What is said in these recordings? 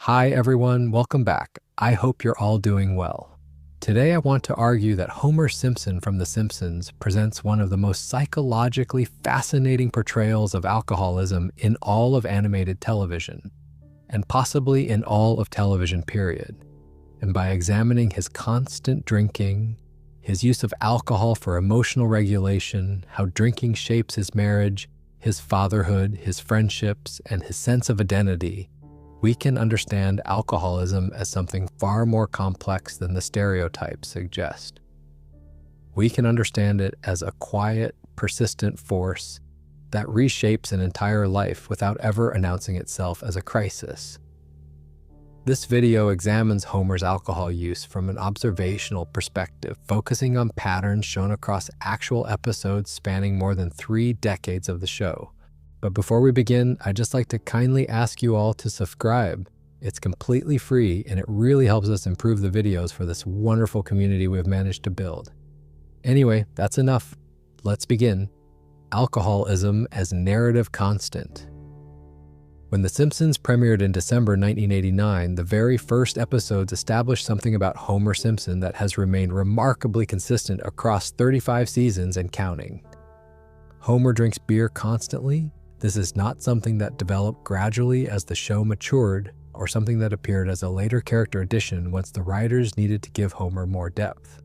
Hi everyone, welcome back. I hope you're all doing well. Today I want to argue that Homer Simpson from The Simpsons presents one of the most psychologically fascinating portrayals of alcoholism in all of animated television, and possibly in all of television period. And by examining his constant drinking, his use of alcohol for emotional regulation, how drinking shapes his marriage, his fatherhood, his friendships, and his sense of identity, we can understand alcoholism as something far more complex than the stereotypes suggest. We can understand it as a quiet, persistent force that reshapes an entire life without ever announcing itself as a crisis. This video examines Homer's alcohol use from an observational perspective, focusing on patterns shown across actual episodes spanning more than 3 decades of the show. But before we begin, I'd just like to kindly ask you all to subscribe. It's completely free and it really helps us improve the videos for this wonderful community we've managed to build. Anyway, that's enough. Let's begin. Alcoholism as narrative constant. When The Simpsons premiered in December 1989, the very first episodes established something about Homer Simpson that has remained remarkably consistent across 35 seasons and counting. Homer drinks beer constantly. This is not something that developed gradually as the show matured, or something that appeared as a later character addition once the writers needed to give Homer more depth.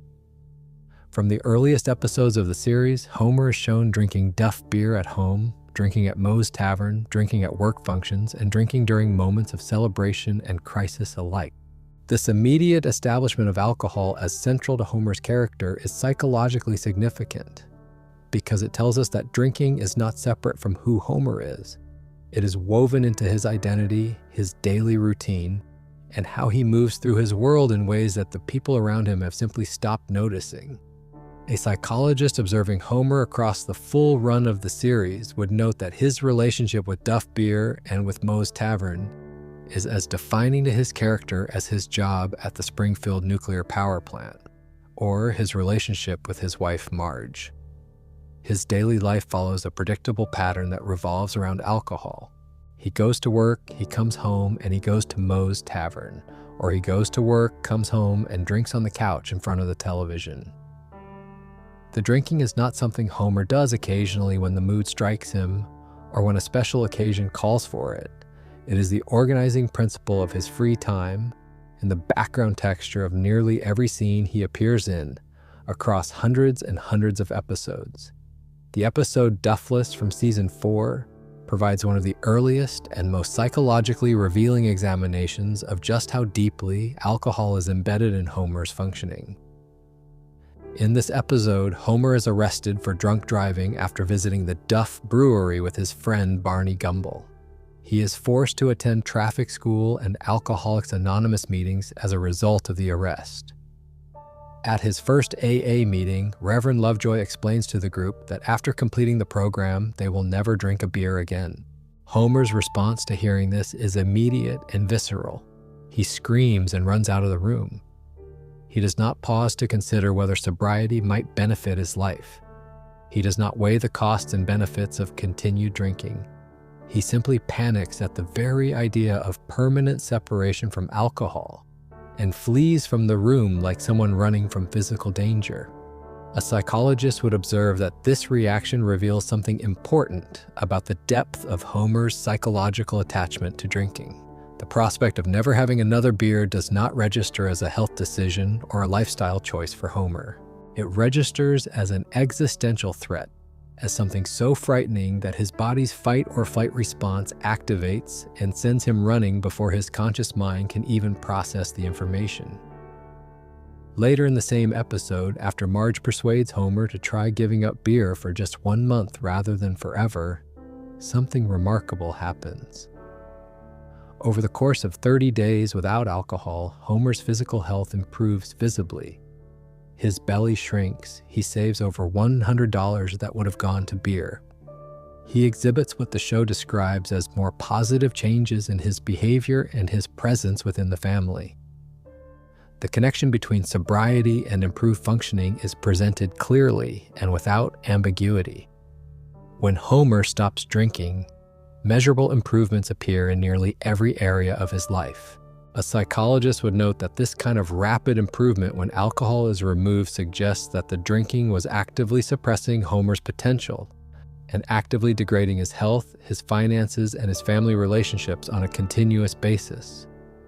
From the earliest episodes of the series, Homer is shown drinking Duff beer at home, drinking at Moe's Tavern, drinking at work functions, and drinking during moments of celebration and crisis alike. This immediate establishment of alcohol as central to Homer's character is psychologically significant, because it tells us that drinking is not separate from who Homer is. It is woven into his identity, his daily routine, and how he moves through his world in ways that the people around him have simply stopped noticing. A psychologist observing Homer across the full run of the series would note that his relationship with Duff Beer and with Moe's Tavern is as defining to his character as his job at the Springfield nuclear power plant, or his relationship with his wife Marge. His daily life follows a predictable pattern that revolves around alcohol. He goes to work, he comes home, and he goes to Moe's Tavern, or he goes to work, comes home, and drinks on the couch in front of the television. The drinking is not something Homer does occasionally when the mood strikes him, or when a special occasion calls for it. It is the organizing principle of his free time and the background texture of nearly every scene he appears in, across hundreds and hundreds of episodes. The episode Duffless from Season 4 provides one of the earliest and most psychologically revealing examinations of just how deeply alcohol is embedded in Homer's functioning. In this episode, Homer is arrested for drunk driving after visiting the Duff Brewery with his friend Barney Gumble. He is forced to attend traffic school and Alcoholics Anonymous meetings as a result of the arrest. At his first AA meeting, Reverend Lovejoy explains to the group that after completing the program, they will never drink a beer again. Homer's response to hearing this is immediate and visceral. He screams and runs out of the room. He does not pause to consider whether sobriety might benefit his life. He does not weigh the costs and benefits of continued drinking. He simply panics at the very idea of permanent separation from alcohol, and flees from the room like someone running from physical danger. A psychologist would observe that this reaction reveals something important about the depth of Homer's psychological attachment to drinking. The prospect of never having another beer does not register as a health decision or a lifestyle choice for Homer. It registers as an existential threat, as something so frightening that his body's fight or flight response activates and sends him running before his conscious mind can even process the information. Later in the same episode, after Marge persuades Homer to try giving up beer for just 1 month rather than forever, something remarkable happens. Over the course of 30 days without alcohol, Homer's physical health improves visibly. His belly shrinks. He saves over $100 that would have gone to beer. He exhibits what the show describes as more positive changes in his behavior and his presence within the family. The connection between sobriety and improved functioning is presented clearly and without ambiguity. When Homer stops drinking, measurable improvements appear in nearly every area of his life. A psychologist would note that this kind of rapid improvement when alcohol is removed suggests that the drinking was actively suppressing Homer's potential and actively degrading his health, his finances, and his family relationships on a continuous basis.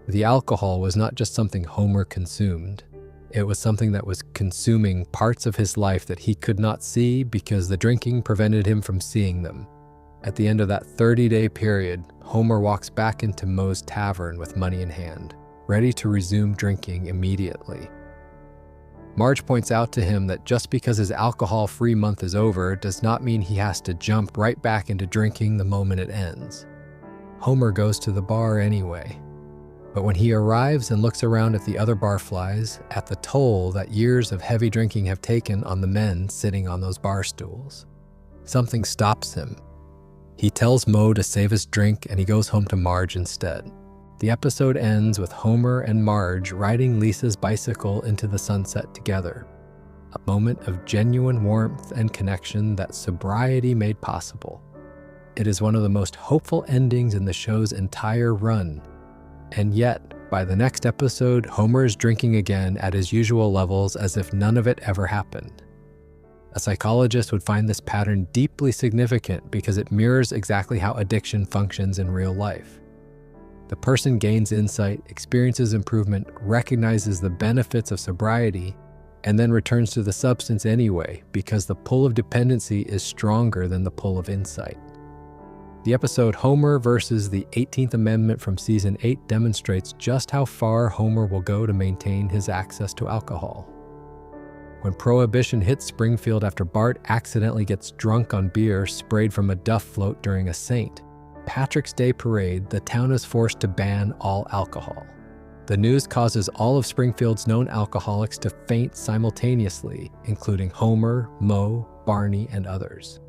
The alcohol was not just something Homer consumed. It was something that was consuming parts of his life that he could not see because the drinking prevented him from seeing them. At the end of that 30-day period, Homer walks back into Moe's tavern with money in hand, ready to resume drinking immediately. Marge points out to him that just because his alcohol-free month is over does not mean he has to jump right back into drinking the moment it ends. Homer goes to the bar anyway. But when he arrives and looks around at the other barflies, at the toll that years of heavy drinking have taken on the men sitting on those bar stools, something stops him. He tells Moe to save his drink and he goes home to Marge instead. The episode ends with Homer and Marge riding Lisa's bicycle into the sunset together, a moment of genuine warmth and connection that sobriety made possible. It is one of the most hopeful endings in the show's entire run. And yet, by the next episode, Homer is drinking again at his usual levels as if none of it ever happened. A psychologist would find this pattern deeply significant because it mirrors exactly how addiction functions in real life. The person gains insight, experiences improvement, recognizes the benefits of sobriety, and then returns to the substance anyway because the pull of dependency is stronger than the pull of insight. The episode Homer versus the 18th Amendment from Season 8 demonstrates just how far Homer will go to maintain his access to alcohol. When Prohibition hits Springfield after Bart accidentally gets drunk on beer sprayed from a duff float during a Saint Patrick's Day parade, the town is forced to ban all alcohol. The news causes all of Springfield's known alcoholics to faint simultaneously, including Homer, Moe, Barney, and others.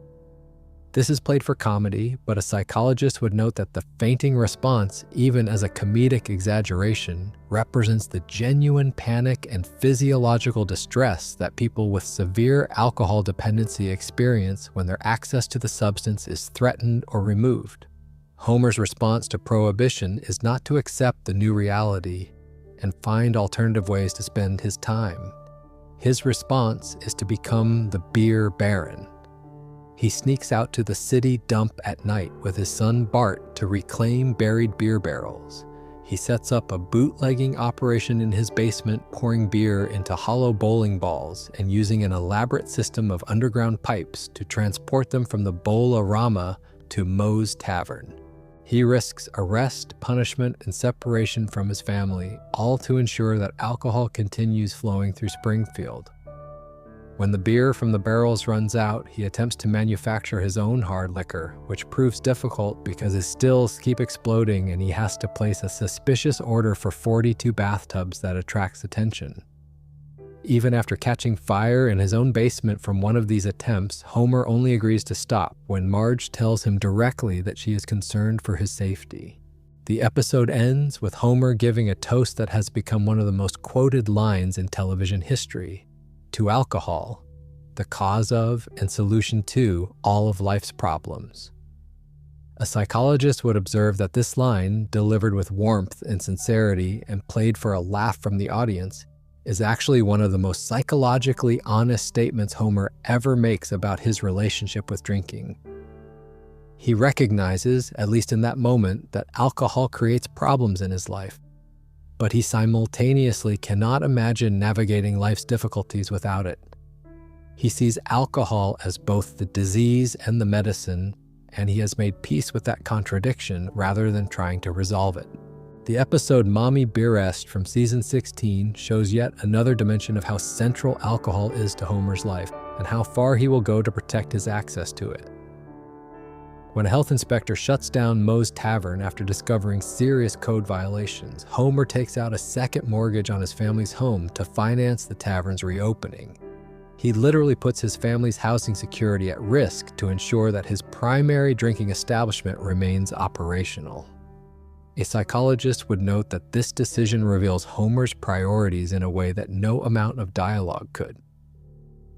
This is played for comedy, but a psychologist would note that the fainting response, even as a comedic exaggeration, represents the genuine panic and physiological distress that people with severe alcohol dependency experience when their access to the substance is threatened or removed. Homer's response to Prohibition is not to accept the new reality and find alternative ways to spend his time. His response is to become the beer baron. He sneaks out to the city dump at night with his son Bart to reclaim buried beer barrels. He sets up a bootlegging operation in his basement, pouring beer into hollow bowling balls and using an elaborate system of underground pipes to transport them from the Bowl-O-Rama to Moe's Tavern. He risks arrest, punishment, and separation from his family, all to ensure that alcohol continues flowing through Springfield. When the beer from the barrels runs out, he attempts to manufacture his own hard liquor, which proves difficult because his stills keep exploding and he has to place a suspicious order for 42 bathtubs that attracts attention. Even after catching fire in his own basement from one of these attempts, Homer only agrees to stop when Marge tells him directly that she is concerned for his safety. The episode ends with Homer giving a toast that has become one of the most quoted lines in television history. To alcohol, the cause of and solution to all of life's problems. A psychologist would observe that this line, delivered with warmth and sincerity and played for a laugh from the audience, is actually one of the most psychologically honest statements Homer ever makes about his relationship with drinking. He recognizes, at least in that moment, that alcohol creates problems in his life, but he simultaneously cannot imagine navigating life's difficulties without it. He sees alcohol as both the disease and the medicine, and he has made peace with that contradiction rather than trying to resolve it. The episode Mommy Beerest from Season 16 shows yet another dimension of how central alcohol is to Homer's life and how far he will go to protect his access to it. When a health inspector shuts down Moe's Tavern after discovering serious code violations, Homer takes out a second mortgage on his family's home to finance the tavern's reopening. He literally puts his family's housing security at risk to ensure that his primary drinking establishment remains operational. A psychologist would note that this decision reveals Homer's priorities in a way that no amount of dialogue could.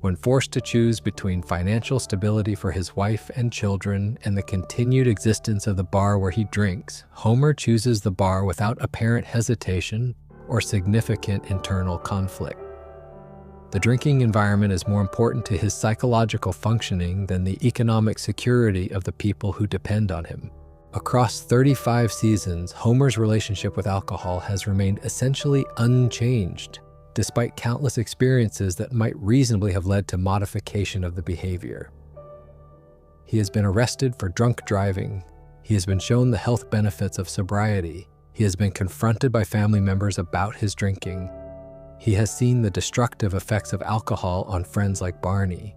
When forced to choose between financial stability for his wife and children and the continued existence of the bar where he drinks, Homer chooses the bar without apparent hesitation or significant internal conflict. The drinking environment is more important to his psychological functioning than the economic security of the people who depend on him. Across 35 seasons, Homer's relationship with alcohol has remained essentially unchanged, despite countless experiences that might reasonably have led to modification of the behavior. He has been arrested for drunk driving. He has been shown the health benefits of sobriety. He has been confronted by family members about his drinking. He has seen the destructive effects of alcohol on friends like Barney.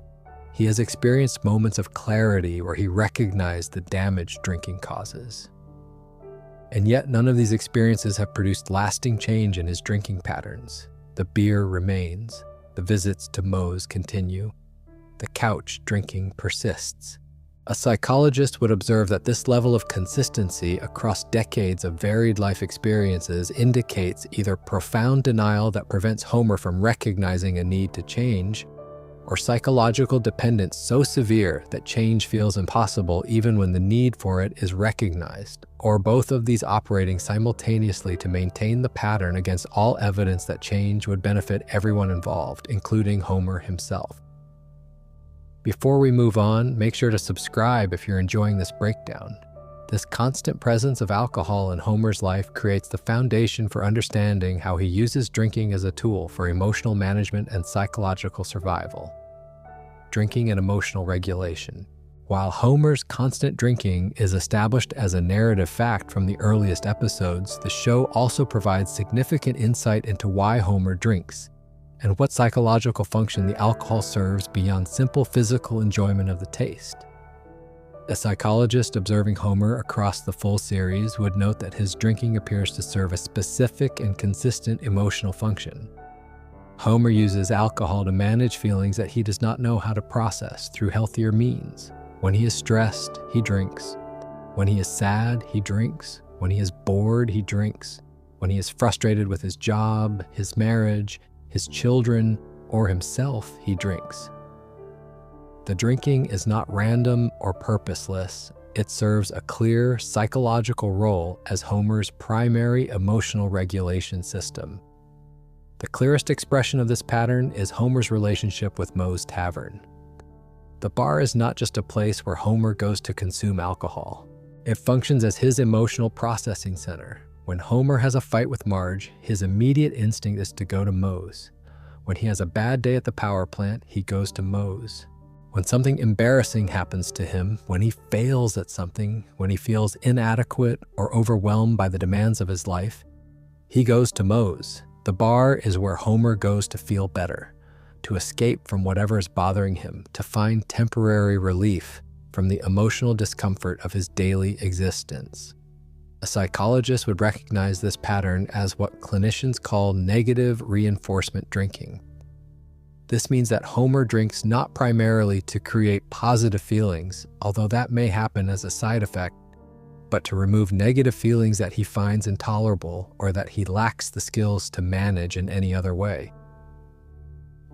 He has experienced moments of clarity where he recognized the damage drinking causes. And yet none of these experiences have produced lasting change in his drinking patterns. The beer remains. The visits to Moe's continue. The couch drinking persists. A psychologist would observe that this level of consistency across decades of varied life experiences indicates either profound denial that prevents Homer from recognizing a need to change, or psychological dependence so severe that change feels impossible even when the need for it is recognized, or both of these operating simultaneously to maintain the pattern against all evidence that change would benefit everyone involved, including Homer himself. Before we move on, make sure to subscribe if you're enjoying this breakdown. This constant presence of alcohol in Homer's life creates the foundation for understanding how he uses drinking as a tool for emotional management and psychological survival. Drinking and emotional regulation. While Homer's constant drinking is established as a narrative fact from the earliest episodes, the show also provides significant insight into why Homer drinks and what psychological function the alcohol serves beyond simple physical enjoyment of the taste. A psychologist observing Homer across the full series would note that his drinking appears to serve a specific and consistent emotional function. Homer uses alcohol to manage feelings that he does not know how to process through healthier means. When he is stressed, he drinks. When he is sad, he drinks. When he is bored, he drinks. When he is frustrated with his job, his marriage, his children, or himself, he drinks. The drinking is not random or purposeless. It serves a clear psychological role as Homer's primary emotional regulation system. The clearest expression of this pattern is Homer's relationship with Moe's Tavern. The bar is not just a place where Homer goes to consume alcohol. It functions as his emotional processing center. When Homer has a fight with Marge, his immediate instinct is to go to Moe's. When he has a bad day at the power plant, he goes to Moe's. When something embarrassing happens to him, when he fails at something, when he feels inadequate or overwhelmed by the demands of his life, he goes to Moe's. The bar is where Homer goes to feel better, to escape from whatever is bothering him, to find temporary relief from the emotional discomfort of his daily existence. A psychologist would recognize this pattern as what clinicians call negative reinforcement drinking. This means that Homer drinks not primarily to create positive feelings, although that may happen as a side effect, but to remove negative feelings that he finds intolerable or that he lacks the skills to manage in any other way.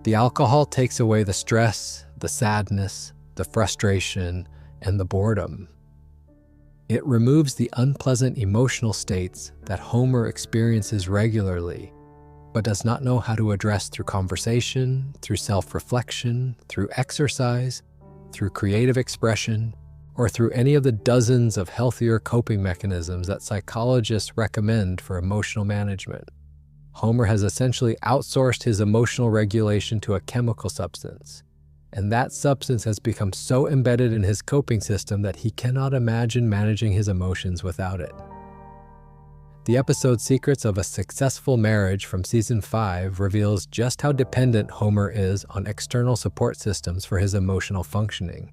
The alcohol takes away the stress, the sadness, the frustration, and the boredom. It removes the unpleasant emotional states that Homer experiences regularly, but does not know how to address through conversation, through self-reflection, through exercise, through creative expression, or through any of the dozens of healthier coping mechanisms that psychologists recommend for emotional management. Homer has essentially outsourced his emotional regulation to a chemical substance, and that substance has become so embedded in his coping system that he cannot imagine managing his emotions without it. The episode Secrets of a Successful Marriage from Season 5 reveals just how dependent Homer is on external support systems for his emotional functioning.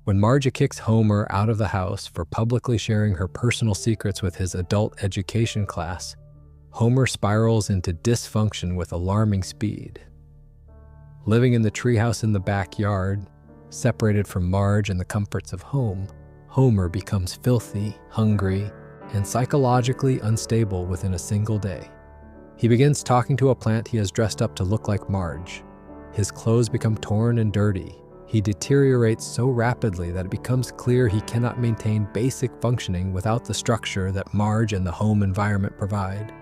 When Marge kicks Homer out of the house for publicly sharing her personal secrets with his adult education class, Homer spirals into dysfunction with alarming speed. Living in the treehouse in the backyard, separated from Marge and the comforts of home, Homer becomes filthy, hungry, and psychologically unstable within a single day. He begins talking to a plant he has dressed up to look like Marge. His clothes become torn and dirty. He deteriorates so rapidly that it becomes clear he cannot maintain basic functioning without the structure that Marge and the home environment provide.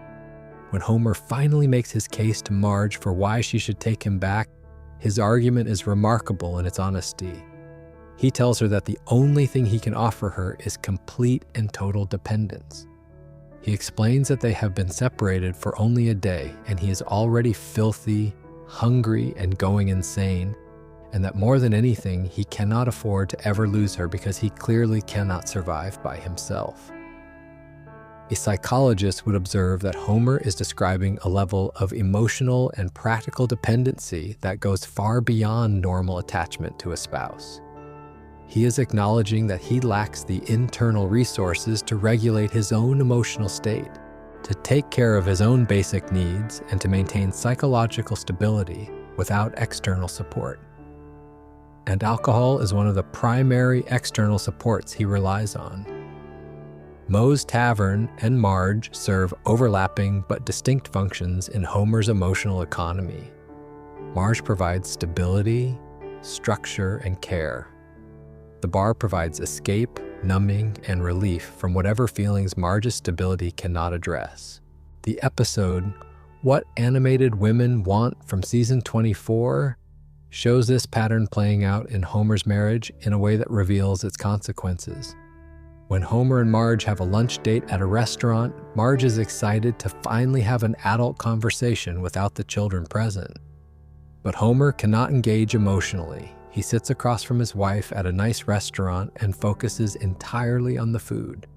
When Homer finally makes his case to Marge for why she should take him back, his argument is remarkable in its honesty. He tells her that the only thing he can offer her is complete and total dependence. He explains that they have been separated for only a day and he is already filthy, hungry, and going insane, and that more than anything, he cannot afford to ever lose her because he clearly cannot survive by himself. A psychologist would observe that Homer is describing a level of emotional and practical dependency that goes far beyond normal attachment to a spouse. He is acknowledging that he lacks the internal resources to regulate his own emotional state, to take care of his own basic needs, and to maintain psychological stability without external support. And alcohol is one of the primary external supports he relies on. Moe's Tavern and Marge serve overlapping but distinct functions in Homer's emotional economy. Marge provides stability, structure, and care. The bar provides escape, numbing, and relief from whatever feelings Marge's stability cannot address. The episode, What Animated Women Want, from season 24, shows this pattern playing out in Homer's marriage in a way that reveals its consequences. When Homer and Marge have a lunch date at a restaurant, Marge is excited to finally have an adult conversation without the children present. But Homer cannot engage emotionally. He sits across from his wife at a nice restaurant and focuses entirely on the food.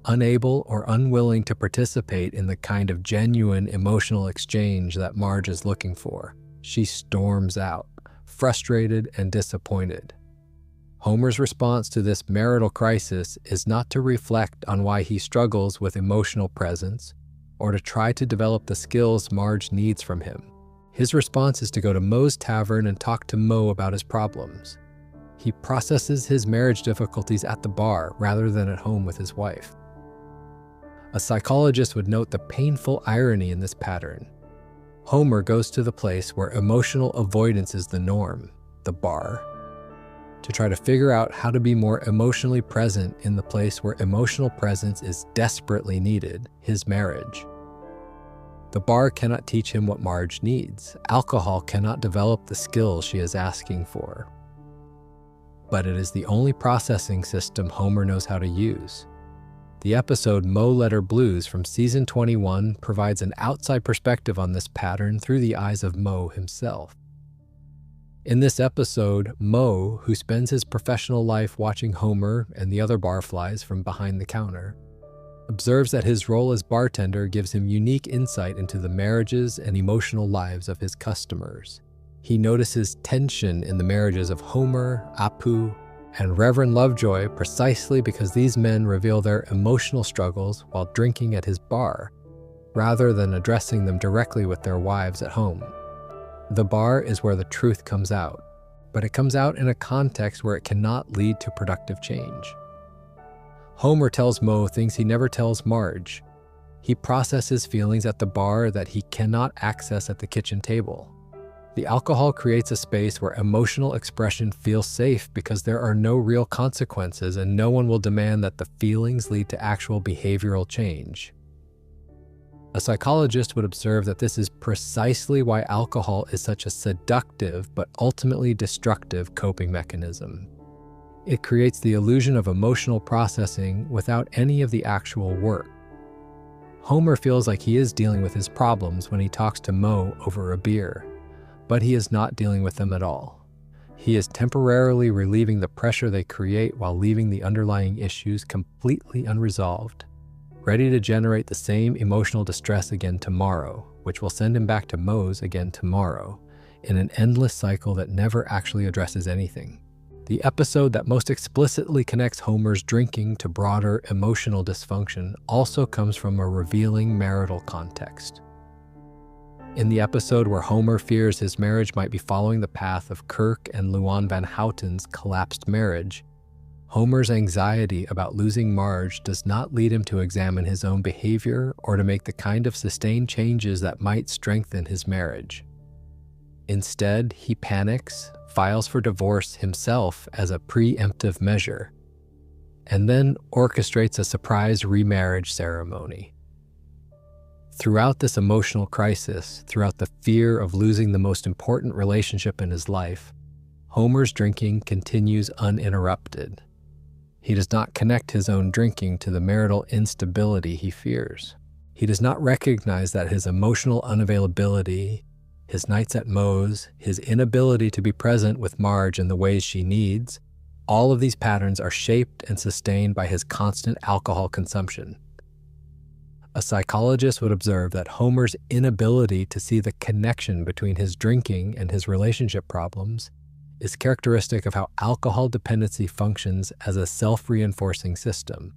Unable or unwilling to participate in the kind of genuine emotional exchange that Marge is looking for, she storms out, frustrated and disappointed. Homer's response to this marital crisis is not to reflect on why he struggles with emotional presence or to try to develop the skills Marge needs from him. His response is to go to Moe's Tavern and talk to Moe about his problems. He processes his marriage difficulties at the bar rather than at home with his wife. A psychologist would note the painful irony in this pattern. Homer goes to the place where emotional avoidance is the norm, the bar, to try to figure out how to be more emotionally present in the place where emotional presence is desperately needed, his marriage. The bar cannot teach him what Marge needs. Alcohol cannot develop the skills she is asking for. But it is the only processing system Homer knows how to use. The episode Moe Letter Blues from season 21 provides an outside perspective on this pattern through the eyes of Moe himself. In this episode, Moe, who spends his professional life watching Homer and the other barflies from behind the counter, observes that his role as bartender gives him unique insight into the marriages and emotional lives of his customers. He notices tension in the marriages of Homer, Apu, and Reverend Lovejoy precisely because these men reveal their emotional struggles while drinking at his bar, rather than addressing them directly with their wives at home. The bar is where the truth comes out, but it comes out in a context where it cannot lead to productive change. Homer tells Moe things he never tells Marge. He processes feelings at the bar that he cannot access at the kitchen table. The alcohol creates a space where emotional expression feels safe because there are no real consequences and no one will demand that the feelings lead to actual behavioral change. A psychologist would observe that this is precisely why alcohol is such a seductive but ultimately destructive coping mechanism. It creates the illusion of emotional processing without any of the actual work. Homer feels like he is dealing with his problems when he talks to Moe over a beer, but he is not dealing with them at all. He is temporarily relieving the pressure they create while leaving the underlying issues completely unresolved, ready to generate the same emotional distress again tomorrow, which will send him back to Moe's again tomorrow, in an endless cycle that never actually addresses anything. The episode that most explicitly connects Homer's drinking to broader emotional dysfunction also comes from a revealing marital context. In the episode where Homer fears his marriage might be following the path of Kirk and Luan Van Houten's collapsed marriage, Homer's anxiety about losing Marge does not lead him to examine his own behavior or to make the kind of sustained changes that might strengthen his marriage. Instead, he panics, files for divorce himself as a preemptive measure, and then orchestrates a surprise remarriage ceremony. Throughout this emotional crisis, throughout the fear of losing the most important relationship in his life, Homer's drinking continues uninterrupted. He does not connect his own drinking to the marital instability he fears. He does not recognize that his emotional unavailability, his nights at Moe's, his inability to be present with Marge in the ways she needs, all of these patterns are shaped and sustained by his constant alcohol consumption. A psychologist would observe that Homer's inability to see the connection between his drinking and his relationship problems is characteristic of how alcohol dependency functions as a self-reinforcing system.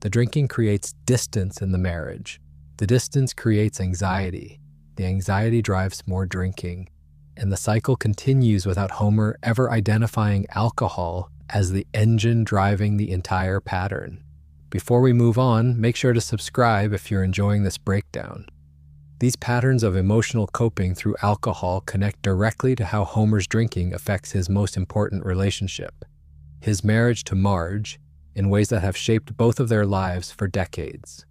The drinking creates distance in the marriage. The distance creates anxiety. The anxiety drives more drinking. And the cycle continues without Homer ever identifying alcohol as the engine driving the entire pattern. Before we move on, make sure to subscribe if you're enjoying this breakdown. These patterns of emotional coping through alcohol connect directly to how Homer's drinking affects his most important relationship, his marriage to Marge, in ways that have shaped both of their lives for decades.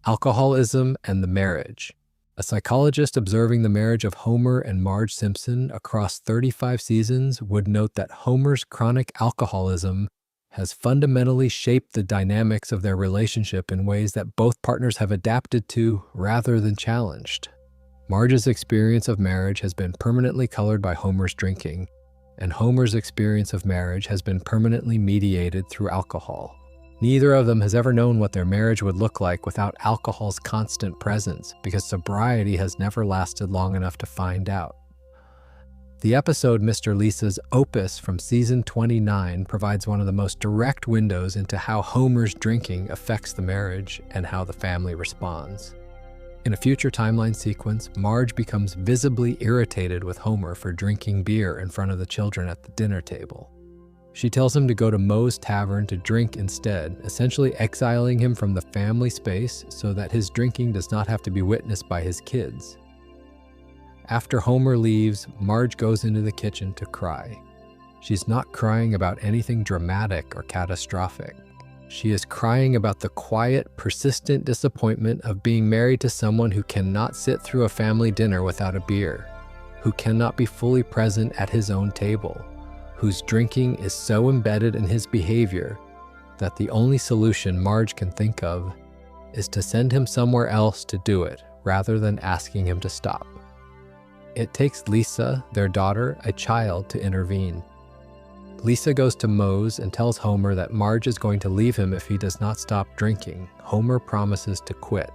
Alcoholism and the marriage. A psychologist observing the marriage of Homer and Marge Simpson across 35 seasons would note that Homer's chronic alcoholism has fundamentally shaped the dynamics of their relationship in ways that both partners have adapted to rather than challenged. Marge's experience of marriage has been permanently colored by Homer's drinking, and Homer's experience of marriage has been permanently mediated through alcohol. Neither of them has ever known what their marriage would look like without alcohol's constant presence, because sobriety has never lasted long enough to find out. The episode Mr. Lisa's Opus from season 29 provides one of the most direct windows into how Homer's drinking affects the marriage and how the family responds. In a future timeline sequence, Marge becomes visibly irritated with Homer for drinking beer in front of the children at the dinner table. She tells him to go to Moe's Tavern to drink instead, essentially exiling him from the family space so that his drinking does not have to be witnessed by his kids. After Homer leaves, Marge goes into the kitchen to cry. She's not crying about anything dramatic or catastrophic. She is crying about the quiet, persistent disappointment of being married to someone who cannot sit through a family dinner without a beer, who cannot be fully present at his own table, whose drinking is so embedded in his behavior that the only solution Marge can think of is to send him somewhere else to do it rather than asking him to stop. It takes Lisa, their daughter, a child, to intervene. Lisa goes to Moe's and tells Homer that Marge is going to leave him if he does not stop drinking. Homer promises to quit.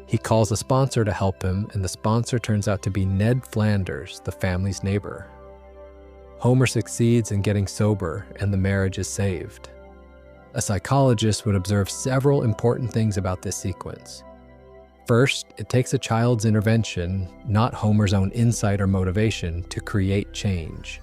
He calls a sponsor to help him, and the sponsor turns out to be Ned Flanders, the family's neighbor. Homer succeeds in getting sober, and the marriage is saved. A psychologist would observe several important things about this sequence. First, it takes a child's intervention, not Homer's own insight or motivation, to create change.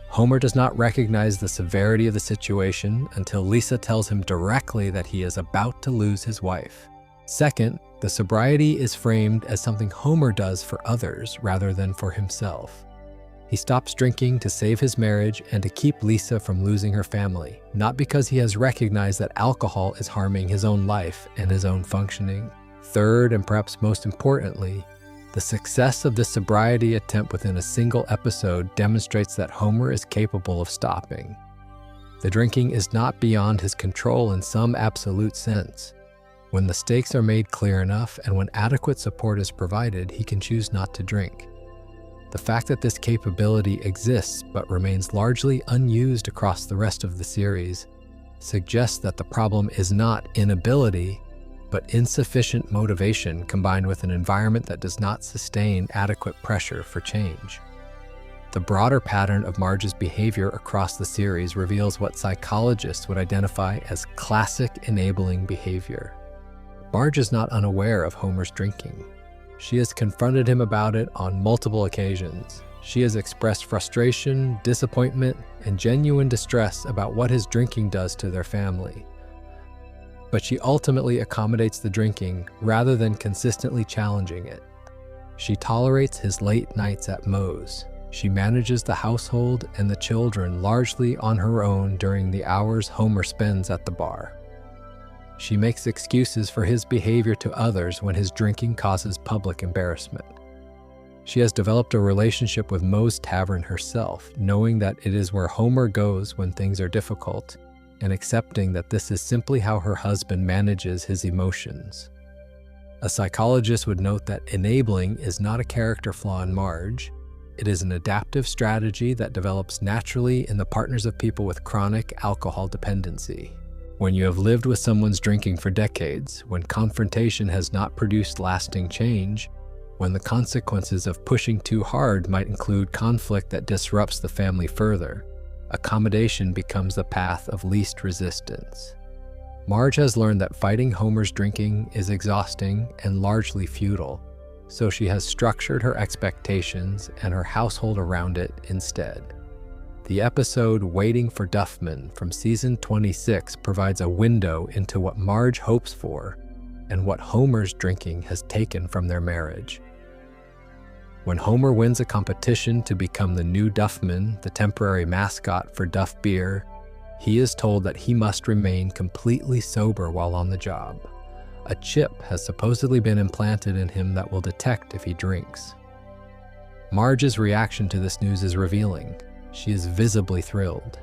Homer does not recognize the severity of the situation until Lisa tells him directly that he is about to lose his wife. Second, the sobriety is framed as something Homer does for others rather than for himself. He stops drinking to save his marriage and to keep Lisa from losing her family, not because he has recognized that alcohol is harming his own life and his own functioning. Third, and perhaps most importantly, the success of this sobriety attempt within a single episode demonstrates that Homer is capable of stopping. The drinking is not beyond his control in some absolute sense. When the stakes are made clear enough and when adequate support is provided, he can choose not to drink. The fact that this capability exists but remains largely unused across the rest of the series suggests that the problem is not inability, but insufficient motivation combined with an environment that does not sustain adequate pressure for change. The broader pattern of Marge's behavior across the series reveals what psychologists would identify as classic enabling behavior. Marge is not unaware of Homer's drinking. She has confronted him about it on multiple occasions. She has expressed frustration, disappointment, and genuine distress about what his drinking does to their family. But she ultimately accommodates the drinking rather than consistently challenging it. She tolerates his late nights at Moe's. She manages the household and the children largely on her own during the hours Homer spends at the bar. She makes excuses for his behavior to others when his drinking causes public embarrassment. She has developed a relationship with Moe's Tavern herself, knowing that it is where Homer goes when things are difficult, and accepting that this is simply how her husband manages his emotions. A psychologist would note that enabling is not a character flaw in Marge. It is an adaptive strategy that develops naturally in the partners of people with chronic alcohol dependency. When you have lived with someone's drinking for decades, when confrontation has not produced lasting change, when the consequences of pushing too hard might include conflict that disrupts the family further, accommodation becomes the path of least resistance. Marge has learned that fighting Homer's drinking is exhausting and largely futile, so she has structured her expectations and her household around it instead. The episode Waiting for Duffman from season 26 provides a window into what Marge hopes for and what Homer's drinking has taken from their marriage. When Homer wins a competition to become the new Duffman, the temporary mascot for Duff Beer, he is told that he must remain completely sober while on the job. A chip has supposedly been implanted in him that will detect if he drinks. Marge's reaction to this news is revealing. She is visibly thrilled.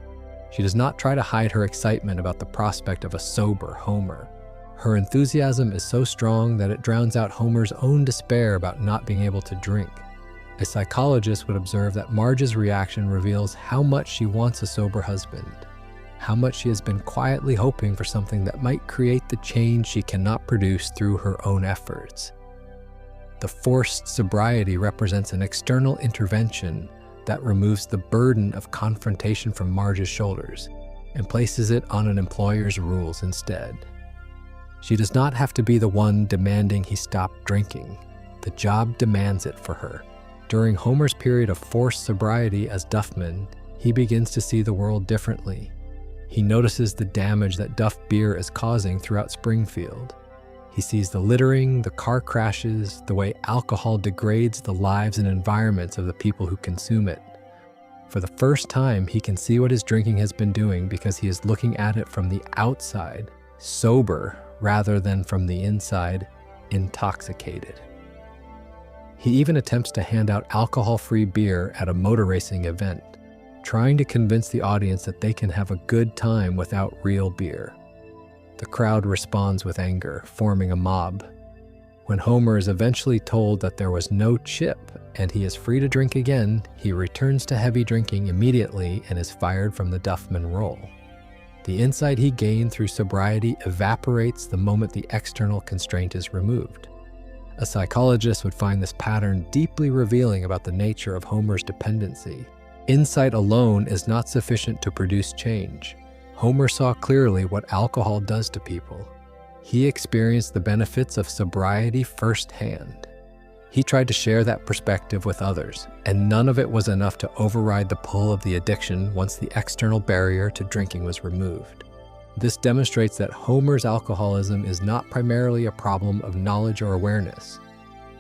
She does not try to hide her excitement about the prospect of a sober Homer. Her enthusiasm is so strong that it drowns out Homer's own despair about not being able to drink. A psychologist would observe that Marge's reaction reveals how much she wants a sober husband, how much she has been quietly hoping for something that might create the change she cannot produce through her own efforts. The forced sobriety represents an external intervention that removes the burden of confrontation from Marge's shoulders and places it on an employer's rules instead. She does not have to be the one demanding he stop drinking. The job demands it for her. During Homer's period of forced sobriety as Duffman, he begins to see the world differently. He notices the damage that Duff Beer is causing throughout Springfield. He sees the littering, the car crashes, the way alcohol degrades the lives and environments of the people who consume it. For the first time, he can see what his drinking has been doing because he is looking at it from the outside, sober, rather than from the inside, intoxicated. He even attempts to hand out alcohol-free beer at a motor racing event, trying to convince the audience that they can have a good time without real beer. The crowd responds with anger, forming a mob. When Homer is eventually told that there was no chip and he is free to drink again, he returns to heavy drinking immediately and is fired from the Duffman role. The insight he gained through sobriety evaporates the moment the external constraint is removed. A psychologist would find this pattern deeply revealing about the nature of Homer's dependency. Insight alone is not sufficient to produce change. Homer saw clearly what alcohol does to people. He experienced the benefits of sobriety firsthand. He tried to share that perspective with others, and none of it was enough to override the pull of the addiction once the external barrier to drinking was removed. This demonstrates that Homer's alcoholism is not primarily a problem of knowledge or awareness.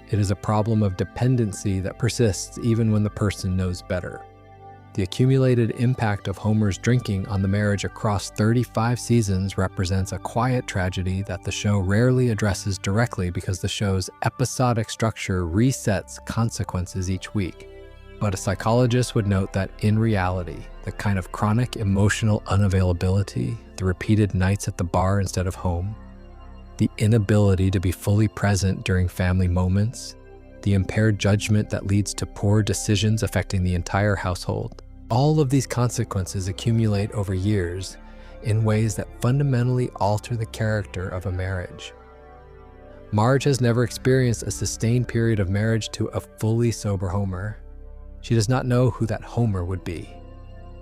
It is a problem of dependency that persists even when the person knows better. The accumulated impact of Homer's drinking on the marriage across 35 seasons represents a quiet tragedy that the show rarely addresses directly because the show's episodic structure resets consequences each week. But a psychologist would note that in reality, the kind of chronic emotional unavailability, the repeated nights at the bar instead of home, the inability to be fully present during family moments, the impaired judgment that leads to poor decisions affecting the entire household. All of these consequences accumulate over years in ways that fundamentally alter the character of a marriage. Marge has never experienced a sustained period of marriage to a fully sober Homer. She does not know who that Homer would be.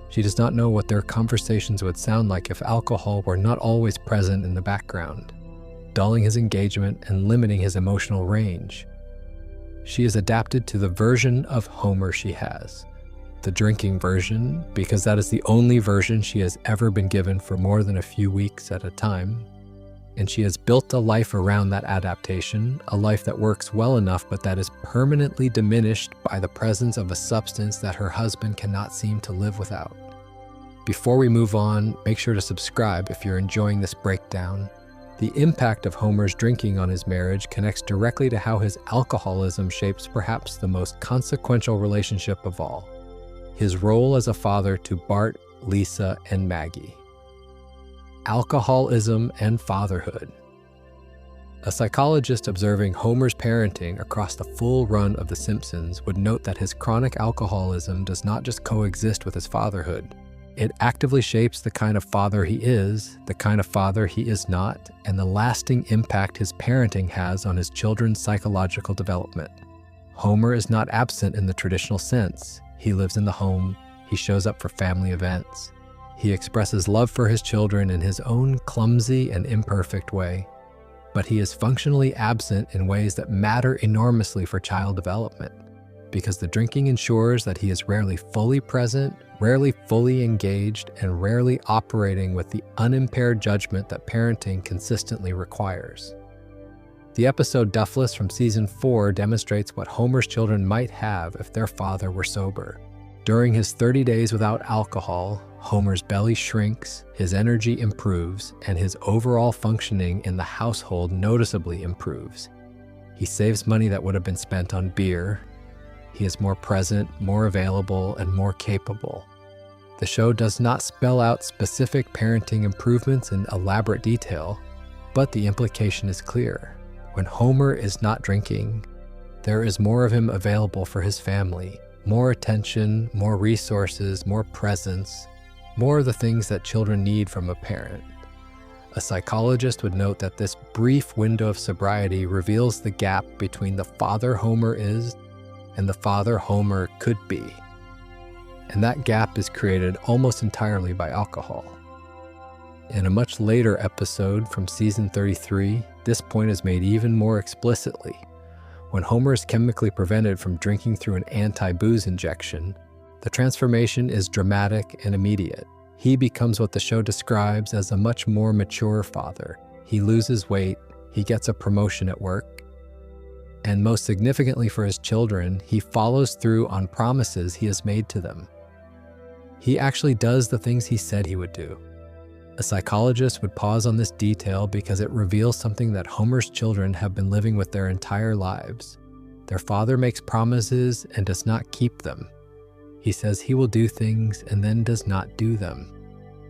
She does not know what their conversations would sound like if alcohol were not always present in the background, dulling his engagement and limiting his emotional range. She is adapted to the version of Homer she has, the drinking version, because that is the only version she has ever been given for more than a few weeks at a time. and she has built a life around that adaptation, a life that works well enough but that is permanently diminished by the presence of a substance that her husband cannot seem to live without. Before we move on, make sure to subscribe if you're enjoying this breakdown. The impact of Homer's drinking on his marriage connects directly to how his alcoholism shapes perhaps the most consequential relationship of all: his role as a father to Bart, Lisa, and Maggie. Alcoholism and fatherhood. A psychologist observing Homer's parenting across the full run of The Simpsons would note that his chronic alcoholism does not just coexist with his fatherhood. It actively shapes the kind of father he is, the kind of father he is not, and the lasting impact his parenting has on his children's psychological development. Homer is not absent in the traditional sense. He lives in the home. He shows up for family events. He expresses love for his children in his own clumsy and imperfect way. But he is functionally absent in ways that matter enormously for child development, because the drinking ensures that he is rarely fully present, rarely fully engaged, and rarely operating with the unimpaired judgment that parenting consistently requires. The episode Duffless from Season 4 demonstrates what Homer's children might have if their father were sober. During his 30 days without alcohol, Homer's belly shrinks, his energy improves, and his overall functioning in the household noticeably improves. He saves money that would have been spent on beer. He is more present, more available, and more capable. The show does not spell out specific parenting improvements in elaborate detail, but the implication is clear. When Homer is not drinking, there is more of him available for his family, more attention, more resources, more presence, more of the things that children need from a parent. A psychologist would note that this brief window of sobriety reveals the gap between the father Homer is and the father Homer could be. And that gap is created almost entirely by alcohol. In a much later episode from season 33, this point is made even more explicitly. When Homer is chemically prevented from drinking through an anti-booze injection, the transformation is dramatic and immediate. He becomes what the show describes as a much more mature father. He loses weight, he gets a promotion at work, and most significantly for his children, he follows through on promises he has made to them. He actually does the things he said he would do. A psychologist would pause on this detail because it reveals something that Homer's children have been living with their entire lives. Their father makes promises and does not keep them. He says he will do things and then does not do them.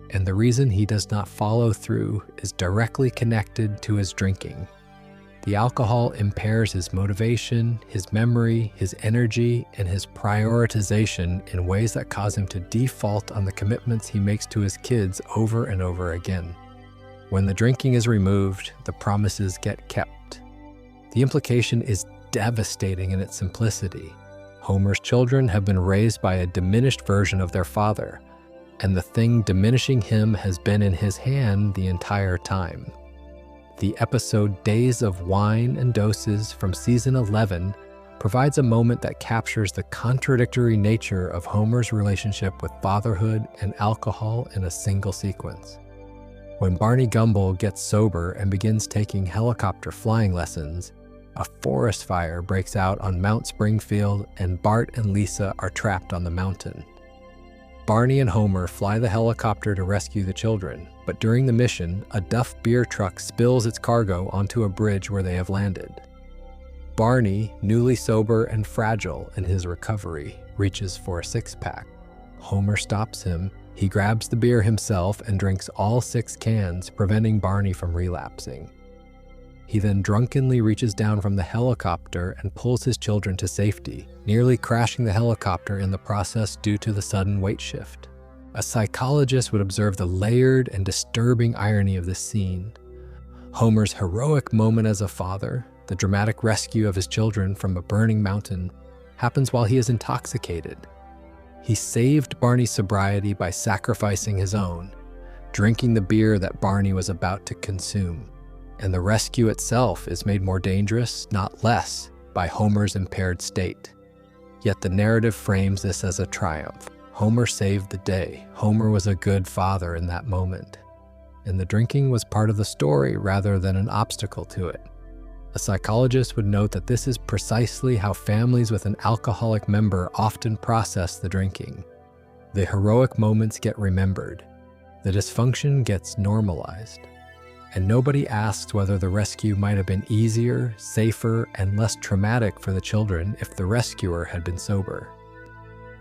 And the reason he does not follow through is directly connected to his drinking. The alcohol impairs his motivation, his memory, his energy, and his prioritization in ways that cause him to default on the commitments he makes to his kids over and over again. When the drinking is removed, the promises get kept. The implication is devastating in its simplicity. Homer's children have been raised by a diminished version of their father, and the thing diminishing him has been in his hand the entire time. The episode Days of Wine and Doses from season 11 provides a moment that captures the contradictory nature of Homer's relationship with fatherhood and alcohol in a single sequence. When Barney Gumble gets sober and begins taking helicopter flying lessons, a forest fire breaks out on Mount Springfield and Bart and Lisa are trapped on the mountain. Barney and Homer fly the helicopter to rescue the children, but during the mission, a Duff beer truck spills its cargo onto a bridge where they have landed. Barney, newly sober and fragile in his recovery, reaches for a six-pack. Homer stops him. He grabs the beer himself and drinks all 6 cans, preventing Barney from relapsing. He then drunkenly reaches down from the helicopter and pulls his children to safety, nearly crashing the helicopter in the process due to the sudden weight shift. A psychologist would observe the layered and disturbing irony of this scene. Homer's heroic moment as a father, the dramatic rescue of his children from a burning mountain, happens while he is intoxicated. He saved Barney's sobriety by sacrificing his own, drinking the beer that Barney was about to consume. And the rescue itself is made more dangerous, not less, by Homer's impaired state. Yet the narrative frames this as a triumph. Homer saved the day. Homer was a good father in that moment. and the drinking was part of the story rather than an obstacle to it. A psychologist would note that this is precisely how families with an alcoholic member often process the drinking. The heroic moments get remembered, the dysfunction gets normalized, and nobody asks whether the rescue might have been easier, safer, and less traumatic for the children if the rescuer had been sober.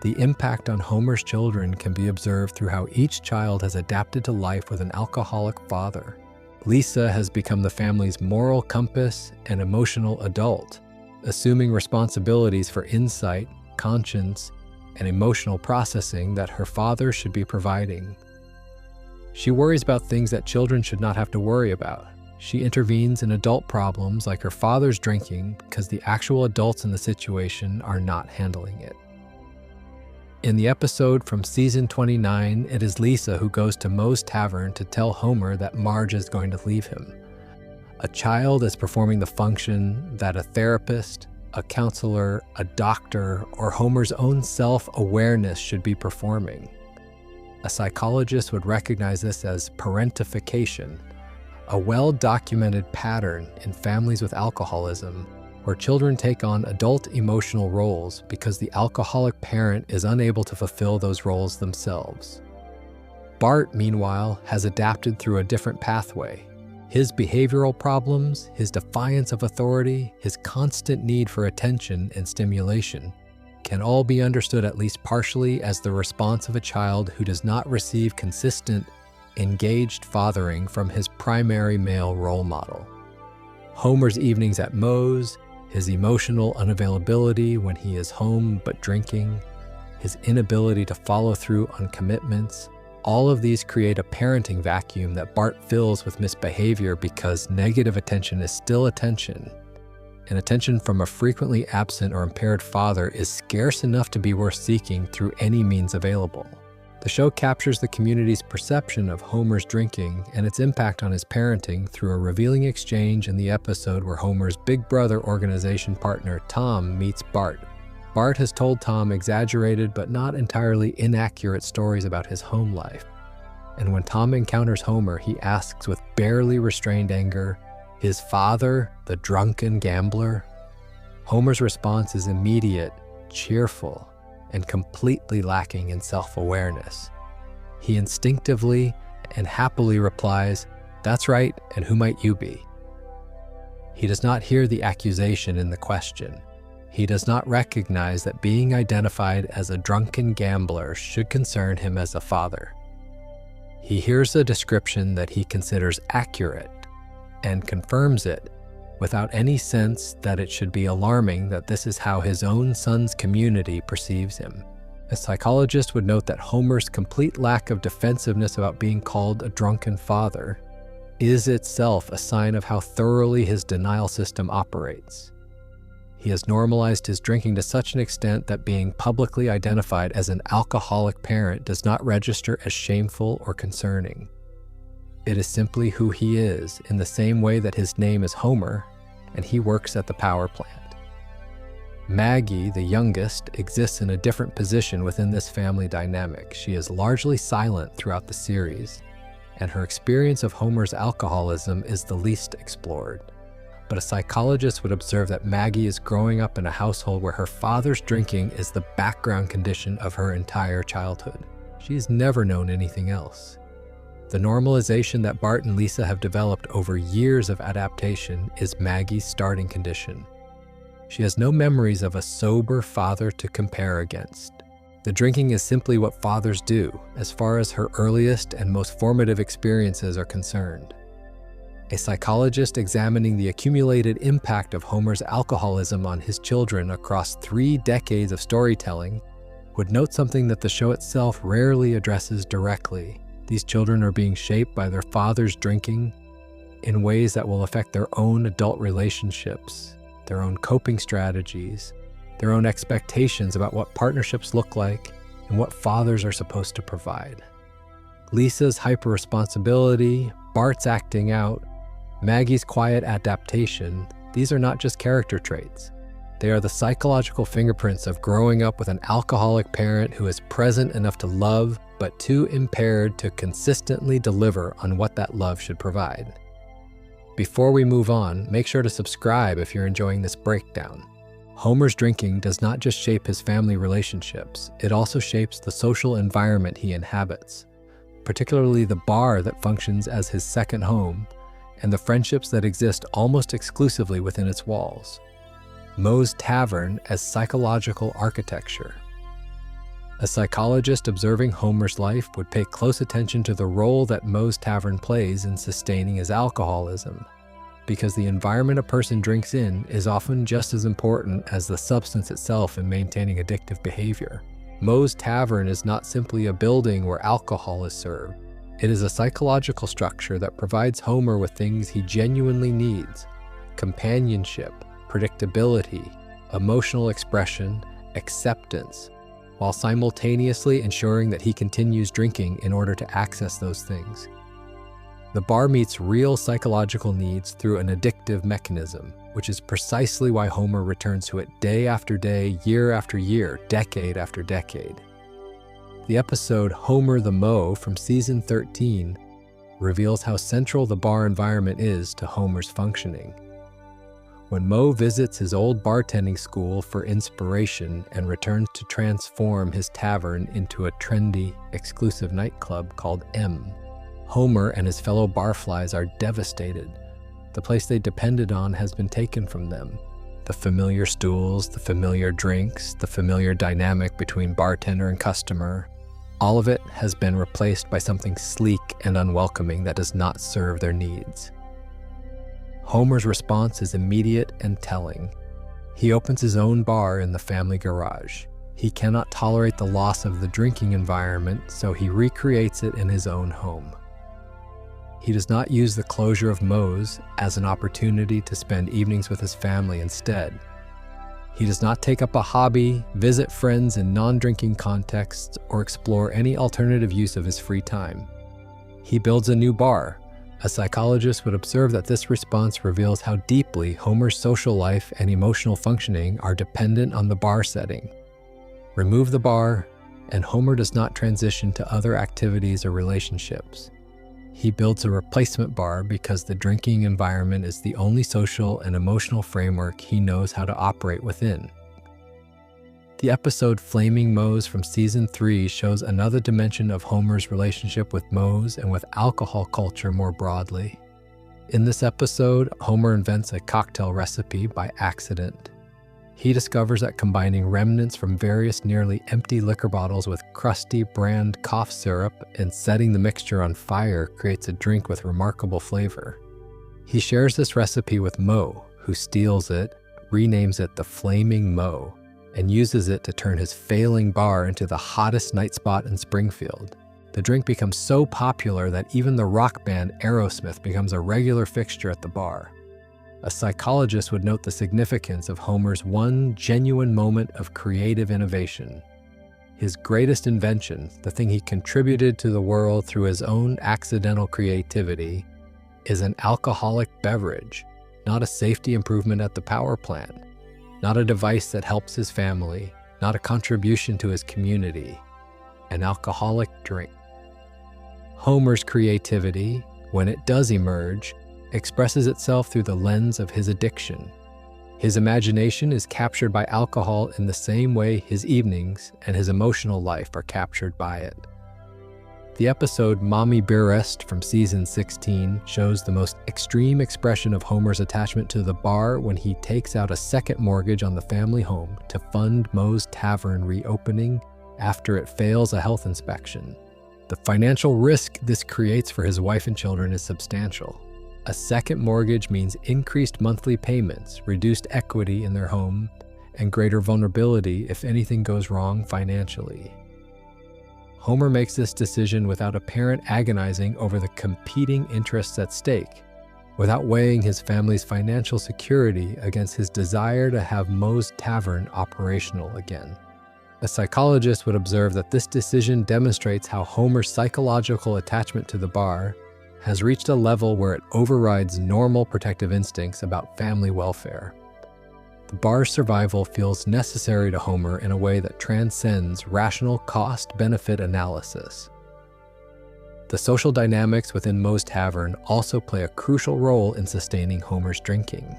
The impact on Homer's children can be observed through how each child has adapted to life with an alcoholic father. Lisa has become the family's moral compass and emotional adult, assuming responsibilities for insight, conscience, and emotional processing that her father should be providing. She worries about things that children should not have to worry about. She intervenes in adult problems like her father's drinking because the actual adults in the situation are not handling it. In the episode from season 29, it is Lisa who goes to Moe's tavern to tell Homer that Marge is going to leave him. A child is performing the function that a therapist, a counselor, a doctor, or Homer's own self-awareness should be performing. A psychologist would recognize this as parentification, a well-documented pattern in families with alcoholism where children take on adult emotional roles because the alcoholic parent is unable to fulfill those roles themselves. Bart, meanwhile, has adapted through a different pathway. His behavioral problems, his defiance of authority, his constant need for attention and stimulation can all be understood at least partially as the response of a child who does not receive consistent, engaged fathering from his primary male role model. Homer's evenings at Moe's, his emotional unavailability when he is home but drinking, his inability to follow through on commitments, all of these create a parenting vacuum that Bart fills with misbehavior because negative attention is still attention, and attention from a frequently absent or impaired father is scarce enough to be worth seeking through any means available. The show captures the community's perception of Homer's drinking and its impact on his parenting through a revealing exchange in the episode where Homer's Big Brother organization partner Tom meets Bart. Bart has told Tom exaggerated but not entirely inaccurate stories about his home life. And when Tom encounters Homer, he asks with barely restrained anger, "His father, the drunken gambler?" Homer's response is immediate, cheerful, and completely lacking in self-awareness. He instinctively and happily replies, "That's right, and who might you be?" He does not hear the accusation in the question. He does not recognize that being identified as a drunken gambler should concern him as a father. He hears a description that he considers accurate and confirms it without any sense that it should be alarming that this is how his own son's community perceives him. A psychologist would note that Homer's complete lack of defensiveness about being called a drunken father is itself a sign of how thoroughly his denial system operates. He has normalized his drinking to such an extent that being publicly identified as an alcoholic parent does not register as shameful or concerning. It is simply who he is, in the same way that his name is Homer, and he works at the power plant. Maggie, the youngest, exists in a different position within this family dynamic. She is largely silent throughout the series, and her experience of Homer's alcoholism is the least explored. But a psychologist would observe that Maggie is growing up in a household where her father's drinking is the background condition of her entire childhood. She's never known anything else. The normalization that Bart and Lisa have developed over years of adaptation is Maggie's starting condition. She has no memories of a sober father to compare against. The drinking is simply what fathers do, as far as her earliest and most formative experiences are concerned. A psychologist examining the accumulated impact of Homer's alcoholism on his children across 3 decades of storytelling would note something that the show itself rarely addresses directly. These children are being shaped by their father's drinking in ways that will affect their own adult relationships, their own coping strategies, their own expectations about what partnerships look like and what fathers are supposed to provide. Lisa's hyper-responsibility, Bart's acting out, Maggie's quiet adaptation, these are not just character traits. They are the psychological fingerprints of growing up with an alcoholic parent who is present enough to love, but too impaired to consistently deliver on what that love should provide. Before we move on, make sure to subscribe if you're enjoying this breakdown. Homer's drinking does not just shape his family relationships, it also shapes the social environment he inhabits, particularly the bar that functions as his second home, and the friendships that exist almost exclusively within its walls. Moe's Tavern as psychological architecture. A psychologist observing Homer's life would pay close attention to the role that Moe's Tavern plays in sustaining his alcoholism, because the environment a person drinks in is often just as important as the substance itself in maintaining addictive behavior. Moe's Tavern is not simply a building where alcohol is served. It is a psychological structure that provides Homer with things he genuinely needs: companionship, predictability, emotional expression, acceptance, while simultaneously ensuring that he continues drinking in order to access those things. The bar meets real psychological needs through an addictive mechanism, which is precisely why Homer returns to it day after day, year after year, decade after decade. The episode Homer the Moe from season 13 reveals how central the bar environment is to Homer's functioning. When Moe visits his old bartending school for inspiration and returns to transform his tavern into a trendy, exclusive nightclub called M, Homer and his fellow barflies are devastated. The place they depended on has been taken from them. The familiar stools, the familiar drinks, the familiar dynamic between bartender and customer, all of it has been replaced by something sleek and unwelcoming that does not serve their needs. Homer's response is immediate and telling. He opens his own bar in the family garage. He cannot tolerate the loss of the drinking environment, so he recreates it in his own home. He does not use the closure of Moe's as an opportunity to spend evenings with his family instead. He does not take up a hobby, visit friends in non-drinking contexts, or explore any alternative use of his free time. He builds a new bar. A psychologist would observe that this response reveals how deeply Homer's social life and emotional functioning are dependent on the bar setting. Remove the bar, and Homer does not transition to other activities or relationships. He builds a replacement bar because the drinking environment is the only social and emotional framework he knows how to operate within. The episode Flaming Moe's from season 3 shows another dimension of Homer's relationship with Moe's and with alcohol culture more broadly. In this episode, Homer invents a cocktail recipe by accident. He discovers that combining remnants from various nearly empty liquor bottles with crusty brand cough syrup and setting the mixture on fire creates a drink with remarkable flavor. He shares this recipe with Moe, who steals it, renames it the Flaming Moe, and uses it to turn his failing bar into the hottest night spot in Springfield. The drink becomes so popular that even the rock band Aerosmith becomes a regular fixture at the bar. A psychologist would note the significance of Homer's one genuine moment of creative innovation. His greatest invention, the thing he contributed to the world through his own accidental creativity, is an alcoholic beverage, not a safety improvement at the power plant, not a device that helps his family, not a contribution to his community, an alcoholic drink. Homer's creativity, when it does emerge, expresses itself through the lens of his addiction. His imagination is captured by alcohol in the same way his evenings and his emotional life are captured by it. The episode Mommy Beerest from season 16 shows the most extreme expression of Homer's attachment to the bar when he takes out a second mortgage on the family home to fund Moe's Tavern reopening after it fails a health inspection. The financial risk this creates for his wife and children is substantial. A second mortgage means increased monthly payments, reduced equity in their home, and greater vulnerability if anything goes wrong financially. Homer makes this decision without a parent agonizing over the competing interests at stake, without weighing his family's financial security against his desire to have Moe's Tavern operational again. A psychologist would observe that this decision demonstrates how Homer's psychological attachment to the bar has reached a level where it overrides normal protective instincts about family welfare. The bar's survival feels necessary to Homer in a way that transcends rational cost-benefit analysis. The social dynamics within Moe's tavern also play a crucial role in sustaining Homer's drinking.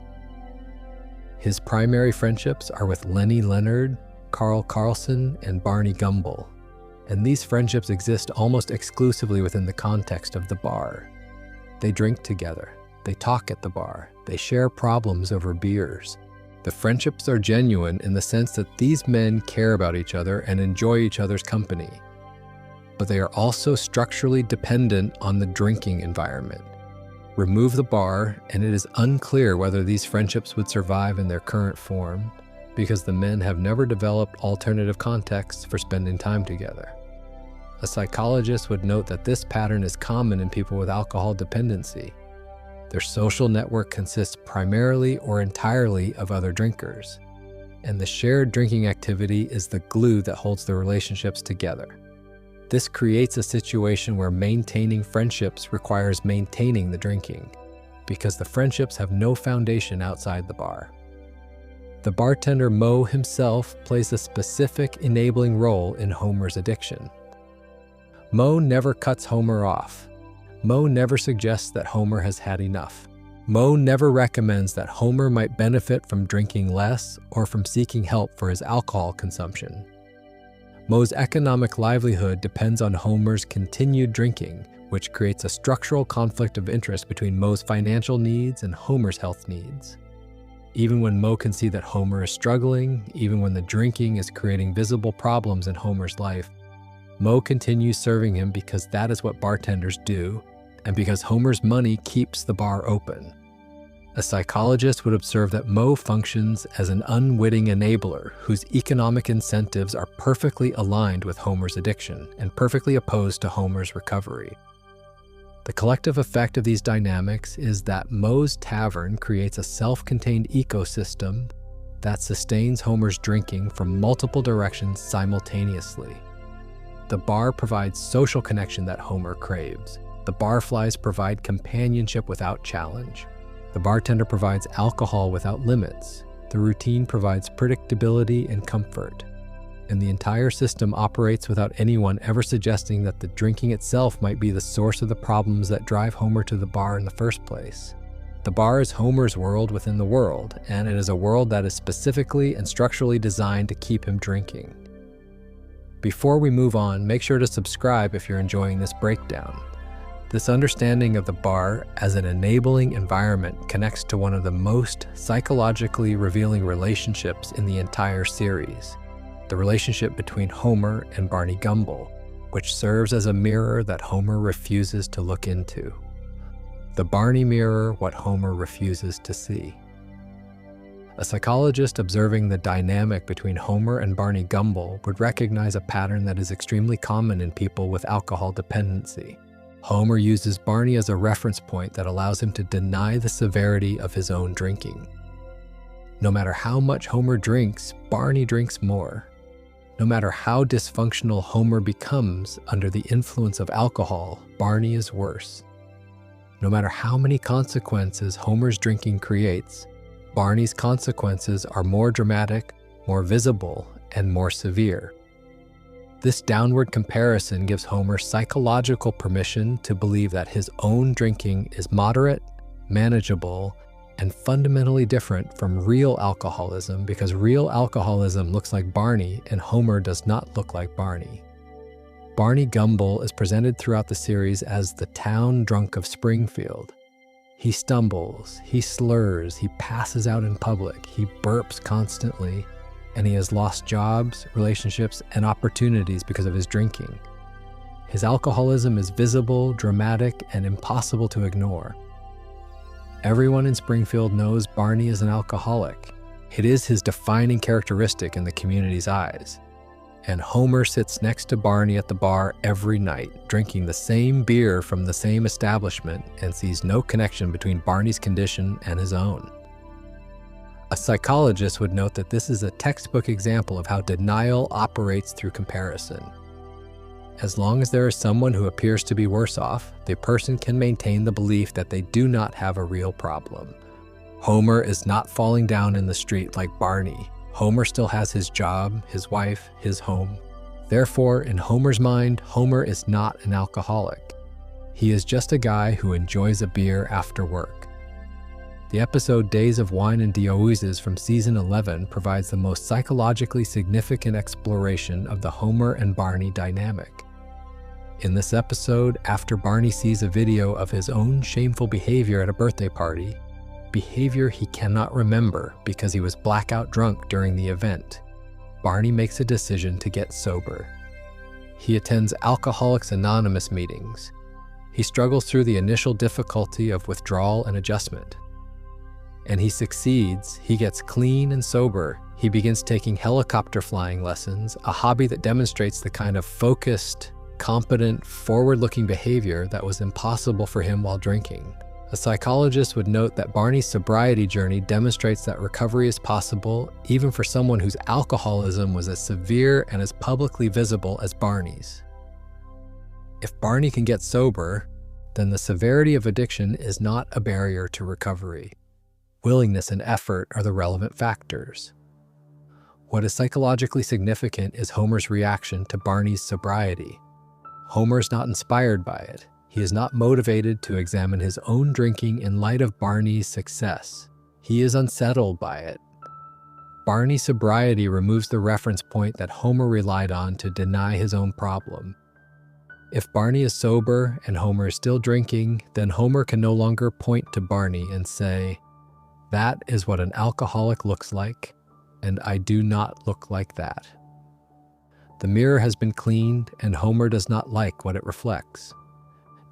His primary friendships are with Lenny Leonard, Carl Carlson, and Barney Gumble, and these friendships exist almost exclusively within the context of the bar. They drink together, they talk at the bar, they share problems over beers. The friendships are genuine in the sense that these men care about each other and enjoy each other's company. But they are also structurally dependent on the drinking environment. Remove the bar, and it is unclear whether these friendships would survive in their current form, because the men have never developed alternative contexts for spending time together. A psychologist would note that this pattern is common in people with alcohol dependency. Their social network consists primarily or entirely of other drinkers, and the shared drinking activity is the glue that holds the relationships together. This creates a situation where maintaining friendships requires maintaining the drinking, because the friendships have no foundation outside the bar. The bartender Moe himself plays a specific enabling role in Homer's addiction. Moe never cuts Homer off. Moe never suggests that Homer has had enough. Moe never recommends that Homer might benefit from drinking less or from seeking help for his alcohol consumption. Moe's economic livelihood depends on Homer's continued drinking, which creates a structural conflict of interest between Moe's financial needs and Homer's health needs. Even when Moe can see that Homer is struggling, even when the drinking is creating visible problems in Homer's life, Moe continues serving him because that is what bartenders do, and because Homer's money keeps the bar open. A psychologist would observe that Moe functions as an unwitting enabler whose economic incentives are perfectly aligned with Homer's addiction and perfectly opposed to Homer's recovery. The collective effect of these dynamics is that Moe's tavern creates a self-contained ecosystem that sustains Homer's drinking from multiple directions simultaneously. The bar provides social connection that Homer craves. The barflies provide companionship without challenge. The bartender provides alcohol without limits. The routine provides predictability and comfort. And the entire system operates without anyone ever suggesting that the drinking itself might be the source of the problems that drive Homer to the bar in the first place. The bar is Homer's world within the world, and it is a world that is specifically and structurally designed to keep him drinking. Before we move on, make sure to subscribe if you're enjoying this breakdown. This understanding of the bar as an enabling environment connects to one of the most psychologically revealing relationships in the entire series, the relationship between Homer and Barney Gumble, which serves as a mirror that Homer refuses to look into. The Barney mirror what Homer refuses to see. A psychologist observing the dynamic between Homer and Barney Gumble would recognize a pattern that is extremely common in people with alcohol dependency. Homer uses Barney as a reference point that allows him to deny the severity of his own drinking. No matter how much Homer drinks, Barney drinks more. No matter how dysfunctional Homer becomes under the influence of alcohol, Barney is worse. No matter how many consequences Homer's drinking creates, Barney's consequences are more dramatic, more visible, and more severe. This downward comparison gives Homer psychological permission to believe that his own drinking is moderate, manageable, and fundamentally different from real alcoholism, because real alcoholism looks like Barney and Homer does not look like Barney. Barney Gumble is presented throughout the series as the town drunk of Springfield. He stumbles, he slurs, he passes out in public, he burps constantly, and he has lost jobs, relationships, and opportunities because of his drinking. His alcoholism is visible, dramatic, and impossible to ignore. Everyone in Springfield knows Barney is an alcoholic. It is his defining characteristic in the community's eyes. And Homer sits next to Barney at the bar every night, drinking the same beer from the same establishment, and sees no connection between Barney's condition and his own. A psychologist would note that this is a textbook example of how denial operates through comparison. As long as there is someone who appears to be worse off, the person can maintain the belief that they do not have a real problem. Homer is not falling down in the street like Barney. Homer still has his job, his wife, his home. Therefore, in Homer's mind, Homer is not an alcoholic. He is just a guy who enjoys a beer after work. The episode Days of Wine and Dionysus from season 11 provides the most psychologically significant exploration of the Homer and Barney dynamic. In this episode, after Barney sees a video of his own shameful behavior at a birthday party, behavior he cannot remember because he was blackout drunk during the event, Barney makes a decision to get sober. He attends Alcoholics Anonymous meetings. He struggles through the initial difficulty of withdrawal and adjustment. And he succeeds. He gets clean and sober. He begins taking helicopter flying lessons, a hobby that demonstrates the kind of focused, competent, forward-looking behavior that was impossible for him while drinking. A psychologist would note that Barney's sobriety journey demonstrates that recovery is possible even for someone whose alcoholism was as severe and as publicly visible as Barney's. If Barney can get sober, then the severity of addiction is not a barrier to recovery. Willingness and effort are the relevant factors. What is psychologically significant is Homer's reaction to Barney's sobriety. Homer is not inspired by it. He is not motivated to examine his own drinking in light of Barney's success. He is unsettled by it. Barney's sobriety removes the reference point that Homer relied on to deny his own problem. If Barney is sober and Homer is still drinking, then Homer can no longer point to Barney and say, "That is what an alcoholic looks like, and I do not look like that." The mirror has been cleaned, and Homer does not like what it reflects.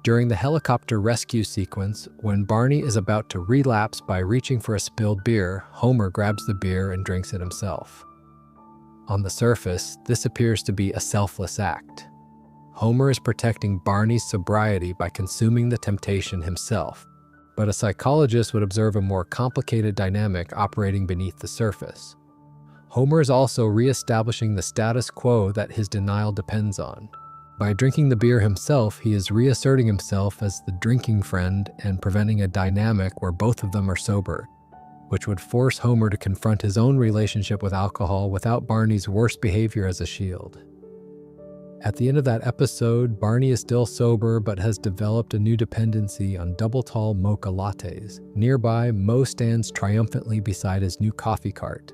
During the helicopter rescue sequence, when Barney is about to relapse by reaching for a spilled beer, Homer grabs the beer and drinks it himself. On the surface, this appears to be a selfless act. Homer is protecting Barney's sobriety by consuming the temptation himself. But a psychologist would observe a more complicated dynamic operating beneath the surface. Homer is also re-establishing the status quo that his denial depends on. By drinking the beer himself, he is reasserting himself as the drinking friend and preventing a dynamic where both of them are sober, which would force Homer to confront his own relationship with alcohol without Barney's worst behavior as a shield. At the end of that episode, Barney is still sober but has developed a new dependency on double tall mocha lattes. Nearby, Mo stands triumphantly beside his new coffee cart.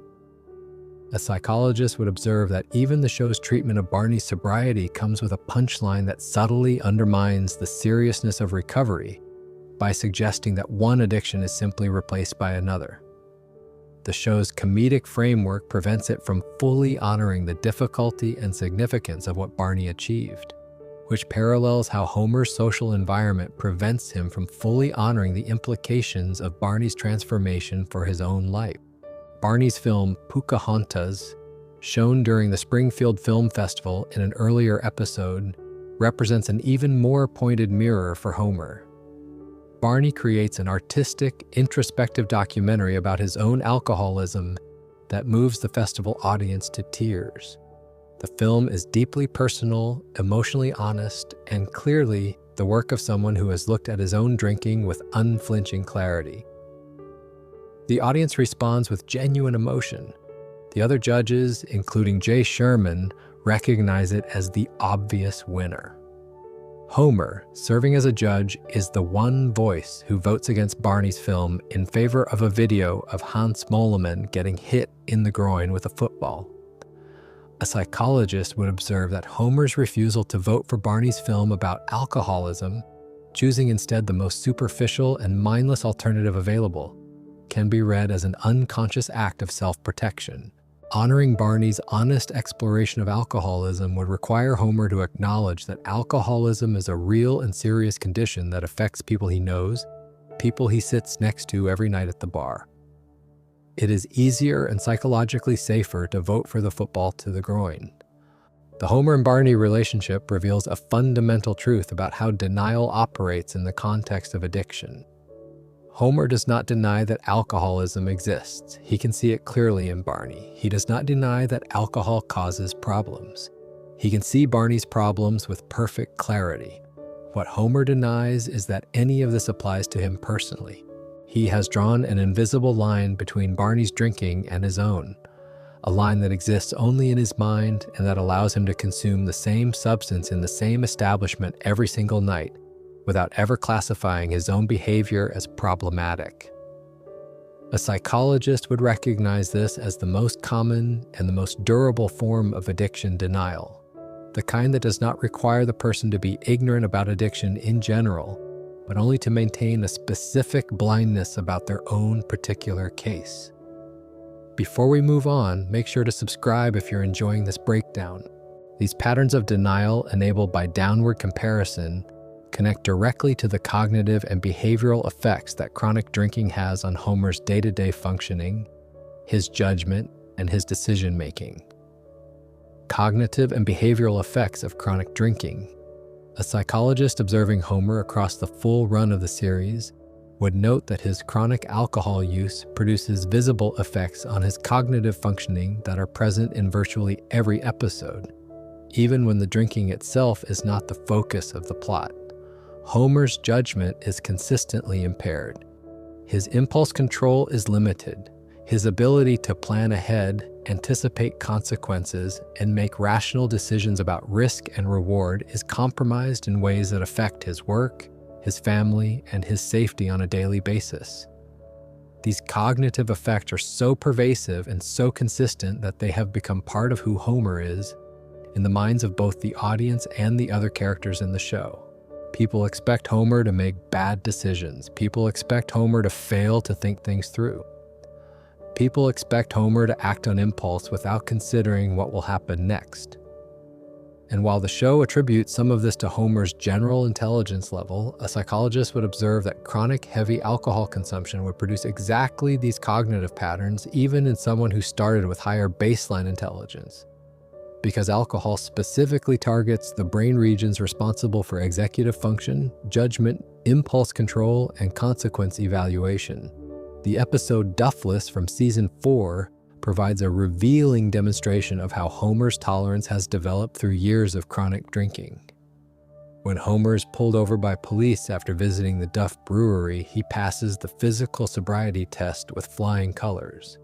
A psychologist would observe that even the show's treatment of Barney's sobriety comes with a punchline that subtly undermines the seriousness of recovery by suggesting that one addiction is simply replaced by another. The show's comedic framework prevents it from fully honoring the difficulty and significance of what Barney achieved, which parallels how Homer's social environment prevents him from fully honoring the implications of Barney's transformation for his own life. Barney's film Pocahontas, shown during the Springfield Film Festival in an earlier episode, represents an even more pointed mirror for Homer. Barney creates an artistic, introspective documentary about his own alcoholism that moves the festival audience to tears. The film is deeply personal, emotionally honest, and clearly the work of someone who has looked at his own drinking with unflinching clarity. The audience responds with genuine emotion. The other judges, including Jay Sherman, recognize it as the obvious winner. Homer, serving as a judge, is the one voice who votes against Barney's film in favor of a video of Hans Moleman getting hit in the groin with a football. A psychologist would observe that Homer's refusal to vote for Barney's film about alcoholism, choosing instead the most superficial and mindless alternative available, can be read as an unconscious act of self-protection. Honoring Barney's honest exploration of alcoholism would require Homer to acknowledge that alcoholism is a real and serious condition that affects people he knows, people he sits next to every night at the bar. It is easier and psychologically safer to vote for the football to the groin. The Homer and Barney relationship reveals a fundamental truth about how denial operates in the context of addiction. Homer does not deny that alcoholism exists. He can see it clearly in Barney. He does not deny that alcohol causes problems. He can see Barney's problems with perfect clarity. What Homer denies is that any of this applies to him personally. He has drawn an invisible line between Barney's drinking and his own, a line that exists only in his mind and that allows him to consume the same substance in the same establishment every single night without ever classifying his own behavior as problematic. A psychologist would recognize this as the most common and the most durable form of addiction denial, the kind that does not require the person to be ignorant about addiction in general, but only to maintain a specific blindness about their own particular case. Before we move on, make sure to subscribe if you're enjoying this breakdown. These patterns of denial, enabled by downward comparison, connect directly to the cognitive and behavioral effects that chronic drinking has on Homer's day-to-day functioning, his judgment, and his decision-making. Cognitive and behavioral effects of chronic drinking. A psychologist observing Homer across the full run of the series would note that his chronic alcohol use produces visible effects on his cognitive functioning that are present in virtually every episode, even when the drinking itself is not the focus of the plot. Homer's judgment is consistently impaired. His impulse control is limited. His ability to plan ahead, anticipate consequences, and make rational decisions about risk and reward is compromised in ways that affect his work, his family, and his safety on a daily basis. These cognitive effects are so pervasive and so consistent that they have become part of who Homer is in the minds of both the audience and the other characters in the show. People expect Homer to make bad decisions. People expect Homer to fail to think things through. People expect Homer to act on impulse without considering what will happen next. And while the show attributes some of this to Homer's general intelligence level, a psychologist would observe that chronic heavy alcohol consumption would produce exactly these cognitive patterns even in someone who started with higher baseline intelligence. Because alcohol specifically targets the brain regions responsible for executive function, judgment, impulse control, and consequence evaluation. The episode Duffless from season 4 provides a revealing demonstration of how Homer's tolerance has developed through years of chronic drinking. When Homer is pulled over by police after visiting the Duff Brewery, he passes the physical sobriety test with flying colors.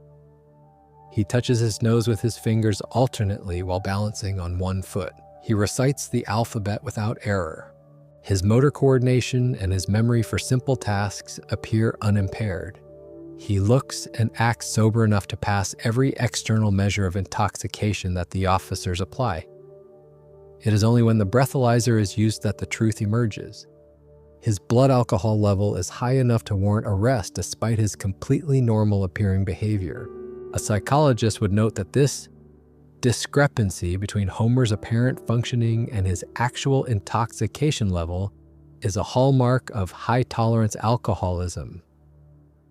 He touches his nose with his fingers alternately while balancing on one foot. He recites the alphabet without error. His motor coordination and his memory for simple tasks appear unimpaired. He looks and acts sober enough to pass every external measure of intoxication that the officers apply. It is only when the breathalyzer is used that the truth emerges. His blood alcohol level is high enough to warrant arrest despite his completely normal appearing behavior. A psychologist would note that this discrepancy between Homer's apparent functioning and his actual intoxication level is a hallmark of high-tolerance alcoholism.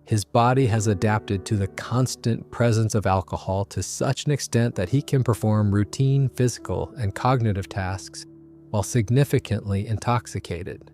His body has adapted to the constant presence of alcohol to such an extent that he can perform routine physical and cognitive tasks while significantly intoxicated.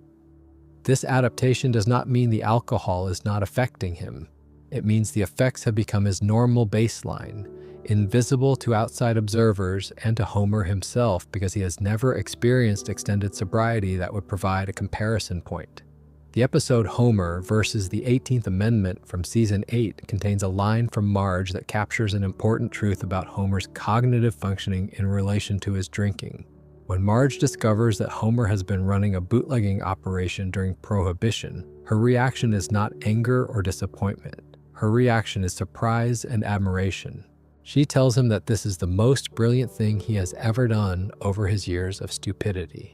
This adaptation does not mean the alcohol is not affecting him. It means the effects have become his normal baseline, invisible to outside observers and to Homer himself because he has never experienced extended sobriety that would provide a comparison point. The episode Homer versus the 18th Amendment from season 8 contains a line from Marge that captures an important truth about Homer's cognitive functioning in relation to his drinking. When Marge discovers that Homer has been running a bootlegging operation during Prohibition, her reaction is not anger or disappointment. Her reaction is surprise and admiration. She tells him that this is the most brilliant thing he has ever done over his years of stupidity.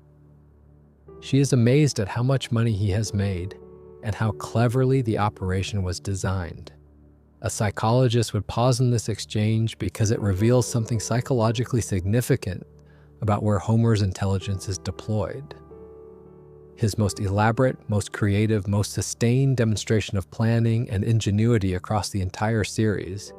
She is amazed at how much money he has made and how cleverly the operation was designed. A psychologist would pause in this exchange because it reveals something psychologically significant about where Homer's intelligence is deployed. His most elaborate, most creative, most sustained demonstration of planning and ingenuity across the entire series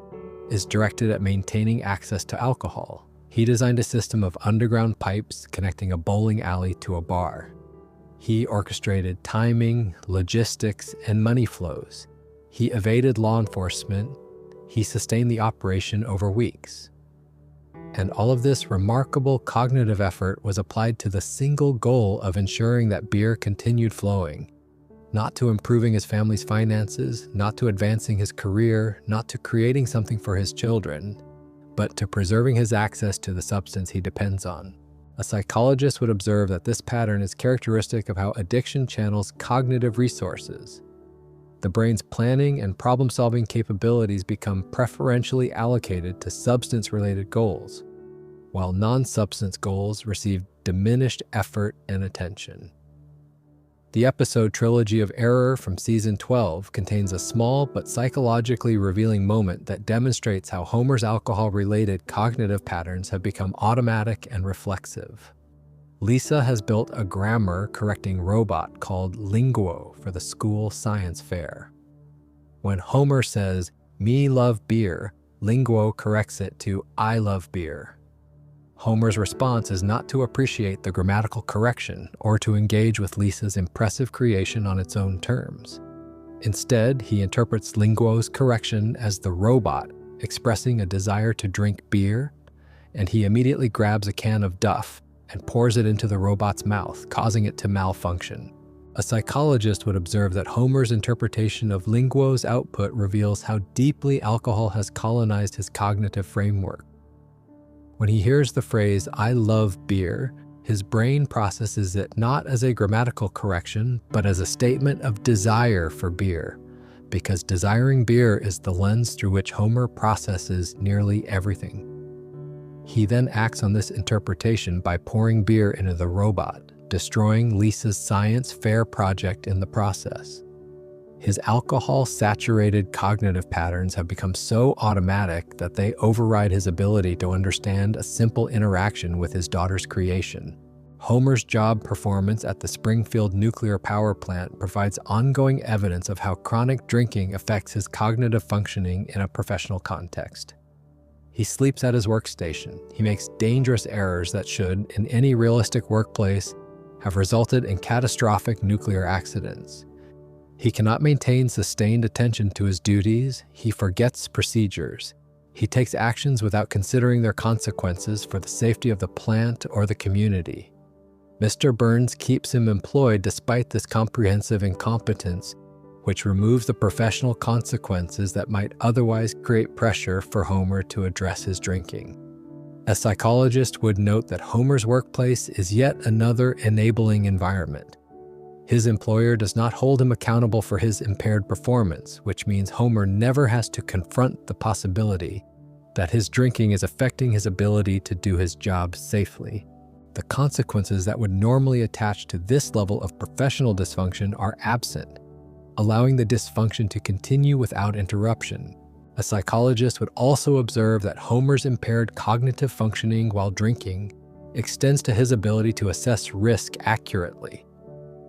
is directed at maintaining access to alcohol. He designed a system of underground pipes connecting a bowling alley to a bar. He orchestrated timing, logistics, and money flows. He evaded law enforcement. He sustained the operation over weeks. And all of this remarkable cognitive effort was applied to the single goal of ensuring that beer continued flowing, not to improving his family's finances, not to advancing his career, not to creating something for his children, but to preserving his access to the substance he depends on. A psychologist would observe that this pattern is characteristic of how addiction channels cognitive resources. The brain's planning and problem-solving capabilities become preferentially allocated to substance-related goals, while non-substance goals receive diminished effort and attention. The episode Trilogy of Error from Season 12 contains a small but psychologically revealing moment that demonstrates how Homer's alcohol-related cognitive patterns have become automatic and reflexive. Lisa has built a grammar-correcting robot called Linguo for the school science fair. When Homer says, "Me love beer," Linguo corrects it to, "I love beer." Homer's response is not to appreciate the grammatical correction or to engage with Lisa's impressive creation on its own terms. Instead, he interprets Linguo's correction as the robot expressing a desire to drink beer, and he immediately grabs a can of Duff and pours it into the robot's mouth, causing it to malfunction. A psychologist would observe that Homer's interpretation of Linguo's output reveals how deeply alcohol has colonized his cognitive framework. When he hears the phrase, "I love beer," his brain processes it not as a grammatical correction, but as a statement of desire for beer, because desiring beer is the lens through which Homer processes nearly everything. He then acts on this interpretation by pouring beer into the robot, destroying Lisa's science fair project in the process. His alcohol-saturated cognitive patterns have become so automatic that they override his ability to understand a simple interaction with his daughter's creation. Homer's job performance at the Springfield nuclear power plant provides ongoing evidence of how chronic drinking affects his cognitive functioning in a professional context. He sleeps at his workstation. He makes dangerous errors that should, in any realistic workplace, have resulted in catastrophic nuclear accidents. He cannot maintain sustained attention to his duties. He forgets procedures. He takes actions without considering their consequences for the safety of the plant or the community. Mr. Burns keeps him employed despite this comprehensive incompetence, which removes the professional consequences that might otherwise create pressure for Homer to address his drinking. A psychologist would note that Homer's workplace is yet another enabling environment. His employer does not hold him accountable for his impaired performance, which means Homer never has to confront the possibility that his drinking is affecting his ability to do his job safely. The consequences that would normally attach to this level of professional dysfunction are absent, allowing the dysfunction to continue without interruption. A psychologist would also observe that Homer's impaired cognitive functioning while drinking extends to his ability to assess risk accurately.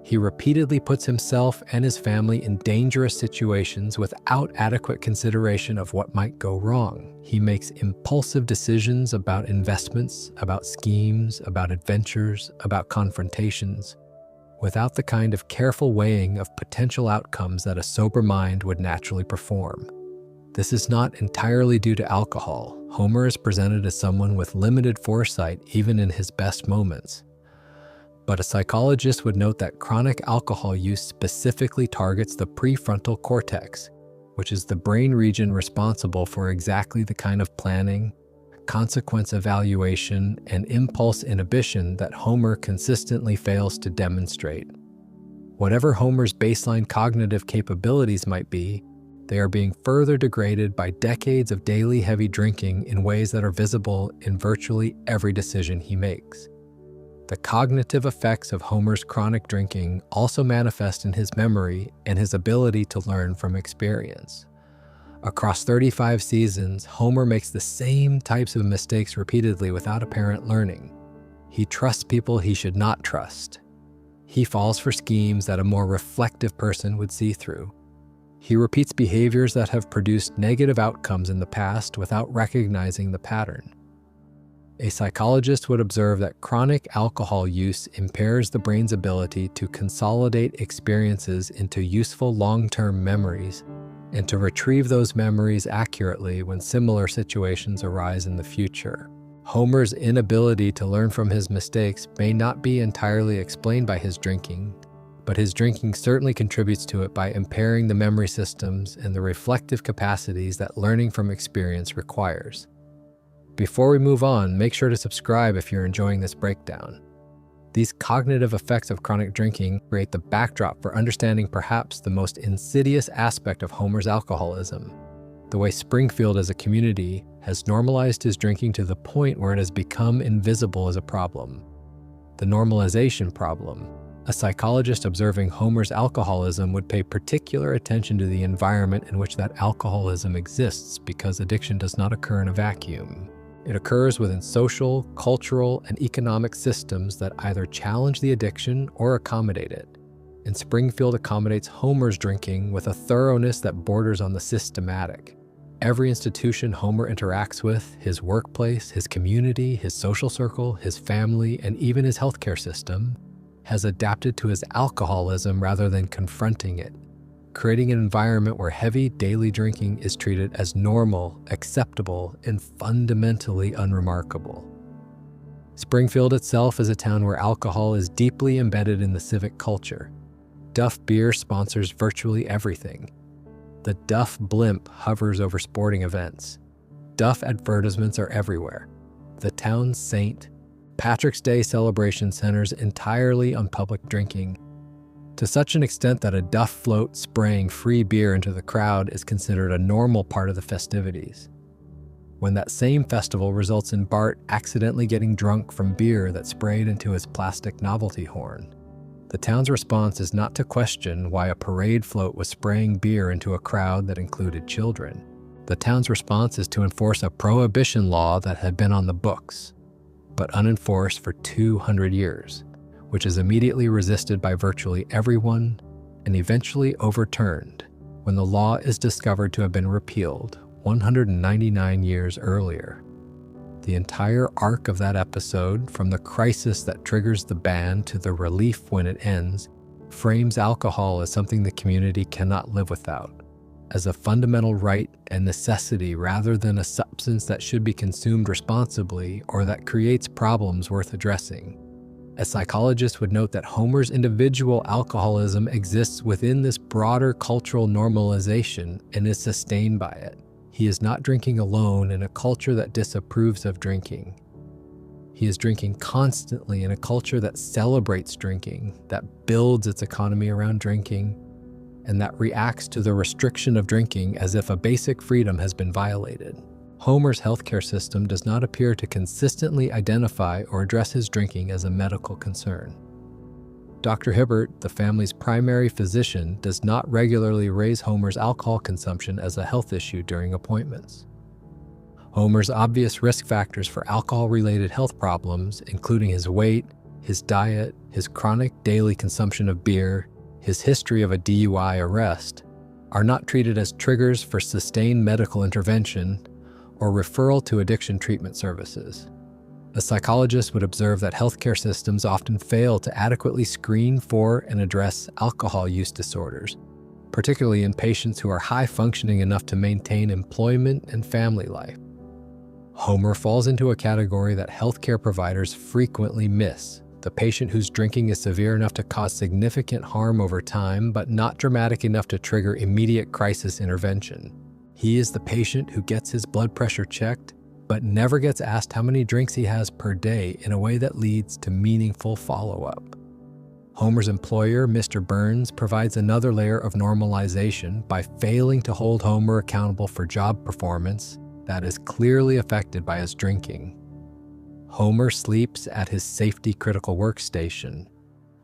He repeatedly puts himself and his family in dangerous situations without adequate consideration of what might go wrong. He makes impulsive decisions about investments, about schemes, about adventures, about confrontations, without the kind of careful weighing of potential outcomes that a sober mind would naturally perform. This is not entirely due to alcohol. Homer is presented as someone with limited foresight even in his best moments. But a psychologist would note that chronic alcohol use specifically targets the prefrontal cortex, which is the brain region responsible for exactly the kind of planning, consequence evaluation, and impulse inhibition that Homer consistently fails to demonstrate. Whatever Homer's baseline cognitive capabilities might be, they are being further degraded by decades of daily heavy drinking in ways that are visible in virtually every decision he makes. The cognitive effects of Homer's chronic drinking also manifest in his memory and his ability to learn from experience. Across 35 seasons, Homer makes the same types of mistakes repeatedly without apparent learning. He trusts people he should not trust. He falls for schemes that a more reflective person would see through. He repeats behaviors that have produced negative outcomes in the past without recognizing the pattern. A psychologist would observe that chronic alcohol use impairs the brain's ability to consolidate experiences into useful long-term memories and to retrieve those memories accurately when similar situations arise in the future. Homer's inability to learn from his mistakes may not be entirely explained by his drinking, but his drinking certainly contributes to it by impairing the memory systems and the reflective capacities that learning from experience requires. Before we move on, make sure to subscribe if you're enjoying this breakdown. These cognitive effects of chronic drinking create the backdrop for understanding perhaps the most insidious aspect of Homer's alcoholism, the way Springfield as a community has normalized his drinking to the point where it has become invisible as a problem. The normalization problem. A psychologist observing Homer's alcoholism would pay particular attention to the environment in which that alcoholism exists because addiction does not occur in a vacuum. It occurs within social, cultural, and economic systems that either challenge the addiction or accommodate it. And Springfield accommodates Homer's drinking with a thoroughness that borders on the systematic. Every institution Homer interacts with, his workplace, his community, his social circle, his family, and even his healthcare system, has adapted to his alcoholism rather than confronting it, creating an environment where heavy daily drinking is treated as normal, acceptable, and fundamentally unremarkable. Springfield itself is a town where alcohol is deeply embedded in the civic culture. Duff Beer sponsors virtually everything. The Duff blimp hovers over sporting events. Duff advertisements are everywhere. The town's saint, Patrick's Day celebration centers entirely on public drinking, to such an extent that a Duff float spraying free beer into the crowd is considered a normal part of the festivities. When that same festival results in Bart accidentally getting drunk from beer that sprayed into his plastic novelty horn, the town's response is not to question why a parade float was spraying beer into a crowd that included children. The town's response is to enforce a prohibition law that had been on the books, but unenforced for 200 years, which is immediately resisted by virtually everyone and eventually overturned when the law is discovered to have been repealed 199 years earlier. The entire arc of that episode, from the crisis that triggers the ban to the relief when it ends, frames alcohol as something the community cannot live without, as a fundamental right and necessity rather than a substance that should be consumed responsibly or that creates problems worth addressing. A psychologist would note that Homer's individual alcoholism exists within this broader cultural normalization and is sustained by it. He is not drinking alone in a culture that disapproves of drinking. He is drinking constantly in a culture that celebrates drinking, that builds its economy around drinking, and that reacts to the restriction of drinking as if a basic freedom has been violated. Homer's healthcare system does not appear to consistently identify or address his drinking as a medical concern. Dr. Hibbert, the family's primary physician, does not regularly raise Homer's alcohol consumption as a health issue during appointments. Homer's obvious risk factors for alcohol-related health problems, including his weight, his diet, his chronic daily consumption of beer, his history of a DUI arrest, are not treated as triggers for sustained medical intervention or referral to addiction treatment services. A psychologist would observe that healthcare systems often fail to adequately screen for and address alcohol use disorders, particularly in patients who are high-functioning enough to maintain employment and family life. Homer falls into a category that healthcare providers frequently miss: the patient whose drinking is severe enough to cause significant harm over time, but not dramatic enough to trigger immediate crisis intervention. He is the patient who gets his blood pressure checked, but never gets asked how many drinks he has per day in a way that leads to meaningful follow-up. Homer's employer, Mr. Burns, provides another layer of normalization by failing to hold Homer accountable for job performance that is clearly affected by his drinking. Homer sleeps at his safety-critical workstation.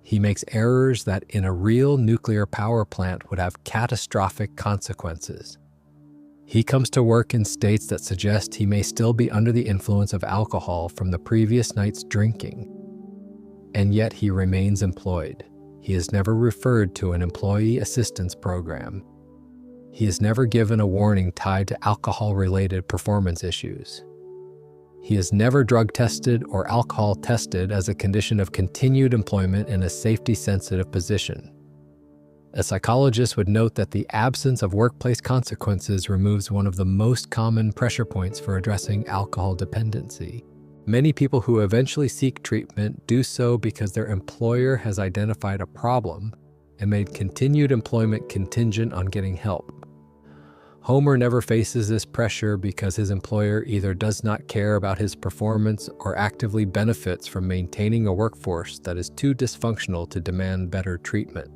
He makes errors that in a real nuclear power plant would have catastrophic consequences. He comes to work in states that suggest he may still be under the influence of alcohol from the previous night's drinking. And yet he remains employed. He is never referred to an employee assistance program. He is never given a warning tied to alcohol-related performance issues. He is never drug tested or alcohol tested as a condition of continued employment in a safety-sensitive position. A psychologist would note that the absence of workplace consequences removes one of the most common pressure points for addressing alcohol dependency. Many people who eventually seek treatment do so because their employer has identified a problem, and made continued employment contingent on getting help. Homer never faces this pressure because his employer either does not care about his performance or actively benefits from maintaining a workforce that is too dysfunctional to demand better treatment.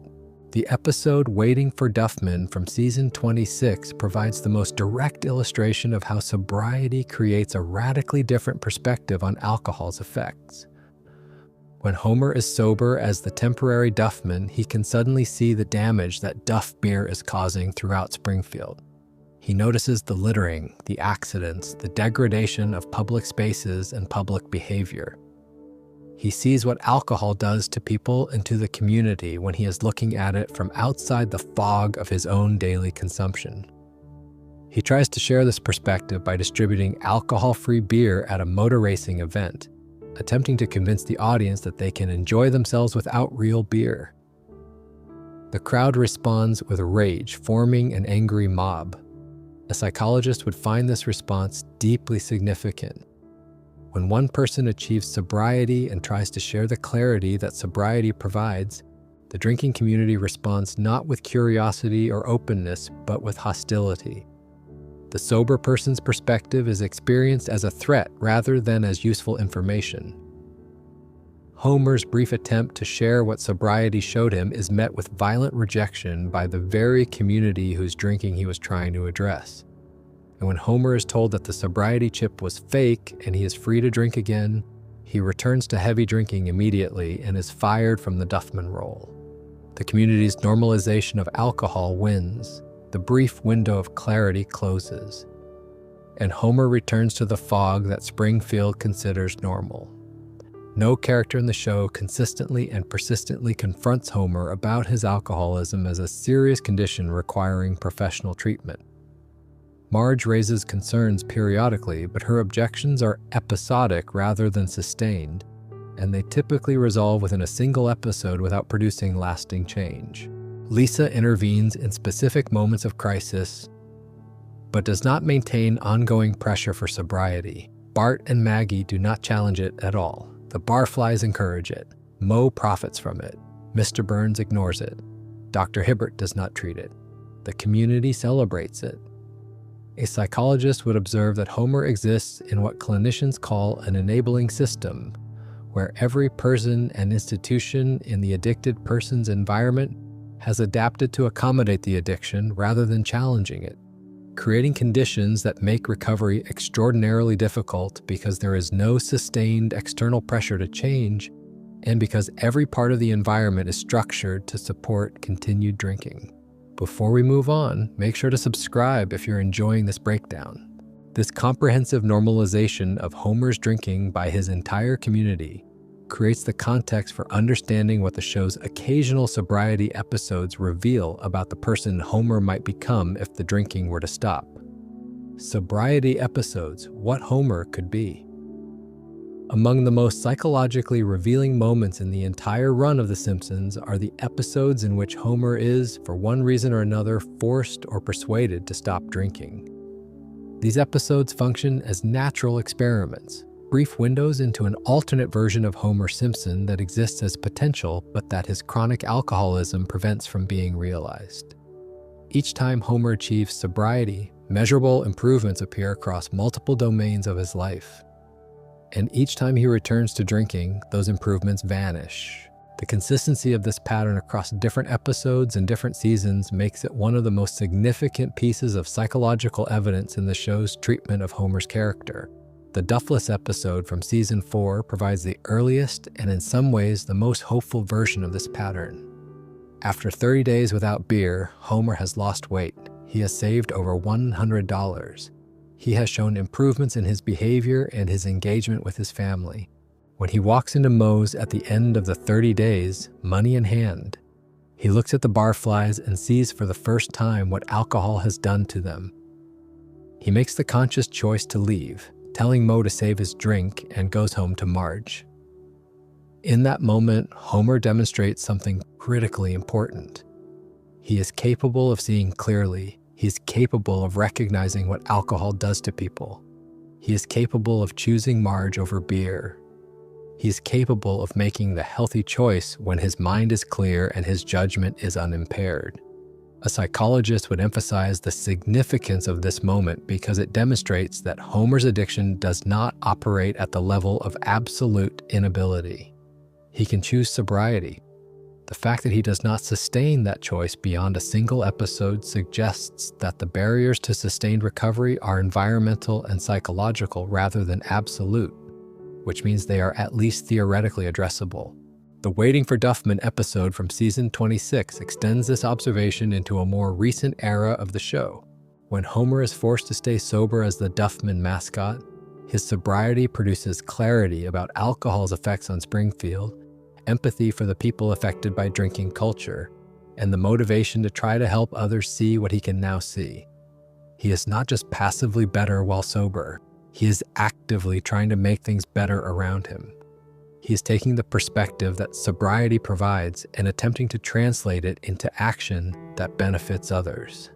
The episode Waiting for Duffman from season 26 provides the most direct illustration of how sobriety creates a radically different perspective on alcohol's effects. When Homer is sober as the temporary Duffman, he can suddenly see the damage that Duff beer is causing throughout Springfield. He notices the littering, the accidents, the degradation of public spaces and public behavior. He sees what alcohol does to people and to the community when he is looking at it from outside the fog of his own daily consumption. He tries to share this perspective by distributing alcohol-free beer at a motor racing event, attempting to convince the audience that they can enjoy themselves without real beer. The crowd responds with rage, forming an angry mob. A psychologist would find this response deeply significant. When one person achieves sobriety and tries to share the clarity that sobriety provides, the drinking community responds not with curiosity or openness, but with hostility. The sober person's perspective is experienced as a threat rather than as useful information. Homer's brief attempt to share what sobriety showed him is met with violent rejection by the very community whose drinking he was trying to address. And when Homer is told that the sobriety chip was fake and he is free to drink again, he returns to heavy drinking immediately and is fired from the Duffman role. The community's normalization of alcohol wins. The brief window of clarity closes, and Homer returns to the fog that Springfield considers normal. No character in the show consistently and persistently confronts Homer about his alcoholism as a serious condition requiring professional treatment. Marge raises concerns periodically, but her objections are episodic rather than sustained, and they typically resolve within a single episode without producing lasting change. Lisa intervenes in specific moments of crisis, but does not maintain ongoing pressure for sobriety. Bart and Maggie do not challenge it at all. The barflies encourage it. Moe profits from it. Mr. Burns ignores it. Dr. Hibbert does not treat it. The community celebrates it. A psychologist would observe that Homer exists in what clinicians call an enabling system, where every person and institution in the addicted person's environment has adapted to accommodate the addiction rather than challenging it, creating conditions that make recovery extraordinarily difficult because there is no sustained external pressure to change and because every part of the environment is structured to support continued drinking. Before we move on, make sure to subscribe if you're enjoying this breakdown. This comprehensive normalization of Homer's drinking by his entire community creates the context for understanding what the show's occasional sobriety episodes reveal about the person Homer might become if the drinking were to stop. Sobriety episodes, what Homer could be. Among the most psychologically revealing moments in the entire run of The Simpsons are the episodes in which Homer is, for one reason or another, forced or persuaded to stop drinking. These episodes function as natural experiments, brief windows into an alternate version of Homer Simpson that exists as potential, but that his chronic alcoholism prevents from being realized. Each time Homer achieves sobriety, measurable improvements appear across multiple domains of his life. And each time he returns to drinking, those improvements vanish. The consistency of this pattern across different episodes and different seasons makes it one of the most significant pieces of psychological evidence in the show's treatment of Homer's character. The Duffless episode from season 4 provides the earliest and in some ways the most hopeful version of this pattern. After 30 days without beer, Homer has lost weight. He has saved over $100. He has shown improvements in his behavior and his engagement with his family. When he walks into Moe's at the end of the 30 days, money in hand, he looks at the barflies and sees for the first time what alcohol has done to them. He makes the conscious choice to leave, telling Moe to save his drink, and goes home to Marge. In that moment, Homer demonstrates something critically important. He is capable of seeing clearly. He is capable of recognizing what alcohol does to people. He is capable of choosing Marge over beer. He's capable of making the healthy choice when his mind is clear and his judgment is unimpaired. A psychologist would emphasize the significance of this moment because it demonstrates that Homer's addiction does not operate at the level of absolute inability. He can choose sobriety. The fact that he does not sustain that choice beyond a single episode suggests that the barriers to sustained recovery are environmental and psychological rather than absolute, which means they are at least theoretically addressable. The Waiting for Duffman episode from season 26 extends this observation into a more recent era of the show. When Homer is forced to stay sober as the Duffman mascot, his sobriety produces clarity about alcohol's effects on Springfield, empathy for the people affected by drinking culture, and the motivation to try to help others see what he can now see. He is not just passively better while sober, he is actively trying to make things better around him. He is taking the perspective that sobriety provides and attempting to translate it into action that benefits others.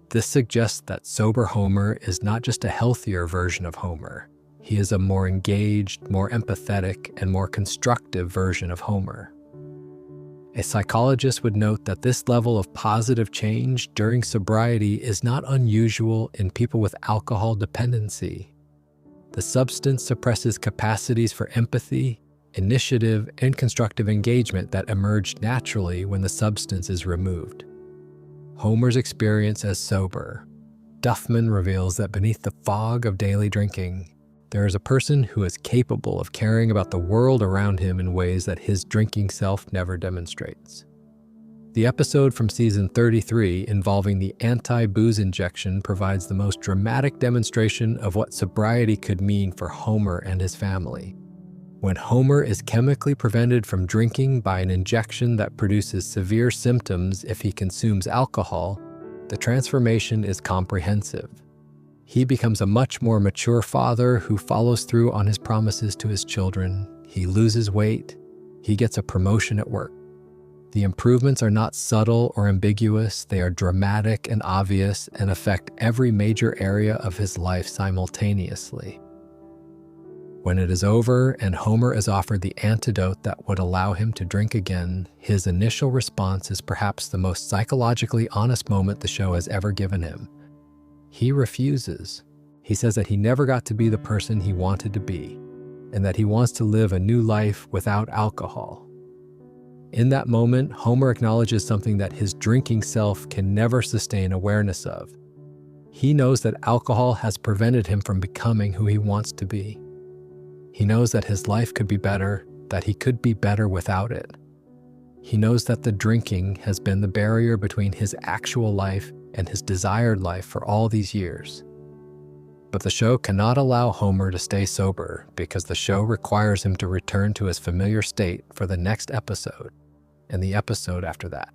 This suggests that sober Homer is not just a healthier version of Homer. He is a more engaged, more empathetic, and more constructive version of Homer. A psychologist would note that this level of positive change during sobriety is not unusual in people with alcohol dependency. The substance suppresses capacities for empathy, initiative, and constructive engagement that emerge naturally when the substance is removed. Homer's experience as sober. Duffman reveals that beneath the fog of daily drinking, there is a person who is capable of caring about the world around him in ways that his drinking self never demonstrates. The episode from season 33 involving the anti-booze injection provides the most dramatic demonstration of what sobriety could mean for Homer and his family. When Homer is chemically prevented from drinking by an injection that produces severe symptoms if he consumes alcohol, the transformation is comprehensive. He becomes a much more mature father who follows through on his promises to his children. He loses weight. He gets a promotion at work. The improvements are not subtle or ambiguous. They are dramatic and obvious and affect every major area of his life simultaneously. When it is over and Homer is offered the antidote that would allow him to drink again, his initial response is perhaps the most psychologically honest moment the show has ever given him. He refuses. He says that he never got to be the person he wanted to be, and that he wants to live a new life without alcohol. In that moment, Homer acknowledges something that his drinking self can never sustain awareness of. He knows that alcohol has prevented him from becoming who he wants to be. He knows that his life could be better, that he could be better without it. He knows that the drinking has been the barrier between his actual life and his desired life for all these years. But the show cannot allow Homer to stay sober because the show requires him to return to his familiar state for the next episode and the episode after that.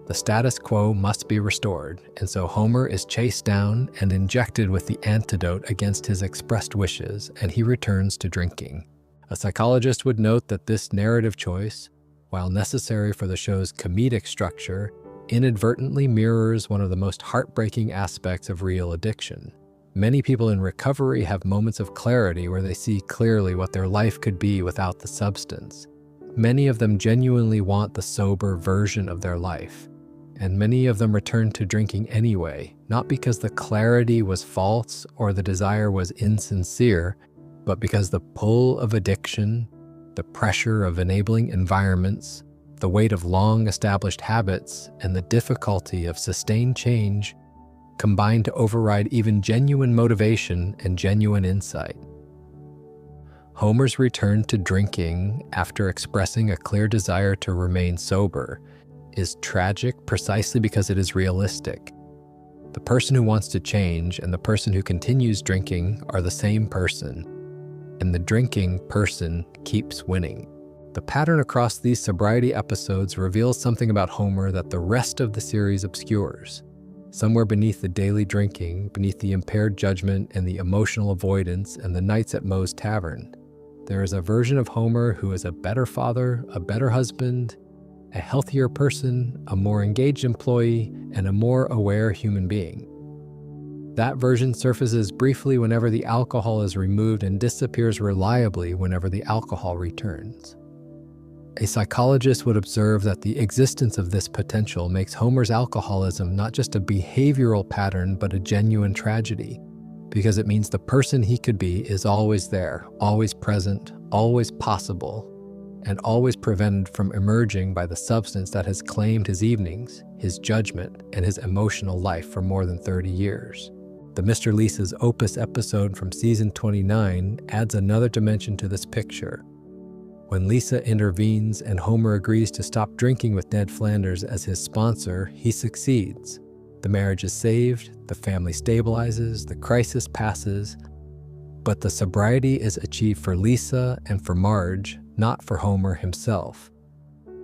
The status quo must be restored, and so Homer is chased down and injected with the antidote against his expressed wishes, and he returns to drinking. A psychologist would note that this narrative choice, while necessary for the show's comedic structure, inadvertently mirrors one of the most heartbreaking aspects of real addiction. Many people in recovery have moments of clarity where they see clearly what their life could be without the substance. Many of them genuinely want the sober version of their life, and many of them return to drinking anyway, not because the clarity was false or the desire was insincere, but because the pull of addiction, the pressure of enabling environments, the weight of long-established habits, and the difficulty of sustained change combined to override even genuine motivation and genuine insight. Homer's return to drinking after expressing a clear desire to remain sober is tragic precisely because it is realistic. The person who wants to change and the person who continues drinking are the same person, and the drinking person keeps winning. The pattern across these sobriety episodes reveals something about Homer that the rest of the series obscures. Somewhere beneath the daily drinking, beneath the impaired judgment and the emotional avoidance and the nights at Moe's Tavern, there is a version of Homer who is a better father, a better husband, a healthier person, a more engaged employee, and a more aware human being. That version surfaces briefly whenever the alcohol is removed and disappears reliably whenever the alcohol returns. A psychologist would observe that the existence of this potential makes Homer's alcoholism not just a behavioral pattern but a genuine tragedy, because it means the person he could be is always there, always present, always possible, and always prevented from emerging by the substance that has claimed his evenings, his judgment, and his emotional life for more than 30 years. The Mr. Lisa's Opus episode from season 29 adds another dimension to this picture. When Lisa intervenes and Homer agrees to stop drinking with Ned Flanders as his sponsor, he succeeds. The marriage is saved, the family stabilizes, the crisis passes, but the sobriety is achieved for Lisa and for Marge, not for Homer himself.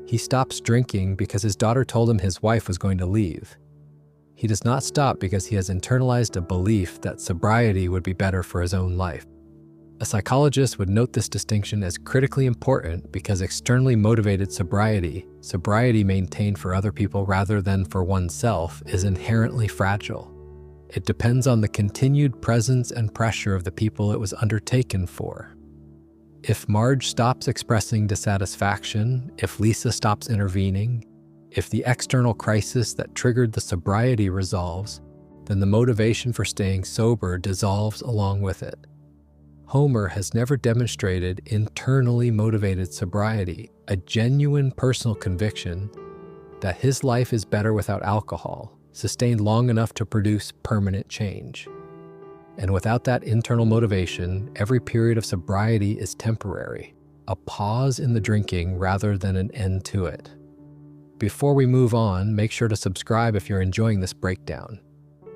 He stops drinking because his daughter told him his wife was going to leave. He does not stop because he has internalized a belief that sobriety would be better for his own life. A psychologist would note this distinction as critically important because externally motivated sobriety maintained for other people rather than for oneself, is inherently fragile. It depends on the continued presence and pressure of the people it was undertaken for. If Marge stops expressing dissatisfaction, if Lisa stops intervening, if the external crisis that triggered the sobriety resolves, then the motivation for staying sober dissolves along with it. Homer has never demonstrated internally motivated sobriety, a genuine personal conviction that his life is better without alcohol, sustained long enough to produce permanent change. And without that internal motivation, every period of sobriety is temporary, a pause in the drinking rather than an end to it. Before we move on, make sure to subscribe if you're enjoying this breakdown.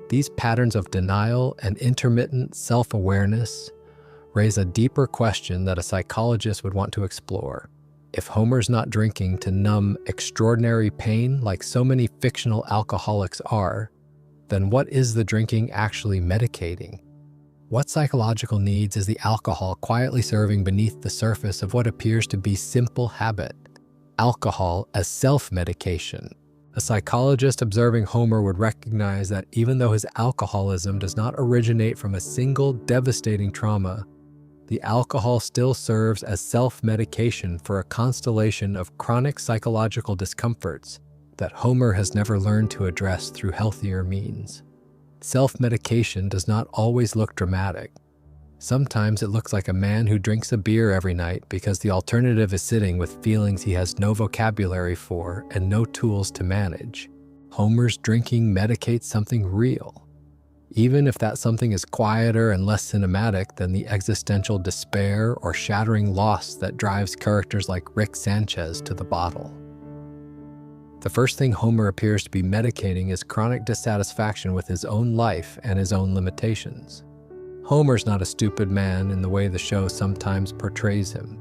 These patterns of denial and intermittent self-awareness raise a deeper question that a psychologist would want to explore. If Homer's not drinking to numb extraordinary pain like so many fictional alcoholics are, then what is the drinking actually medicating? What psychological needs is the alcohol quietly serving beneath the surface of what appears to be simple habit? Alcohol as self-medication. A psychologist observing Homer would recognize that even though his alcoholism does not originate from a single devastating trauma, the alcohol still serves as self-medication for a constellation of chronic psychological discomforts that Homer has never learned to address through healthier means. Self-medication does not always look dramatic. Sometimes it looks like a man who drinks a beer every night because the alternative is sitting with feelings he has no vocabulary for and no tools to manage. Homer's drinking medicates something real, even if that something is quieter and less cinematic than the existential despair or shattering loss that drives characters like Rick Sanchez to the bottle. The first thing Homer appears to be medicating is chronic dissatisfaction with his own life and his own limitations. Homer's not a stupid man in the way the show sometimes portrays him.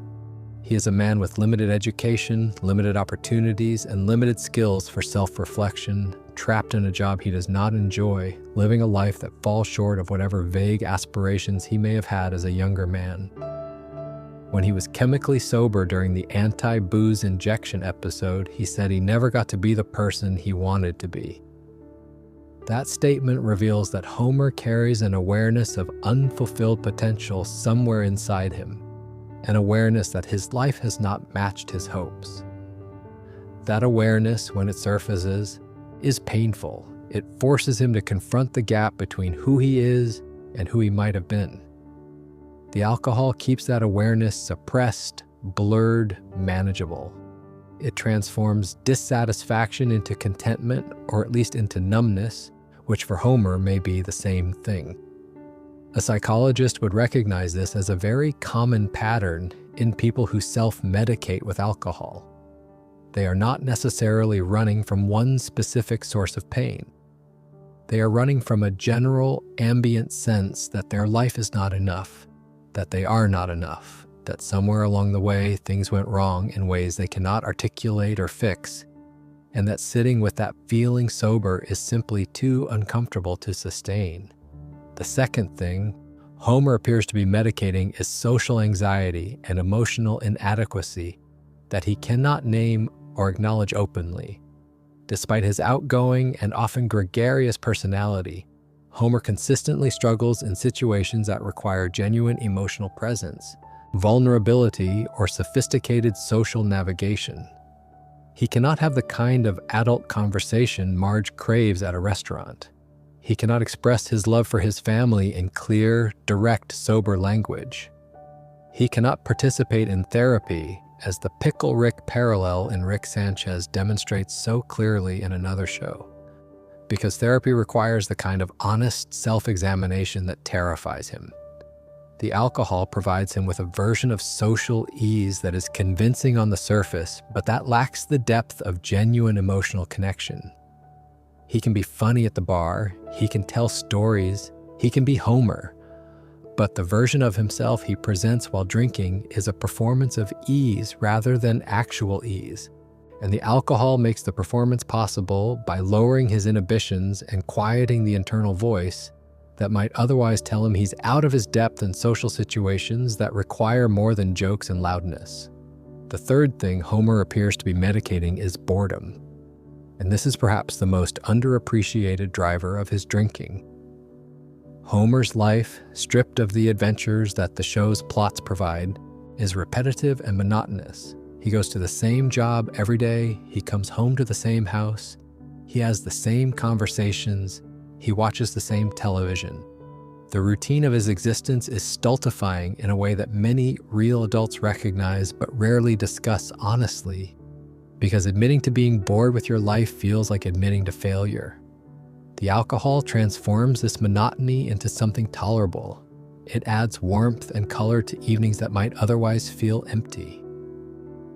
He is a man with limited education, limited opportunities, and limited skills for self-reflection, trapped in a job he does not enjoy, living a life that falls short of whatever vague aspirations he may have had as a younger man. When he was chemically sober during the anti-booze injection episode, he said he never got to be the person he wanted to be. That statement reveals that Homer carries an awareness of unfulfilled potential somewhere inside him, an awareness that his life has not matched his hopes. That awareness, when it surfaces, is painful. It forces him to confront the gap between who he is and who he might have been. The alcohol keeps that awareness suppressed, blurred, manageable. It transforms dissatisfaction into contentment, or at least into numbness, which for Homer may be the same thing. A psychologist would recognize this as a very common pattern in people who self-medicate with alcohol. They are not necessarily running from one specific source of pain. They are running from a general, ambient sense that their life is not enough, that they are not enough, that somewhere along the way things went wrong in ways they cannot articulate or fix, and that sitting with that feeling sober is simply too uncomfortable to sustain. The second thing Homer appears to be medicating is social anxiety and emotional inadequacy that he cannot name or acknowledge openly. Despite his outgoing and often gregarious personality, Homer consistently struggles in situations that require genuine emotional presence, vulnerability, or sophisticated social navigation. He cannot have the kind of adult conversation Marge craves at a restaurant. He cannot express his love for his family in clear, direct, sober language. He cannot participate in therapy, as the Pickle Rick parallel in Rick Sanchez demonstrates so clearly in another show, because therapy requires the kind of honest self-examination that terrifies him. The alcohol provides him with a version of social ease that is convincing on the surface, but that lacks the depth of genuine emotional connection. He can be funny at the bar, he can tell stories, he can be Homer, but the version of himself he presents while drinking is a performance of ease rather than actual ease. And the alcohol makes the performance possible by lowering his inhibitions and quieting the internal voice that might otherwise tell him he's out of his depth in social situations that require more than jokes and loudness. The third thing Homer appears to be medicating is boredom. And this is perhaps the most underappreciated driver of his drinking. Homer's life, stripped of the adventures that the show's plots provide, is repetitive and monotonous. He goes to the same job every day, he comes home to the same house, he has the same conversations, he watches the same television. The routine of his existence is stultifying in a way that many real adults recognize but rarely discuss honestly, because admitting to being bored with your life feels like admitting to failure. The alcohol transforms this monotony into something tolerable. It adds warmth and color to evenings that might otherwise feel empty.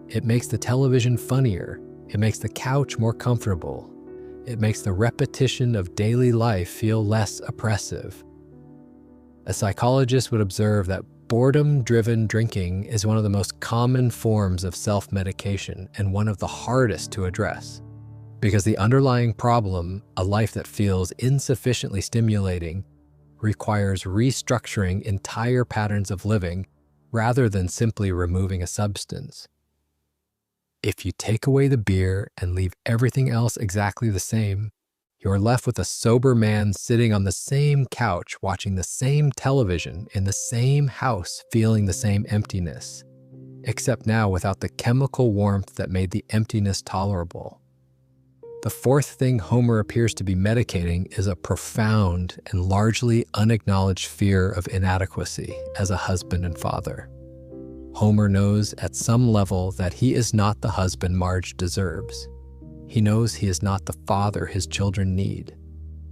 It makes the television funnier. It makes the couch more comfortable. It makes the repetition of daily life feel less oppressive. A psychologist would observe that boredom-driven drinking is one of the most common forms of self-medication and one of the hardest to address. Because the underlying problem, a life that feels insufficiently stimulating, requires restructuring entire patterns of living rather than simply removing a substance. If you take away the beer and leave everything else exactly the same, you're left with a sober man sitting on the same couch, watching the same television, in the same house, feeling the same emptiness, except now without the chemical warmth that made the emptiness tolerable. The fourth thing Homer appears to be medicating is a profound and largely unacknowledged fear of inadequacy as a husband and father. Homer knows at some level that he is not the husband Marge deserves. He knows he is not the father his children need.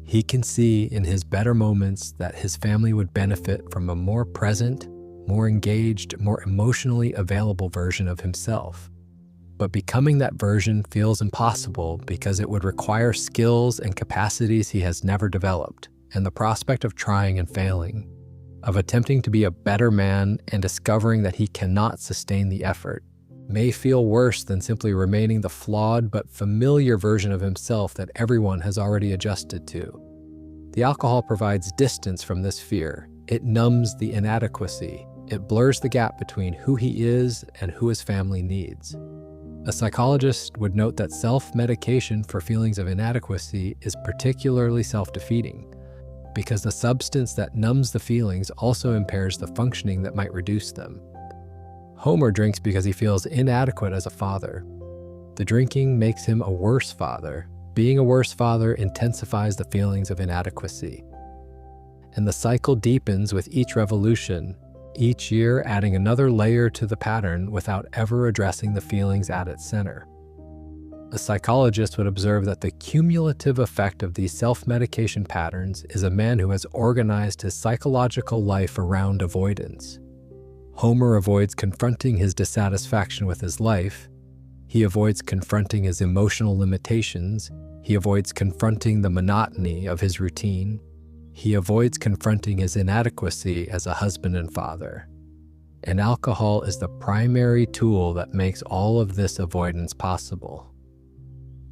He can see in his better moments that his family would benefit from a more present, more engaged, more emotionally available version of himself. But becoming that version feels impossible because it would require skills and capacities he has never developed, and the prospect of trying and failing, of attempting to be a better man and discovering that he cannot sustain the effort, may feel worse than simply remaining the flawed but familiar version of himself that everyone has already adjusted to. The alcohol provides distance from this fear. It numbs the inadequacy. It blurs the gap between who he is and who his family needs. A psychologist would note that self-medication for feelings of inadequacy is particularly self-defeating, because the substance that numbs the feelings also impairs the functioning that might reduce them. Homer drinks because he feels inadequate as a father. The drinking makes him a worse father. Being a worse father intensifies the feelings of inadequacy. And the cycle deepens with each revolution, each year adding another layer to the pattern without ever addressing the feelings at its center. A psychologist would observe that the cumulative effect of these self-medication patterns is a man who has organized his psychological life around avoidance. Homer avoids confronting his dissatisfaction with his life. He avoids confronting his emotional limitations. He avoids confronting the monotony of his routine. He avoids confronting his inadequacy as a husband and father. And alcohol is the primary tool that makes all of this avoidance possible.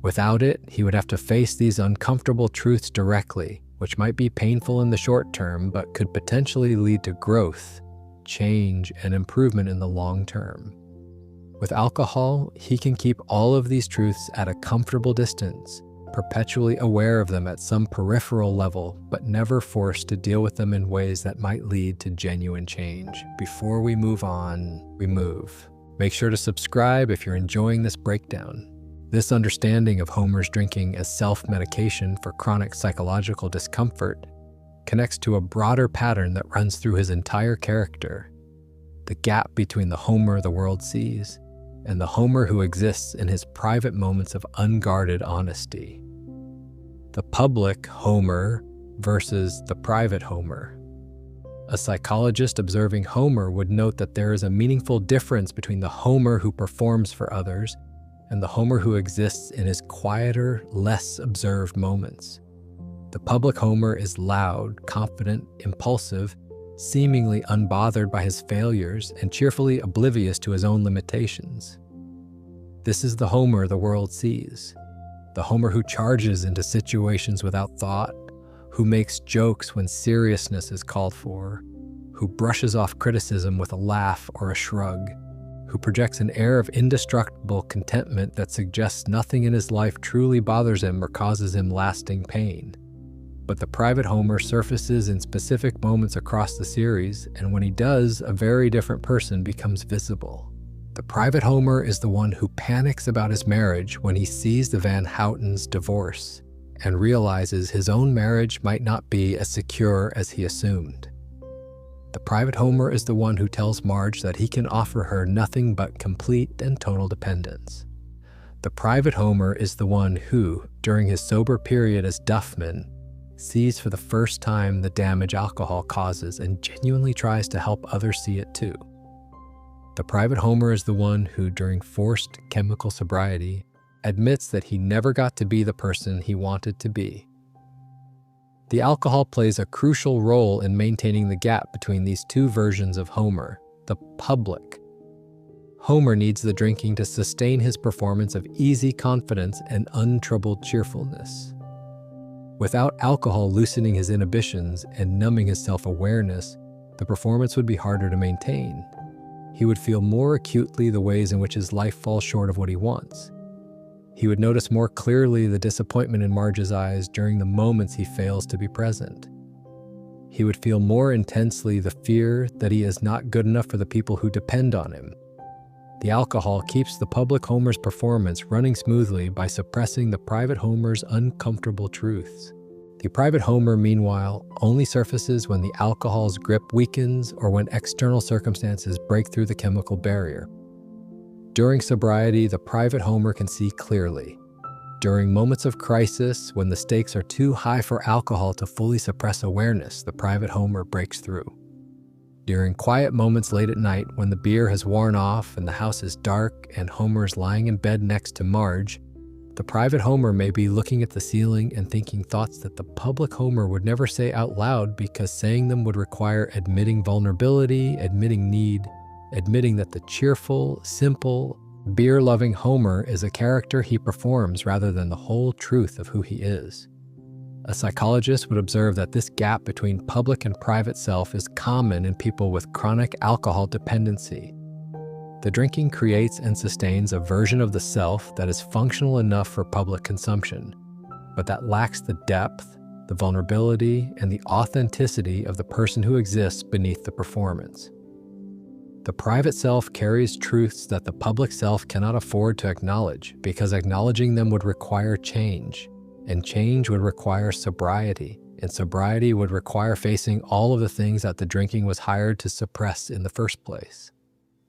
Without it, he would have to face these uncomfortable truths directly, which might be painful in the short term, but could potentially lead to growth, change, and improvement in the long term. With alcohol, he can keep all of these truths at a comfortable distance, perpetually aware of them at some peripheral level, but never forced to deal with them in ways that might lead to genuine change. Before we move on, we move. Make sure to subscribe if you're enjoying this breakdown. This understanding of Homer's drinking as self-medication for chronic psychological discomfort connects to a broader pattern that runs through his entire character: the gap between the Homer the world sees and the Homer who exists in his private moments of unguarded honesty. The public Homer versus the private Homer. A psychologist observing Homer would note that there is a meaningful difference between the Homer who performs for others and the Homer who exists in his quieter, less observed moments. The public Homer is loud, confident, impulsive, seemingly unbothered by his failures and cheerfully oblivious to his own limitations. This is the Homer the world sees, the Homer who charges into situations without thought, who makes jokes when seriousness is called for, who brushes off criticism with a laugh or a shrug, who projects an air of indestructible contentment that suggests nothing in his life truly bothers him or causes him lasting pain. But the private Homer surfaces in specific moments across the series, and when he does, a very different person becomes visible. The private Homer is the one who panics about his marriage when he sees the Van Houten's divorce and realizes his own marriage might not be as secure as he assumed. The private Homer is the one who tells Marge that he can offer her nothing but complete and total dependence. The private Homer is the one who, during his sober period as Duffman, sees for the first time the damage alcohol causes and genuinely tries to help others see it too. The private Homer is the one who, during forced chemical sobriety, admits that he never got to be the person he wanted to be. The alcohol plays a crucial role in maintaining the gap between these two versions of Homer, the public. Homer needs the drinking to sustain his performance of easy confidence and untroubled cheerfulness. Without alcohol loosening his inhibitions and numbing his self-awareness, the performance would be harder to maintain. He would feel more acutely the ways in which his life falls short of what he wants. He would notice more clearly the disappointment in Marge's eyes during the moments he fails to be present. He would feel more intensely the fear that he is not good enough for the people who depend on him. The alcohol keeps the public Homer's performance running smoothly by suppressing the private Homer's uncomfortable truths. The private Homer, meanwhile, only surfaces when the alcohol's grip weakens or when external circumstances break through the chemical barrier. During sobriety, the private Homer can see clearly. During moments of crisis, when the stakes are too high for alcohol to fully suppress awareness, the private Homer breaks through. During quiet moments late at night, when the beer has worn off and the house is dark and Homer is lying in bed next to Marge, the private Homer may be looking at the ceiling and thinking thoughts that the public Homer would never say out loud because saying them would require admitting vulnerability, admitting need, admitting that the cheerful, simple, beer-loving Homer is a character he performs rather than the whole truth of who he is. A psychologist would observe that this gap between public and private self is common in people with chronic alcohol dependency. The drinking creates and sustains a version of the self that is functional enough for public consumption, but that lacks the depth, the vulnerability, and the authenticity of the person who exists beneath the performance. The private self carries truths that the public self cannot afford to acknowledge because acknowledging them would require change. And change would require sobriety, and sobriety would require facing all of the things that the drinking was hired to suppress in the first place.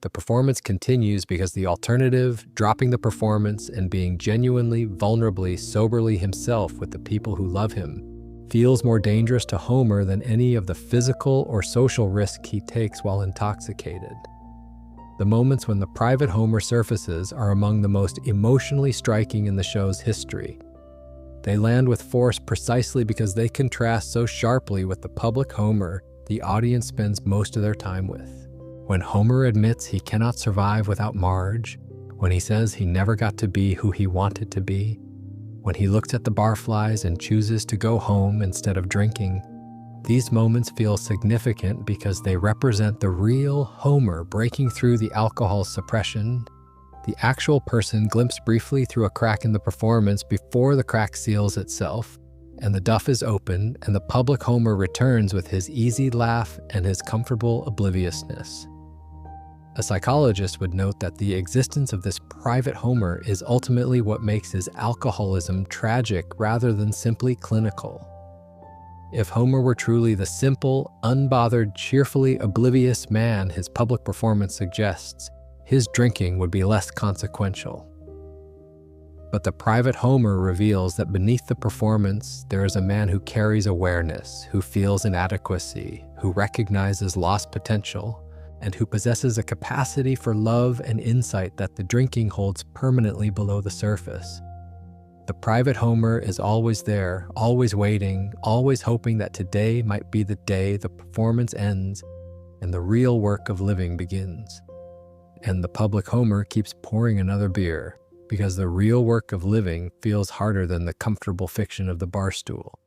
The performance continues because the alternative, dropping the performance and being genuinely, vulnerably, soberly himself with the people who love him, feels more dangerous to Homer than any of the physical or social risk he takes while intoxicated. The moments when the private Homer surfaces are among the most emotionally striking in the show's history. They land with force precisely because they contrast so sharply with the public Homer the audience spends most of their time with. When Homer admits he cannot survive without Marge, when he says he never got to be who he wanted to be, when he looks at the barflies and chooses to go home instead of drinking, these moments feel significant because they represent the real Homer breaking through the alcohol suppression, The actual person glimpsed briefly through a crack in the performance before the crack seals itself, and the duff is open, and the public Homer returns with his easy laugh and his comfortable obliviousness. A psychologist would note that the existence of this private Homer is ultimately what makes his alcoholism tragic rather than simply clinical. If Homer were truly the simple, unbothered, cheerfully oblivious man his public performance suggests, his drinking would be less consequential. But the private Homer reveals that beneath the performance, there is a man who carries awareness, who feels inadequacy, who recognizes lost potential, and who possesses a capacity for love and insight that the drinking holds permanently below the surface. The private Homer is always there, always waiting, always hoping that today might be the day the performance ends and the real work of living begins. And the public Homer keeps pouring another beer, because the real work of living feels harder than the comfortable fiction of the bar stool,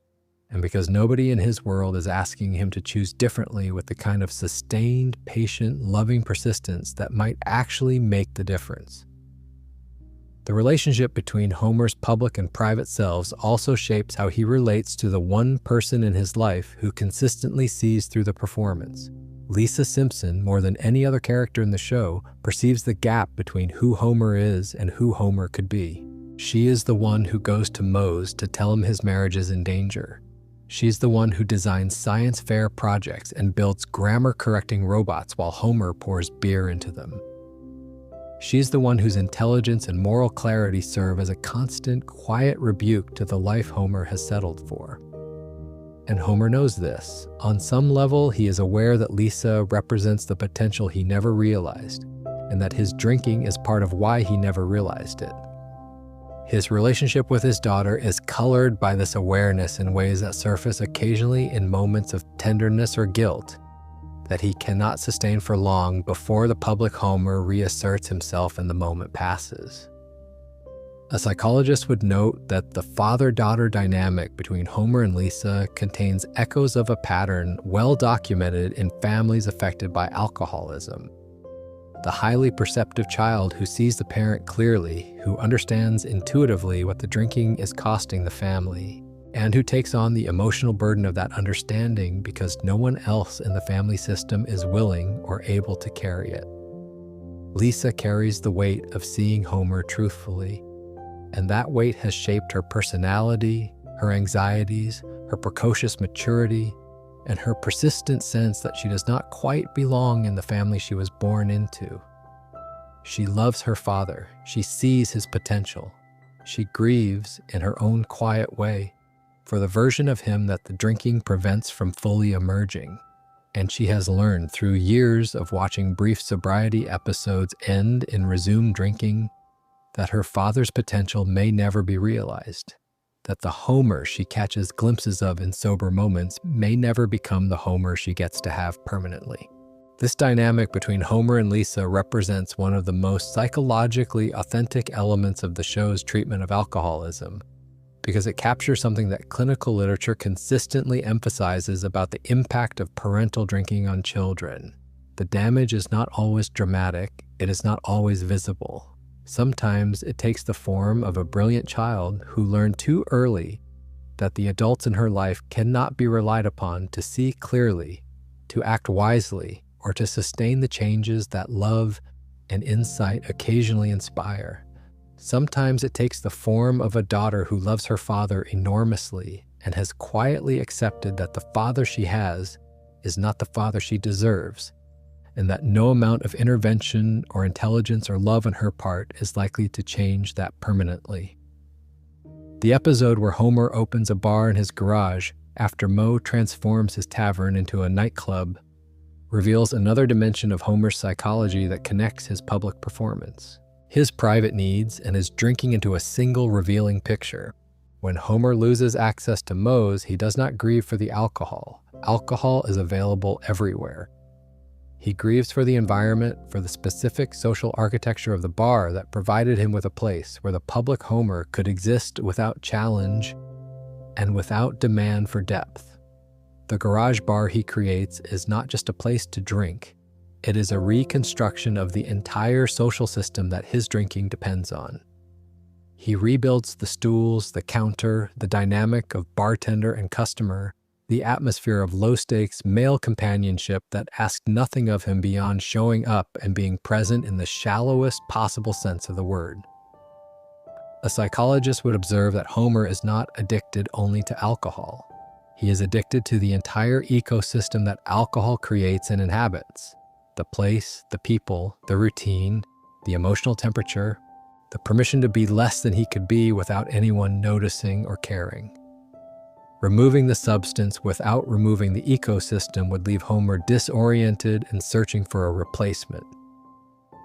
and because nobody in his world is asking him to choose differently with the kind of sustained, patient, loving persistence that might actually make the difference. The relationship between Homer's public and private selves also shapes how he relates to the one person in his life who consistently sees through the performance. Lisa Simpson, more than any other character in the show, perceives the gap between who Homer is and who Homer could be. She is the one who goes to Mose to tell him his marriage is in danger. She's the one who designs science fair projects and builds grammar-correcting robots while Homer pours beer into them. She's the one whose intelligence and moral clarity serve as a constant, quiet rebuke to the life Homer has settled for. And Homer knows this. On some level, he is aware that Lisa represents the potential he never realized, and that his drinking is part of why he never realized it. His relationship with his daughter is colored by this awareness in ways that surface occasionally in moments of tenderness or guilt that he cannot sustain for long before the public Homer reasserts himself and the moment passes. A psychologist would note that the father-daughter dynamic between Homer and Lisa contains echoes of a pattern well documented in families affected by alcoholism. The highly perceptive child who sees the parent clearly, who understands intuitively what the drinking is costing the family, and who takes on the emotional burden of that understanding because no one else in the family system is willing or able to carry it. Lisa carries the weight of seeing Homer truthfully, and that weight has shaped her personality, her anxieties, her precocious maturity, and her persistent sense that she does not quite belong in the family she was born into. She loves her father. She sees his potential. She grieves in her own quiet way for the version of him that the drinking prevents from fully emerging. And she has learned through years of watching brief sobriety episodes end in resumed drinking that her father's potential may never be realized, that the Homer she catches glimpses of in sober moments may never become the Homer she gets to have permanently. This dynamic between Homer and Lisa represents one of the most psychologically authentic elements of the show's treatment of alcoholism, because it captures something that clinical literature consistently emphasizes about the impact of parental drinking on children. The damage is not always dramatic, it is not always visible. Sometimes it takes the form of a brilliant child who learned too early that the adults in her life cannot be relied upon to see clearly, to act wisely, or to sustain the changes that love and insight occasionally inspire. Sometimes it takes the form of a daughter who loves her father enormously and has quietly accepted that the father she has is not the father she deserves, and that no amount of intervention or intelligence or love on her part is likely to change that permanently. The episode where Homer opens a bar in his garage after Moe transforms his tavern into a nightclub reveals another dimension of Homer's psychology that connects his public performance, his private needs, and his drinking into a single revealing picture. When Homer loses access to Moe's, he does not grieve for the alcohol. Alcohol is available everywhere. He grieves for the environment, for the specific social architecture of the bar that provided him with a place where the public Homer could exist without challenge and without demand for depth. The garage bar he creates is not just a place to drink. It is a reconstruction of the entire social system that his drinking depends on. He rebuilds the stools, the counter, the dynamic of bartender and customer, the atmosphere of low-stakes male companionship that asked nothing of him beyond showing up and being present in the shallowest possible sense of the word. A psychologist would observe that Homer is not addicted only to alcohol. He is addicted to the entire ecosystem that alcohol creates and inhabits. The place, the people, the routine, the emotional temperature, the permission to be less than he could be without anyone noticing or caring. Removing the substance without removing the ecosystem would leave Homer disoriented and searching for a replacement.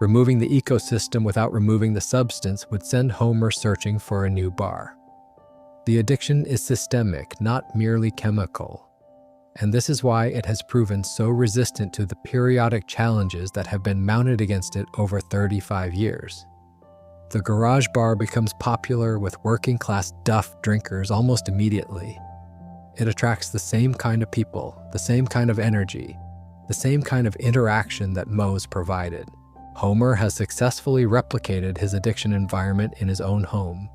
Removing the ecosystem without removing the substance would send Homer searching for a new bar. The addiction is systemic, not merely chemical. And this is why it has proven so resistant to the periodic challenges that have been mounted against it over 35 years. The garage bar becomes popular with working-class duff drinkers almost immediately. It attracts the same kind of people, the same kind of energy, the same kind of interaction that Moe's provided. Homer has successfully replicated his addiction environment in his own home,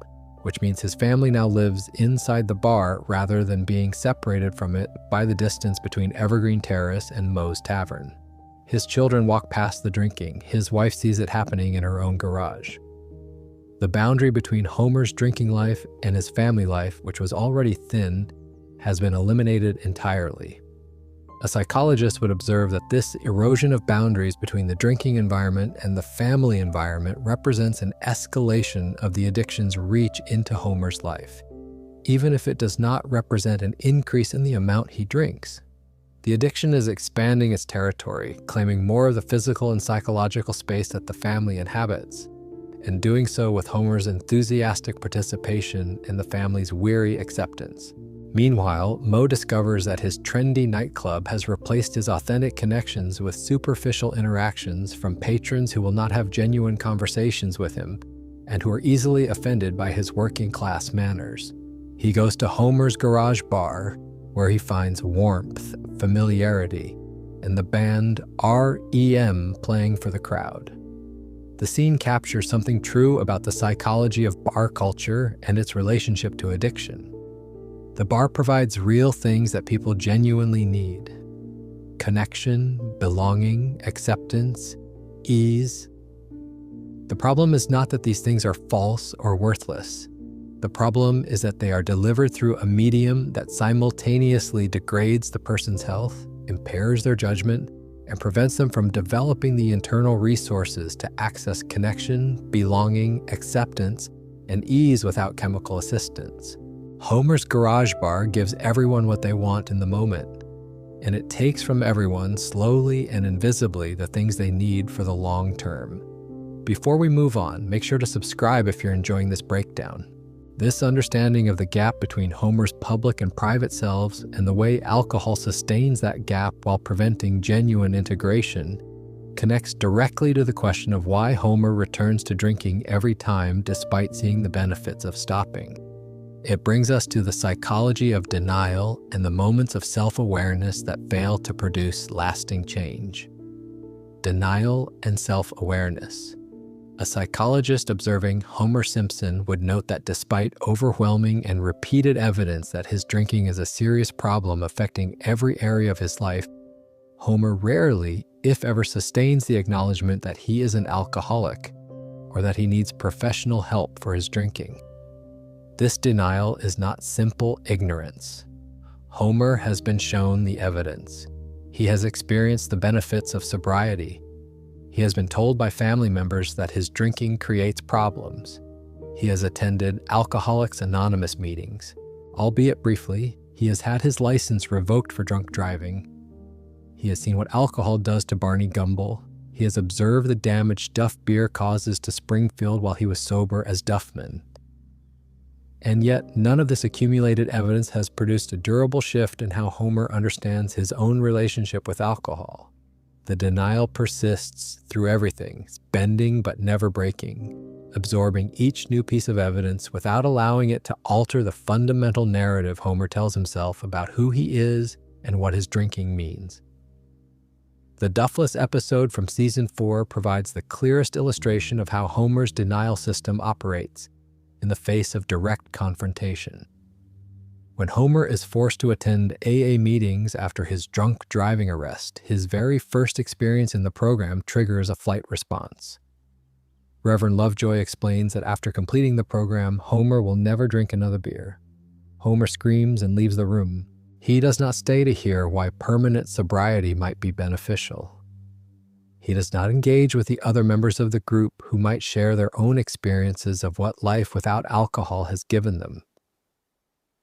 which means his family now lives inside the bar rather than being separated from it by the distance between Evergreen Terrace and Moe's Tavern. His children walk past the drinking. His wife sees it happening in her own garage. The boundary between Homer's drinking life and his family life, which was already thin, has been eliminated entirely. A psychologist would observe that this erosion of boundaries between the drinking environment and the family environment represents an escalation of the addiction's reach into Homer's life, even if it does not represent an increase in the amount he drinks. The addiction is expanding its territory, claiming more of the physical and psychological space that the family inhabits, and doing so with Homer's enthusiastic participation and the family's weary acceptance. Meanwhile, Moe discovers that his trendy nightclub has replaced his authentic connections with superficial interactions from patrons who will not have genuine conversations with him and who are easily offended by his working-class manners. He goes to Homer's garage bar, where he finds warmth, familiarity, and the band REM playing for the crowd. The scene captures something true about the psychology of bar culture and its relationship to addiction. The bar provides real things that people genuinely need: connection, belonging, acceptance, ease. The problem is not that these things are false or worthless. The problem is that they are delivered through a medium that simultaneously degrades the person's health, impairs their judgment, and prevents them from developing the internal resources to access connection, belonging, acceptance, and ease without chemical assistance. Homer's garage bar gives everyone what they want in the moment, and it takes from everyone slowly and invisibly the things they need for the long term. Before we move on, make sure to subscribe if you're enjoying this breakdown. This understanding of the gap between Homer's public and private selves and the way alcohol sustains that gap while preventing genuine integration connects directly to the question of why Homer returns to drinking every time despite seeing the benefits of stopping. It brings us to the psychology of denial and the moments of self-awareness that fail to produce lasting change. Denial and self-awareness. A psychologist observing Homer Simpson would note that despite overwhelming and repeated evidence that his drinking is a serious problem affecting every area of his life, Homer rarely, if ever, sustains the acknowledgement that he is an alcoholic or that he needs professional help for his drinking. This denial is not simple ignorance. Homer has been shown the evidence. He has experienced the benefits of sobriety. He has been told by family members that his drinking creates problems. He has attended Alcoholics Anonymous meetings. Albeit briefly, he has had his license revoked for drunk driving. He has seen what alcohol does to Barney Gumble. He has observed the damage Duff beer causes to Springfield while he was sober as Duffman. And yet, none of this accumulated evidence has produced a durable shift in how Homer understands his own relationship with alcohol. The denial persists through everything, bending but never breaking, absorbing each new piece of evidence without allowing it to alter the fundamental narrative Homer tells himself about who he is and what his drinking means. The Duffless episode from Season 4 provides the clearest illustration of how Homer's denial system operates in the face of direct confrontation. When Homer is forced to attend AA meetings after his drunk driving arrest, his very first experience in the program triggers a flight response. Reverend Lovejoy explains that after completing the program, Homer will never drink another beer. Homer screams and leaves the room. He does not stay to hear why permanent sobriety might be beneficial. He does not engage with the other members of the group who might share their own experiences of what life without alcohol has given them.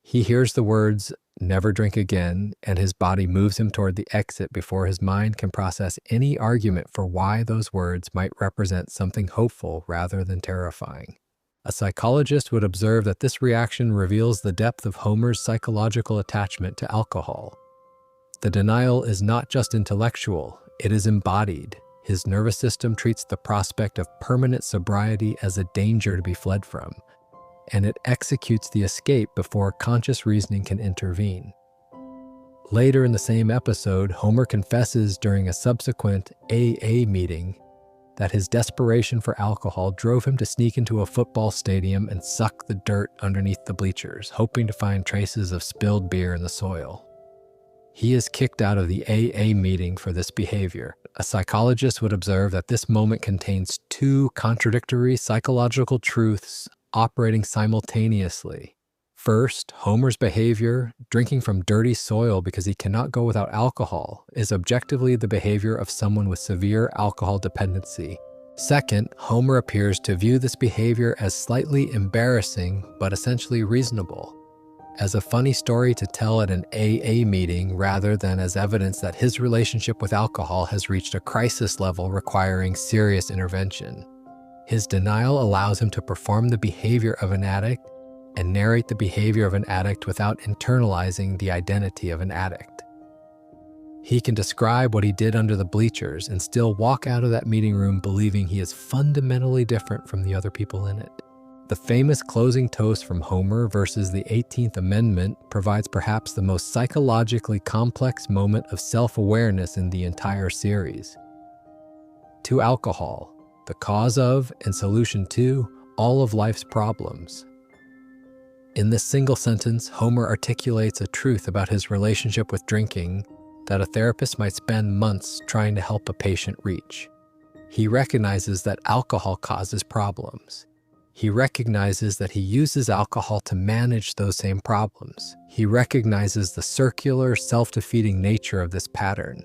He hears the words, "never drink again," and his body moves him toward the exit before his mind can process any argument for why those words might represent something hopeful rather than terrifying. A psychologist would observe that this reaction reveals the depth of Homer's psychological attachment to alcohol. The denial is not just intellectual, it is embodied. His nervous system treats the prospect of permanent sobriety as a danger to be fled from, and it executes the escape before conscious reasoning can intervene. Later in the same episode, Homer confesses during a subsequent AA meeting that his desperation for alcohol drove him to sneak into a football stadium and suck the dirt underneath the bleachers, hoping to find traces of spilled beer in the soil. He is kicked out of the AA meeting for this behavior. A psychologist would observe that this moment contains two contradictory psychological truths operating simultaneously. First, Homer's behavior, drinking from dirty soil because he cannot go without alcohol, is objectively the behavior of someone with severe alcohol dependency. Second, Homer appears to view this behavior as slightly embarrassing but essentially reasonable, as a funny story to tell at an AA meeting rather than as evidence that his relationship with alcohol has reached a crisis level requiring serious intervention. His denial allows him to perform the behavior of an addict and narrate the behavior of an addict without internalizing the identity of an addict. He can describe what he did under the bleachers and still walk out of that meeting room believing he is fundamentally different from the other people in it. The famous closing toast from Homer versus the 18th Amendment provides perhaps the most psychologically complex moment of self-awareness in the entire series. To alcohol, the cause of and solution to all of life's problems. In this single sentence, Homer articulates a truth about his relationship with drinking that a therapist might spend months trying to help a patient reach. He recognizes that alcohol causes problems. He recognizes that he uses alcohol to manage those same problems. He recognizes the circular, self-defeating nature of this pattern.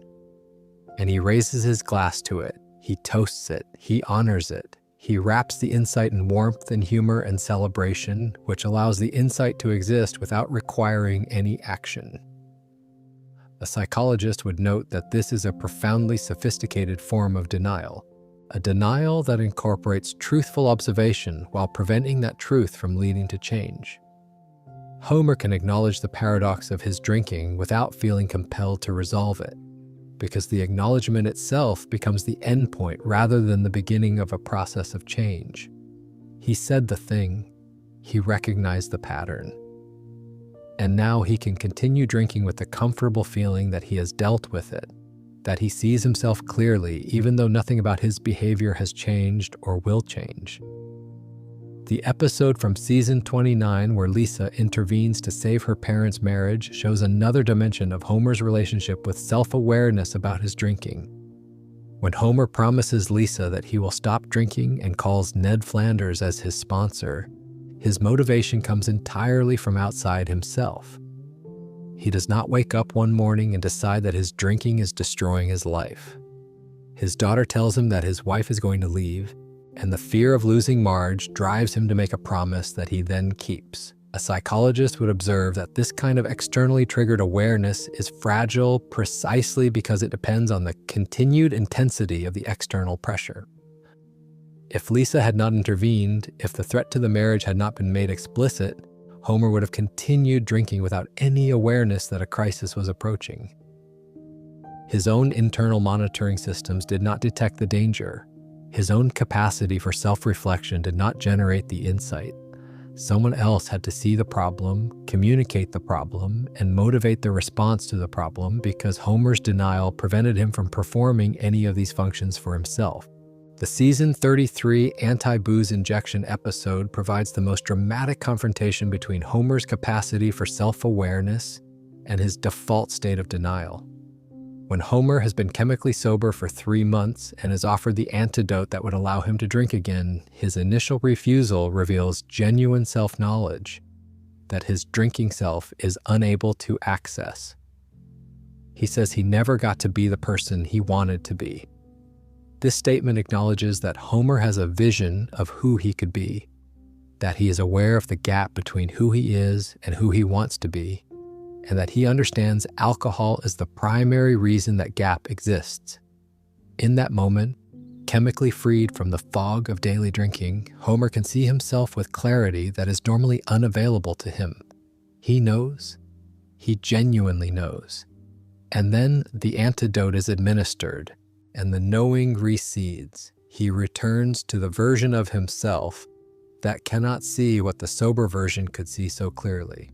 And he raises his glass to it. He toasts it. He honors it. He wraps the insight in warmth and humor and celebration, which allows the insight to exist without requiring any action. A psychologist would note that this is a profoundly sophisticated form of denial, a denial that incorporates truthful observation while preventing that truth from leading to change. Homer can acknowledge the paradox of his drinking without feeling compelled to resolve it, because the acknowledgement itself becomes the endpoint rather than the beginning of a process of change. He said the thing, he recognized the pattern, and now he can continue drinking with the comfortable feeling that he has dealt with it, that he sees himself clearly even though nothing about his behavior has changed or will change. The episode from season 29 where Lisa intervenes to save her parents' marriage shows another dimension of Homer's relationship with self-awareness about his drinking. When Homer promises Lisa that he will stop drinking and calls Ned Flanders as his sponsor, his motivation comes entirely from outside himself. He does not wake up one morning and decide that his drinking is destroying his life. His daughter tells him that his wife is going to leave, and the fear of losing Marge drives him to make a promise that he then keeps. A psychologist would observe that this kind of externally triggered awareness is fragile precisely because it depends on the continued intensity of the external pressure. If Lisa had not intervened, if the threat to the marriage had not been made explicit, Homer would have continued drinking without any awareness that a crisis was approaching. His own internal monitoring systems did not detect the danger. His own capacity for self-reflection did not generate the insight. Someone else had to see the problem, communicate the problem, and motivate the response to the problem because Homer's denial prevented him from performing any of these functions for himself. The season 33 anti-booze injection episode provides the most dramatic confrontation between Homer's capacity for self-awareness and his default state of denial. When Homer has been chemically sober for 3 months and is offered the antidote that would allow him to drink again, his initial refusal reveals genuine self-knowledge that his drinking self is unable to access. He says he never got to be the person he wanted to be. This statement acknowledges that Homer has a vision of who he could be, that he is aware of the gap between who he is and who he wants to be, and that he understands alcohol is the primary reason that gap exists. In that moment, chemically freed from the fog of daily drinking, Homer can see himself with clarity that is normally unavailable to him. He knows. He genuinely knows. And then the antidote is administered, and the knowing recedes. He returns to the version of himself that cannot see what the sober version could see so clearly.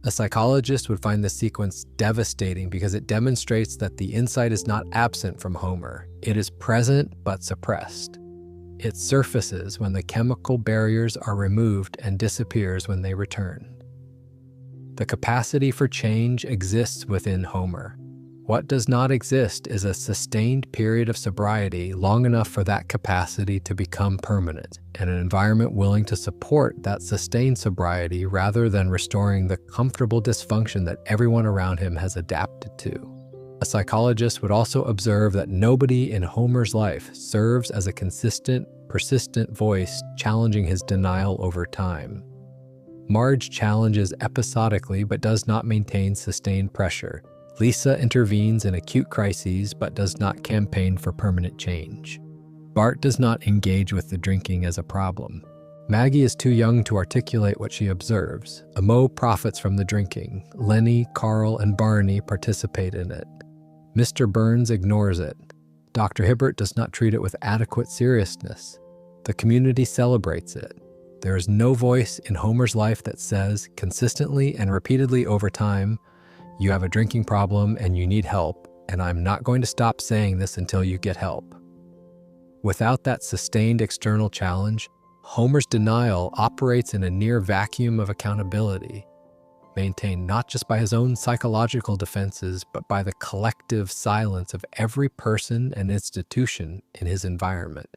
A psychologist would find this sequence devastating because it demonstrates that the insight is not absent from Homer. It is present but suppressed. It surfaces when the chemical barriers are removed and disappears when they return. The capacity for change exists within Homer. What does not exist is a sustained period of sobriety long enough for that capacity to become permanent, and an environment willing to support that sustained sobriety rather than restoring the comfortable dysfunction that everyone around him has adapted to. A psychologist would also observe that nobody in Homer's life serves as a consistent, persistent voice challenging his denial over time. Marge challenges episodically but does not maintain sustained pressure. Lisa intervenes in acute crises but does not campaign for permanent change. Bart does not engage with the drinking as a problem. Maggie is too young to articulate what she observes. Mo profits from the drinking. Lenny, Carl, and Barney participate in it. Mr. Burns ignores it. Dr. Hibbert does not treat it with adequate seriousness. The community celebrates it. There is no voice in Homer's life that says, consistently and repeatedly over time, "You have a drinking problem and you need help, and I'm not going to stop saying this until you get help." Without that sustained external challenge, Homer's denial operates in a near vacuum of accountability, maintained not just by his own psychological defenses, but by the collective silence of every person and institution in his environment.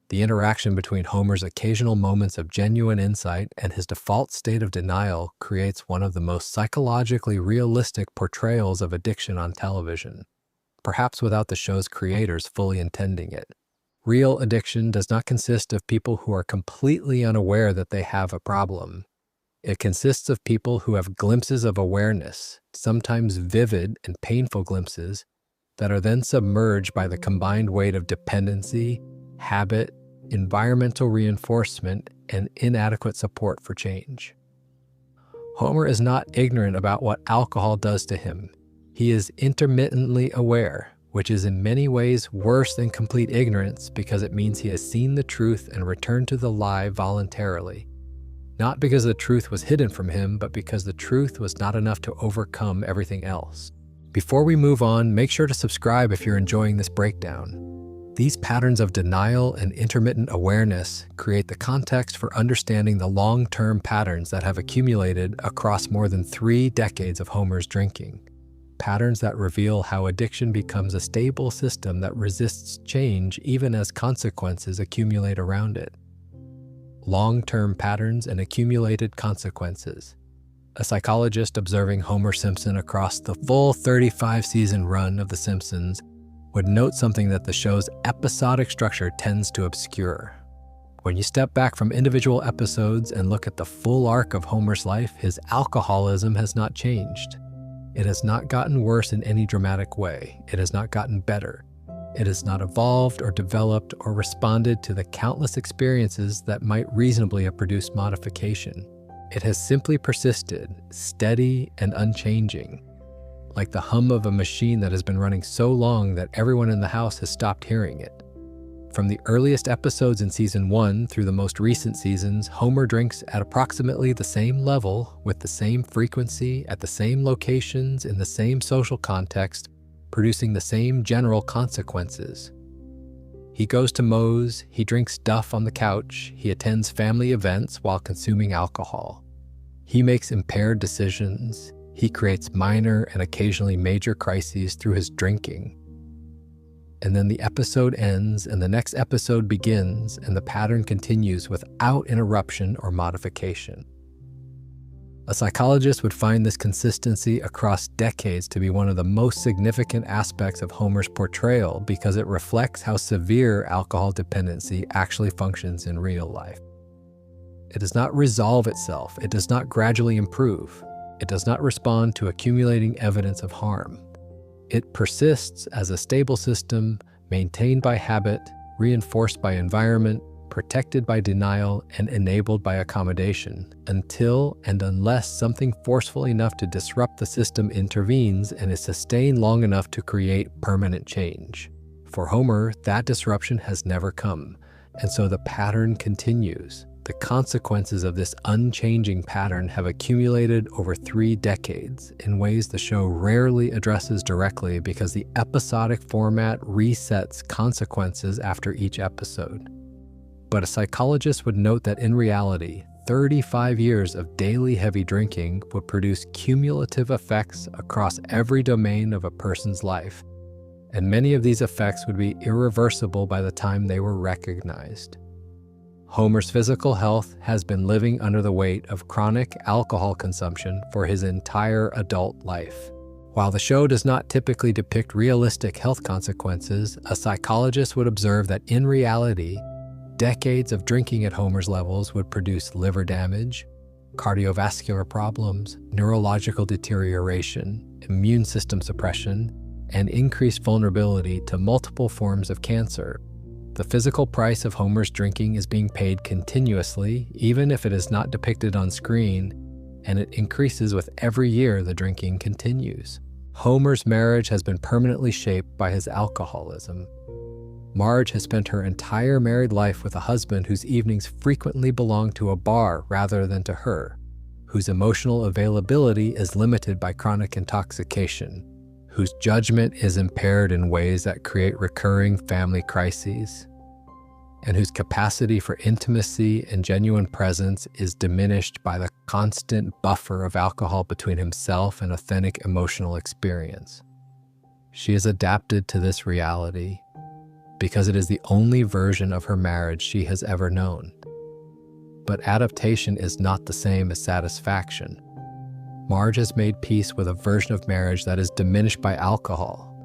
The interaction between Homer's occasional moments of genuine insight and his default state of denial creates one of the most psychologically realistic portrayals of addiction on television, perhaps without the show's creators fully intending it. Real addiction does not consist of people who are completely unaware that they have a problem. It consists of people who have glimpses of awareness, sometimes vivid and painful glimpses, that are then submerged by the combined weight of dependency, habit, environmental reinforcement, and inadequate support for change. Homer is not ignorant about what alcohol does to him. He is intermittently aware, which is in many ways worse than complete ignorance because it means he has seen the truth and returned to the lie voluntarily. Not because the truth was hidden from him, but because the truth was not enough to overcome everything else. Before we move on, make sure to subscribe if you're enjoying this breakdown. These patterns of denial and intermittent awareness create the context for understanding the long-term patterns that have accumulated across more than 3 decades of Homer's drinking. Patterns that reveal how addiction becomes a stable system that resists change even as consequences accumulate around it. Long-term patterns and accumulated consequences. A psychologist observing Homer Simpson across the full 35-season run of The Simpsons would note something that the show's episodic structure tends to obscure. When you step back from individual episodes and look at the full arc of Homer's life, his alcoholism has not changed. It has not gotten worse in any dramatic way. It has not gotten better. It has not evolved or developed or responded to the countless experiences that might reasonably have produced modification. It has simply persisted, steady and unchanging, like the hum of a machine that has been running so long that everyone in the house has stopped hearing it. From the earliest episodes in season 1 through the most recent seasons, Homer drinks at approximately the same level, with the same frequency, at the same locations, in the same social context, producing the same general consequences. He goes to Moe's, he drinks Duff on the couch, he attends family events while consuming alcohol. He makes impaired decisions, he creates minor and occasionally major crises through his drinking. And then the episode ends and the next episode begins and the pattern continues without interruption or modification. A psychologist would find this consistency across decades to be one of the most significant aspects of Homer's portrayal because it reflects how severe alcohol dependency actually functions in real life. It does not resolve itself, it does not gradually improve, it does not respond to accumulating evidence of harm. It persists as a stable system, maintained by habit, reinforced by environment, protected by denial, and enabled by accommodation, until and unless something forceful enough to disrupt the system intervenes and is sustained long enough to create permanent change. For Homer, that disruption has never come, and so the pattern continues. The consequences of this unchanging pattern have accumulated over 3 decades in ways the show rarely addresses directly because the episodic format resets consequences after each episode. But a psychologist would note that in reality, 35 years of daily heavy drinking would produce cumulative effects across every domain of a person's life, and many of these effects would be irreversible by the time they were recognized. Homer's physical health has been living under the weight of chronic alcohol consumption for his entire adult life. While the show does not typically depict realistic health consequences, a psychologist would observe that in reality, decades of drinking at Homer's levels would produce liver damage, cardiovascular problems, neurological deterioration, immune system suppression, and increased vulnerability to multiple forms of cancer. The physical price of Homer's drinking is being paid continuously, even if it is not depicted on screen, and it increases with every year the drinking continues. Homer's marriage has been permanently shaped by his alcoholism. Marge has spent her entire married life with a husband whose evenings frequently belong to a bar rather than to her, whose emotional availability is limited by chronic intoxication, whose judgment is impaired in ways that create recurring family crises, and whose capacity for intimacy and genuine presence is diminished by the constant buffer of alcohol between himself and authentic emotional experience. She is adapted to this reality because it is the only version of her marriage she has ever known. But adaptation is not the same as satisfaction. Marge has made peace with a version of marriage that is diminished by alcohol,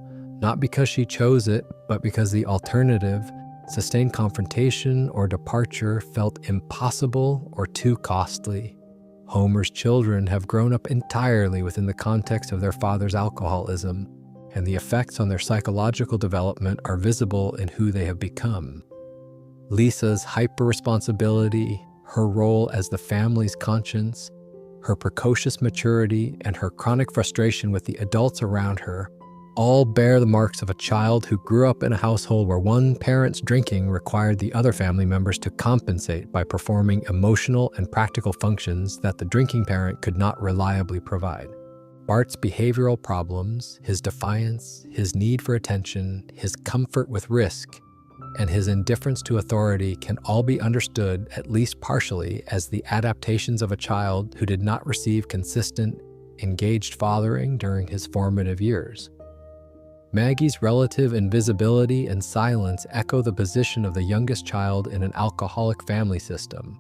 not because she chose it, but because the alternative, sustained confrontation or departure, felt impossible or too costly. Homer's children have grown up entirely within the context of their father's alcoholism, and the effects on their psychological development are visible in who they have become. Lisa's hyper-responsibility, her role as the family's conscience, her precocious maturity, and her chronic frustration with the adults around her all bear the marks of a child who grew up in a household where one parent's drinking required the other family members to compensate by performing emotional and practical functions that the drinking parent could not reliably provide. Bart's behavioral problems, his defiance, his need for attention, his comfort with risk, and his indifference to authority can all be understood, at least partially, as the adaptations of a child who did not receive consistent, engaged fathering during his formative years. Maggie's relative invisibility and silence echo the position of the youngest child in an alcoholic family system.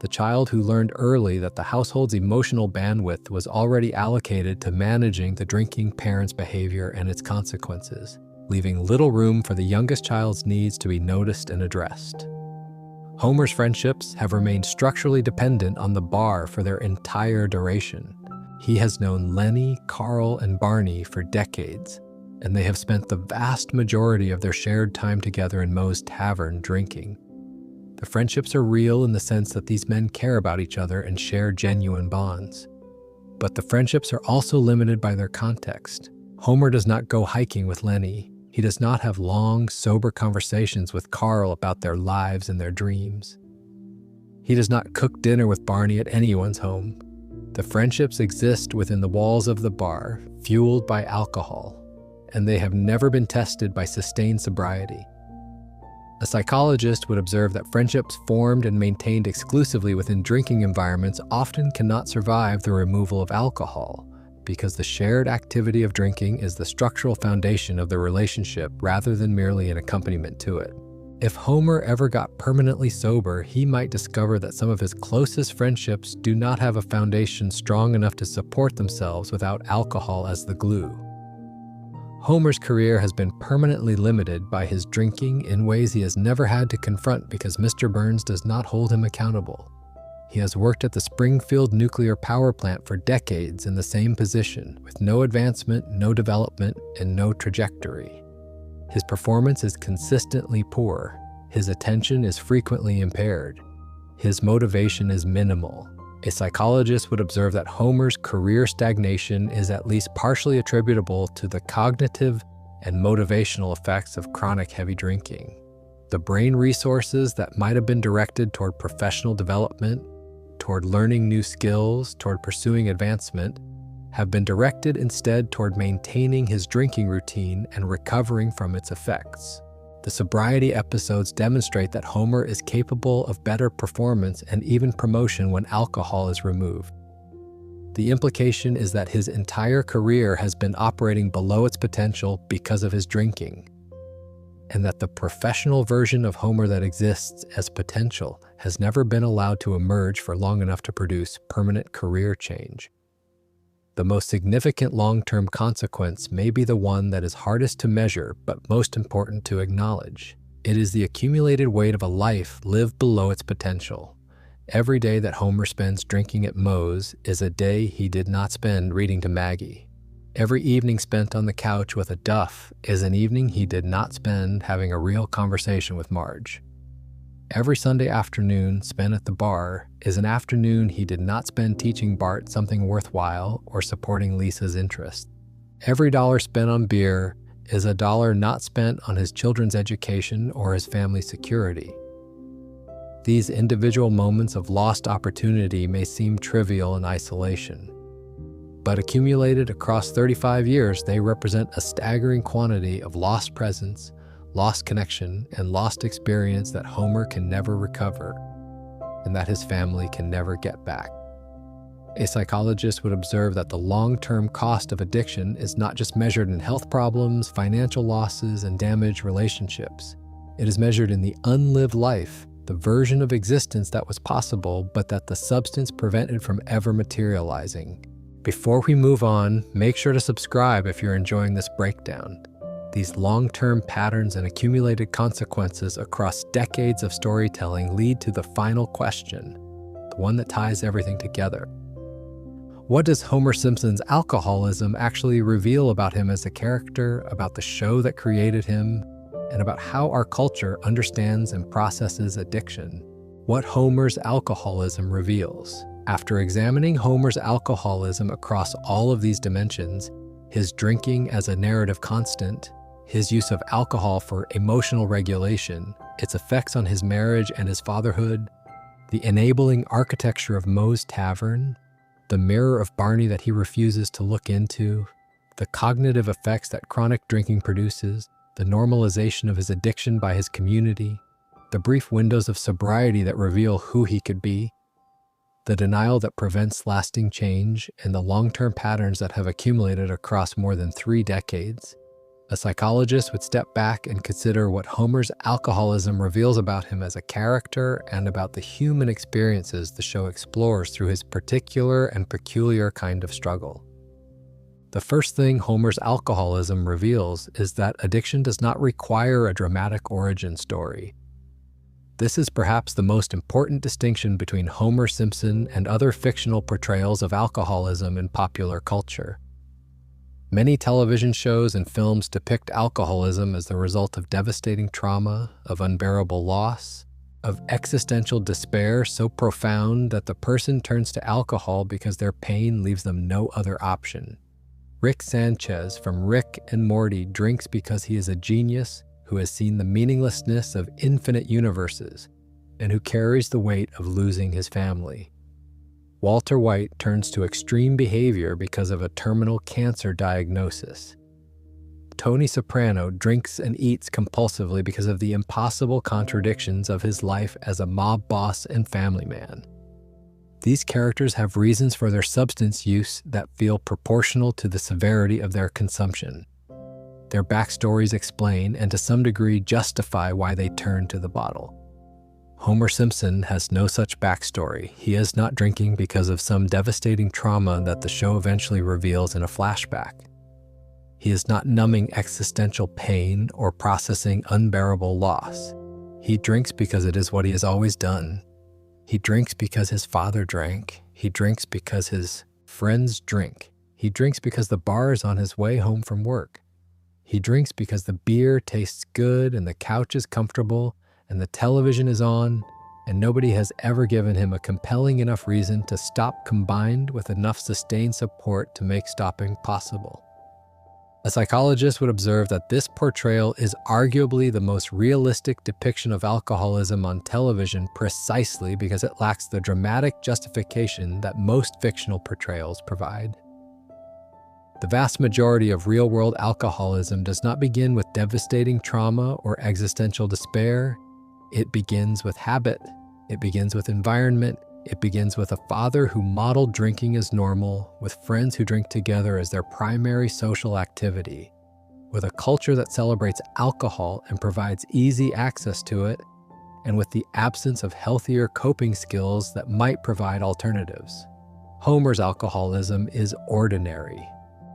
The child who learned early that the household's emotional bandwidth was already allocated to managing the drinking parent's behavior and its consequences, leaving little room for the youngest child's needs to be noticed and addressed. Homer's friendships have remained structurally dependent on the bar for their entire duration. He has known Lenny, Carl, and Barney for decades, and they have spent the vast majority of their shared time together in Moe's tavern drinking. The friendships are real in the sense that these men care about each other and share genuine bonds. But the friendships are also limited by their context. Homer does not go hiking with Lenny. He does not have long, sober conversations with Carl about their lives and their dreams. He does not cook dinner with Barney at anyone's home. The friendships exist within the walls of the bar, fueled by alcohol, and they have never been tested by sustained sobriety. A psychologist would observe that friendships formed and maintained exclusively within drinking environments often cannot survive the removal of alcohol, because the shared activity of drinking is the structural foundation of the relationship rather than merely an accompaniment to it. If Homer ever got permanently sober, he might discover that some of his closest friendships do not have a foundation strong enough to support themselves without alcohol as the glue. Homer's career has been permanently limited by his drinking in ways he has never had to confront because Mr. Burns does not hold him accountable. He has worked at the Springfield nuclear power plant for decades in the same position, with no advancement, no development, and no trajectory. His performance is consistently poor. His attention is frequently impaired. His motivation is minimal. A psychologist would observe that Homer's career stagnation is at least partially attributable to the cognitive and motivational effects of chronic heavy drinking. The brain resources that might have been directed toward professional development, toward learning new skills, toward pursuing advancement, have been directed instead toward maintaining his drinking routine and recovering from its effects. The sobriety episodes demonstrate that Homer is capable of better performance and even promotion when alcohol is removed. The implication is that his entire career has been operating below its potential because of his drinking, and that the professional version of Homer that exists as potential has never been allowed to emerge for long enough to produce permanent career change. The most significant long-term consequence may be the one that is hardest to measure but most important to acknowledge. It is the accumulated weight of a life lived below its potential. Every day that Homer spends drinking at Moe's is a day he did not spend reading to Maggie. Every evening spent on the couch with a Duff is an evening he did not spend having a real conversation with Marge. Every Sunday afternoon spent at the bar is an afternoon he did not spend teaching Bart something worthwhile or supporting Lisa's interest. Every dollar spent on beer is a dollar not spent on his children's education or his family's security. These individual moments of lost opportunity may seem trivial in isolation, but accumulated across 35 years, they represent a staggering quantity of lost presence, lost connection, and lost experience that Homer can never recover, and that his family can never get back. A psychologist would observe that the long-term cost of addiction is not just measured in health problems, financial losses, and damaged relationships. It is measured in the unlived life, the version of existence that was possible, but that the substance prevented from ever materializing. Before we move on, make sure to subscribe if you're enjoying this breakdown. These long-term patterns and accumulated consequences across decades of storytelling lead to the final question, the one that ties everything together. What does Homer Simpson's alcoholism actually reveal about him as a character, about the show that created him, and about how our culture understands and processes addiction? What Homer's alcoholism reveals. After examining Homer's alcoholism across all of these dimensions, his drinking as a narrative constant, his use of alcohol for emotional regulation, its effects on his marriage and his fatherhood, the enabling architecture of Moe's Tavern, the mirror of Barney that he refuses to look into, the cognitive effects that chronic drinking produces, the normalization of his addiction by his community, the brief windows of sobriety that reveal who he could be, the denial that prevents lasting change, and the long-term patterns that have accumulated across more than 3 decades. A psychologist would step back and consider what Homer's alcoholism reveals about him as a character and about the human experiences the show explores through his particular and peculiar kind of struggle. The first thing Homer's alcoholism reveals is that addiction does not require a dramatic origin story. This is perhaps the most important distinction between Homer Simpson and other fictional portrayals of alcoholism in popular culture. Many television shows and films depict alcoholism as the result of devastating trauma, of unbearable loss, of existential despair so profound that the person turns to alcohol because their pain leaves them no other option. Rick Sanchez from Rick and Morty drinks because he is a genius who has seen the meaninglessness of infinite universes and who carries the weight of losing his family. Walter White turns to extreme behavior because of a terminal cancer diagnosis. Tony Soprano drinks and eats compulsively because of the impossible contradictions of his life as a mob boss and family man. These characters have reasons for their substance use that feel proportional to the severity of their consumption. Their backstories explain and to some degree justify why they turn to the bottle. Homer Simpson has no such backstory. He is not drinking because of some devastating trauma that the show eventually reveals in a flashback. He is not numbing existential pain or processing unbearable loss. He drinks because it is what he has always done. He drinks because his father drank. He drinks because his friends drink. He drinks because the bar is on his way home from work. He drinks because the beer tastes good and the couch is comfortable and the television is on, and nobody has ever given him a compelling enough reason to stop combined with enough sustained support to make stopping possible. A psychologist would observe that this portrayal is arguably the most realistic depiction of alcoholism on television precisely because it lacks the dramatic justification that most fictional portrayals provide. The vast majority of real-world alcoholism does not begin with devastating trauma or existential despair. It begins with habit. It begins with environment. It begins with a father who modeled drinking as normal, with friends who drink together as their primary social activity, with a culture that celebrates alcohol and provides easy access to it, and with the absence of healthier coping skills that might provide alternatives. Homer's alcoholism is ordinary,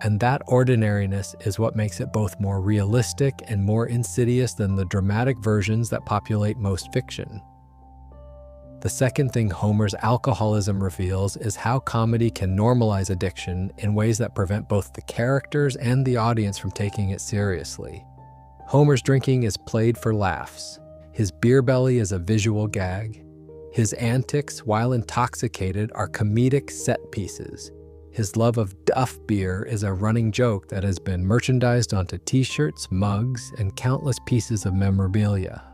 and that ordinariness is what makes it both more realistic and more insidious than the dramatic versions that populate most fiction. The second thing Homer's alcoholism reveals is how comedy can normalize addiction in ways that prevent both the characters and the audience from taking it seriously. Homer's drinking is played for laughs. His beer belly is a visual gag. His antics, while intoxicated, are comedic set pieces. His love of Duff beer is a running joke that has been merchandised onto t-shirts, mugs, and countless pieces of memorabilia.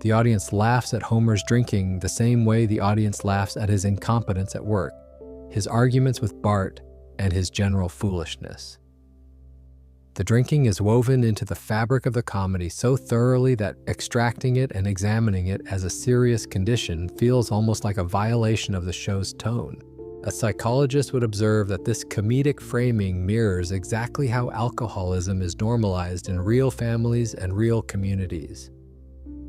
The audience laughs at Homer's drinking the same way the audience laughs at his incompetence at work, his arguments with Bart, and his general foolishness. The drinking is woven into the fabric of the comedy so thoroughly that extracting it and examining it as a serious condition feels almost like a violation of the show's tone. A psychologist would observe that this comedic framing mirrors exactly how alcoholism is normalized in real families and real communities.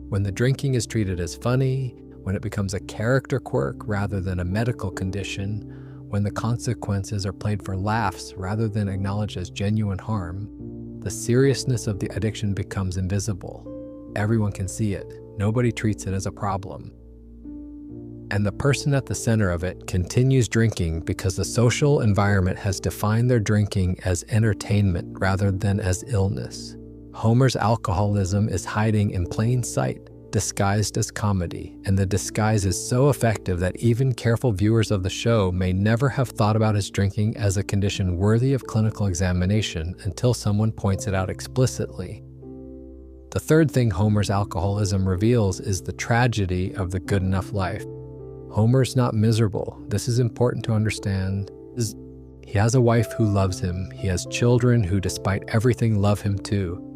When the drinking is treated as funny, when it becomes a character quirk rather than a medical condition, when the consequences are played for laughs rather than acknowledged as genuine harm, the seriousness of the addiction becomes invisible. Everyone can see it. Nobody treats it as a problem. And the person at the center of it continues drinking because the social environment has defined their drinking as entertainment rather than as illness. Homer's alcoholism is hiding in plain sight, disguised as comedy, and the disguise is so effective that even careful viewers of the show may never have thought about his drinking as a condition worthy of clinical examination until someone points it out explicitly. The third thing Homer's alcoholism reveals is the tragedy of the good enough life. Homer's not miserable. This is important to understand. He has a wife who loves him. He has children who, despite everything, love him too.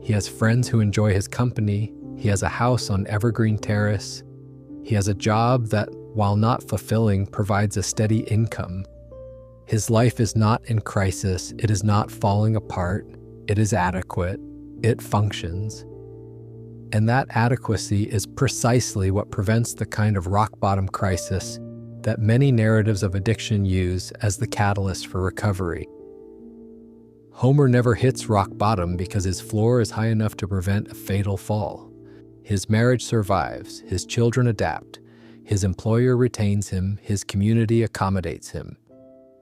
He has friends who enjoy his company. He has a house on Evergreen Terrace. He has a job that, while not fulfilling, provides a steady income. His life is not in crisis. It is not falling apart. It is adequate. It functions. And that adequacy is precisely what prevents the kind of rock-bottom crisis that many narratives of addiction use as the catalyst for recovery. Homer never hits rock bottom because his floor is high enough to prevent a fatal fall. His marriage survives, his children adapt, his employer retains him, his community accommodates him.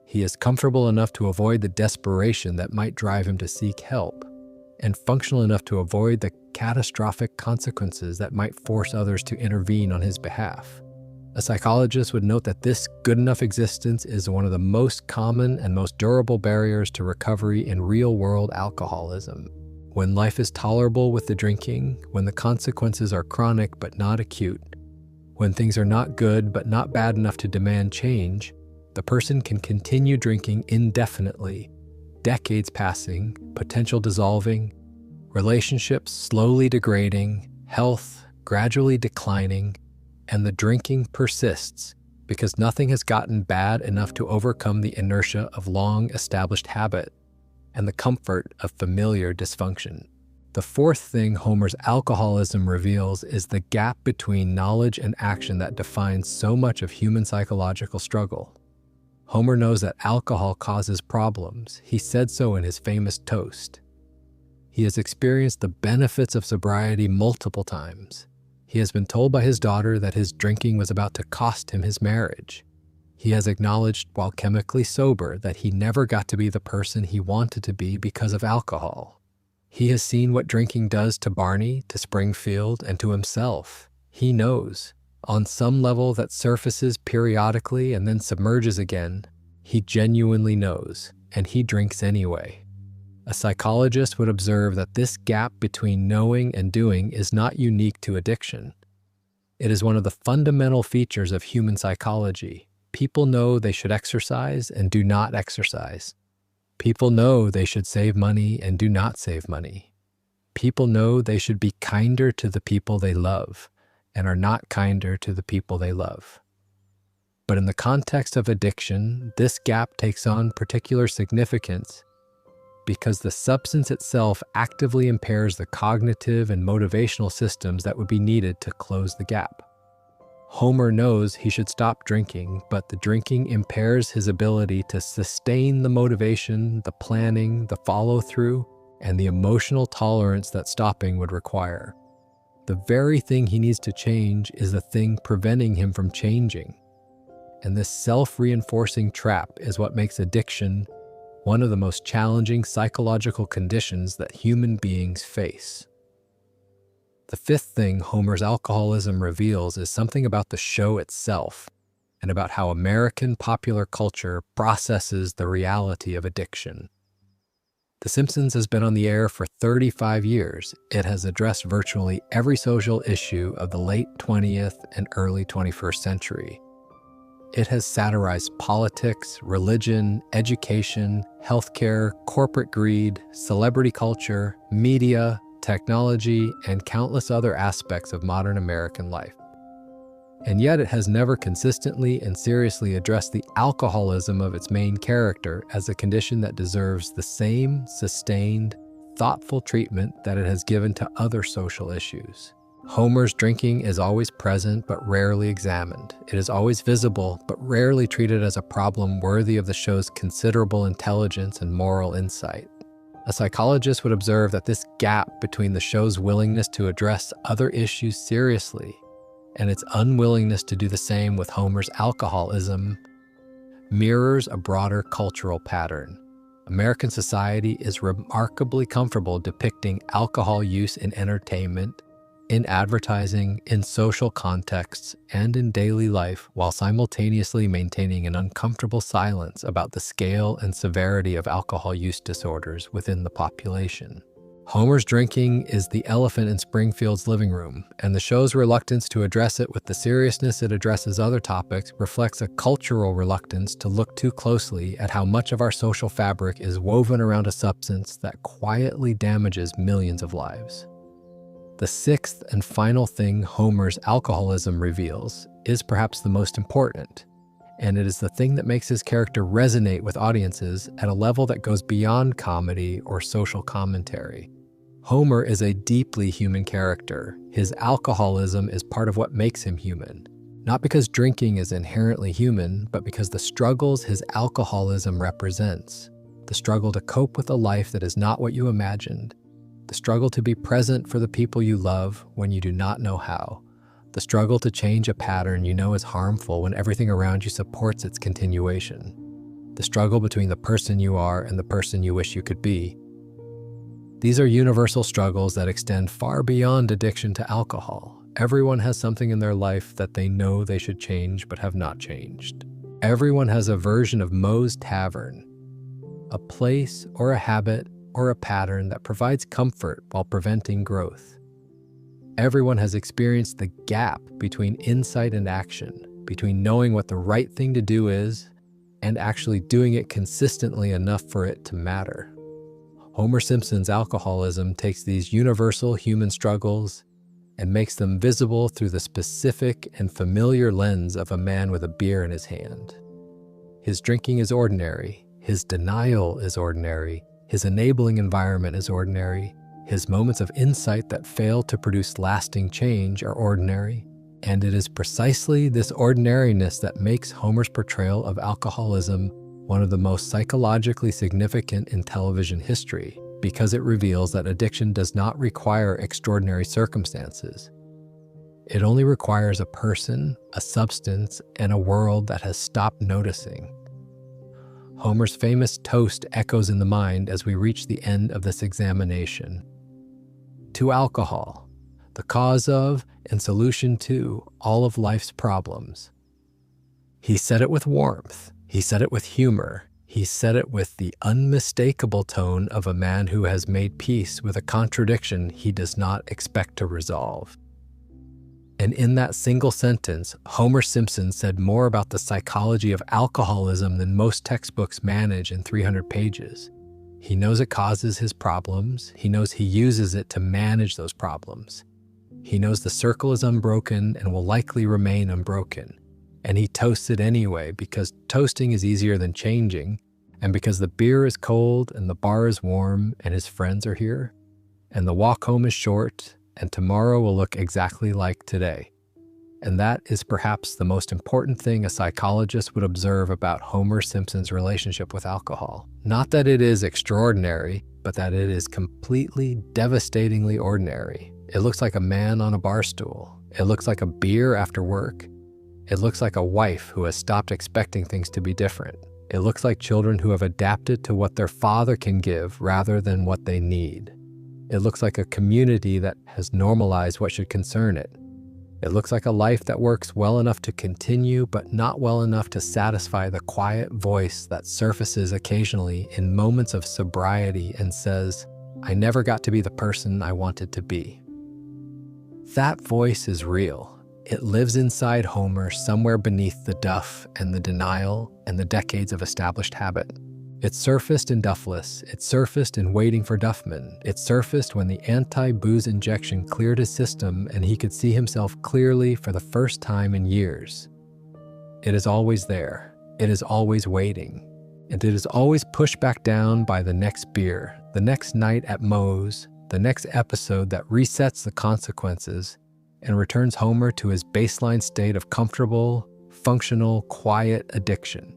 He is comfortable enough to avoid the desperation that might drive him to seek help, and functional enough to avoid the catastrophic consequences that might force others to intervene on his behalf. A psychologist would note that this good enough existence is one of the most common and most durable barriers to recovery in real-world alcoholism. When life is tolerable with the drinking, when the consequences are chronic but not acute, when things are not good but not bad enough to demand change, the person can continue drinking indefinitely, decades passing, potential dissolving, relationships slowly degrading, health gradually declining, and the drinking persists because nothing has gotten bad enough to overcome the inertia of long-established habit and the comfort of familiar dysfunction. The fourth thing Homer's alcoholism reveals is the gap between knowledge and action that defines so much of human psychological struggle. Homer knows that alcohol causes problems. He said so in his famous toast. He has experienced the benefits of sobriety multiple times. He has been told by his daughter that his drinking was about to cost him his marriage. He has acknowledged, while chemically sober, that he never got to be the person he wanted to be because of alcohol. He has seen what drinking does to Barney, to Springfield, and to himself. He knows, on some level that surfaces periodically and then submerges again, he genuinely knows, and he drinks anyway. A psychologist would observe that this gap between knowing and doing is not unique to addiction. It is one of the fundamental features of human psychology. People know they should exercise and do not exercise. People know they should save money and do not save money. People know they should be kinder to the people they love and are not kinder to the people they love. But in the context of addiction, this gap takes on particular significance because the substance itself actively impairs the cognitive and motivational systems that would be needed to close the gap. Homer knows he should stop drinking, but the drinking impairs his ability to sustain the motivation, the planning, the follow-through, and the emotional tolerance that stopping would require. The very thing he needs to change is the thing preventing him from changing. And this self-reinforcing trap is what makes addiction one of the most challenging psychological conditions that human beings face. The fifth thing Homer's alcoholism reveals is something about the show itself and about how American popular culture processes the reality of addiction. The Simpsons has been on the air for 35 years. It has addressed virtually every social issue of the late 20th and early 21st century. It has satirized politics, religion, education, healthcare, corporate greed, celebrity culture, media, technology, and countless other aspects of modern American life. And yet it has never consistently and seriously addressed the alcoholism of its main character as a condition that deserves the same sustained, thoughtful treatment that it has given to other social issues. Homer's drinking is always present but rarely examined. It is always visible but rarely treated as a problem worthy of the show's considerable intelligence and moral insight. A psychologist would observe that this gap between the show's willingness to address other issues seriously and its unwillingness to do the same with Homer's alcoholism mirrors a broader cultural pattern. American society is remarkably comfortable depicting alcohol use in entertainment, in advertising, in social contexts, and in daily life, while simultaneously maintaining an uncomfortable silence about the scale and severity of alcohol use disorders within the population. Homer's drinking is the elephant in Springfield's living room, and the show's reluctance to address it with the seriousness it addresses other topics reflects a cultural reluctance to look too closely at how much of our social fabric is woven around a substance that quietly damages millions of lives. The sixth and final thing Homer's alcoholism reveals is perhaps the most important, and it is the thing that makes his character resonate with audiences at a level that goes beyond comedy or social commentary. Homer is a deeply human character. His alcoholism is part of what makes him human, not because drinking is inherently human, but because the struggles his alcoholism represents, the struggle to cope with a life that is not what you imagined, the struggle to be present for the people you love when you do not know how, the struggle to change a pattern you know is harmful when everything around you supports its continuation, the struggle between the person you are and the person you wish you could be. These are universal struggles that extend far beyond addiction to alcohol. Everyone has something in their life that they know they should change but have not changed. Everyone has a version of Moe's Tavern, a place or a habit or a pattern that provides comfort while preventing growth. Everyone has experienced the gap between insight and action, between knowing what the right thing to do is and actually doing it consistently enough for it to matter. Homer Simpson's alcoholism takes these universal human struggles and makes them visible through the specific and familiar lens of a man with a beer in his hand. His drinking is ordinary, his denial is ordinary, his enabling environment is ordinary, his moments of insight that fail to produce lasting change are ordinary, and it is precisely this ordinariness that makes Homer's portrayal of alcoholism one of the most psychologically significant in television history, because it reveals that addiction does not require extraordinary circumstances. It only requires a person, a substance, and a world that has stopped noticing. Homer's famous toast echoes in the mind as we reach the end of this examination. To alcohol, the cause of and solution to all of life's problems. He said it with warmth. He said it with humor. He said it with the unmistakable tone of a man who has made peace with a contradiction he does not expect to resolve. And in that single sentence, Homer Simpson said more about the psychology of alcoholism than most textbooks manage in 300 pages. He knows it causes his problems. He knows he uses it to manage those problems. He knows the circle is unbroken and will likely remain unbroken. And he toasts it anyway because toasting is easier than changing, and because the beer is cold and the bar is warm and his friends are here, and the walk home is short and tomorrow will look exactly like today. And that is perhaps the most important thing a psychologist would observe about Homer Simpson's relationship with alcohol. Not that it is extraordinary, but that it is completely, devastatingly ordinary. It looks like a man on a bar stool. It looks like a beer after work. It looks like a wife who has stopped expecting things to be different. It looks like children who have adapted to what their father can give rather than what they need. It looks like a community that has normalized what should concern it. It looks like a life that works well enough to continue, but not well enough to satisfy the quiet voice that surfaces occasionally in moments of sobriety and says, "I never got to be the person I wanted to be." That voice is real. It lives inside Homer somewhere beneath the duff and the denial and the decades of established habit. It surfaced in Duffless. It surfaced in Waiting for Duffman. It surfaced when the anti-booze injection cleared his system and he could see himself clearly for the first time in years. It is always there. It is always waiting. And it is always pushed back down by the next beer, the next night at Moe's, the next episode that resets the consequences and returns Homer to his baseline state of comfortable, functional, quiet addiction.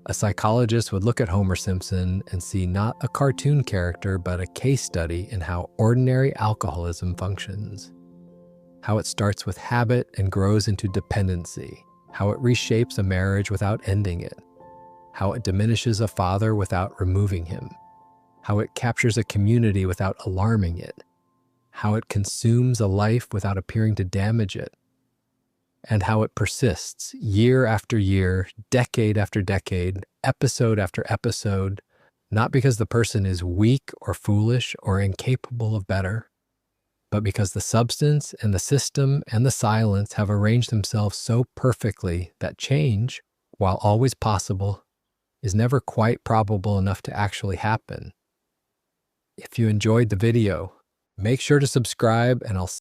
A psychologist would look at Homer Simpson and see not a cartoon character, but a case study in how ordinary alcoholism functions. How it starts with habit and grows into dependency. How it reshapes a marriage without ending it. How it diminishes a father without removing him. How it captures a community without alarming it. How it consumes a life without appearing to damage it. And how it persists year after year, decade after decade, episode after episode, not because the person is weak or foolish or incapable of better, but because the substance and the system and the silence have arranged themselves so perfectly that change, while always possible, is never quite probable enough to actually happen. If you enjoyed the video, make sure to subscribe, and I'll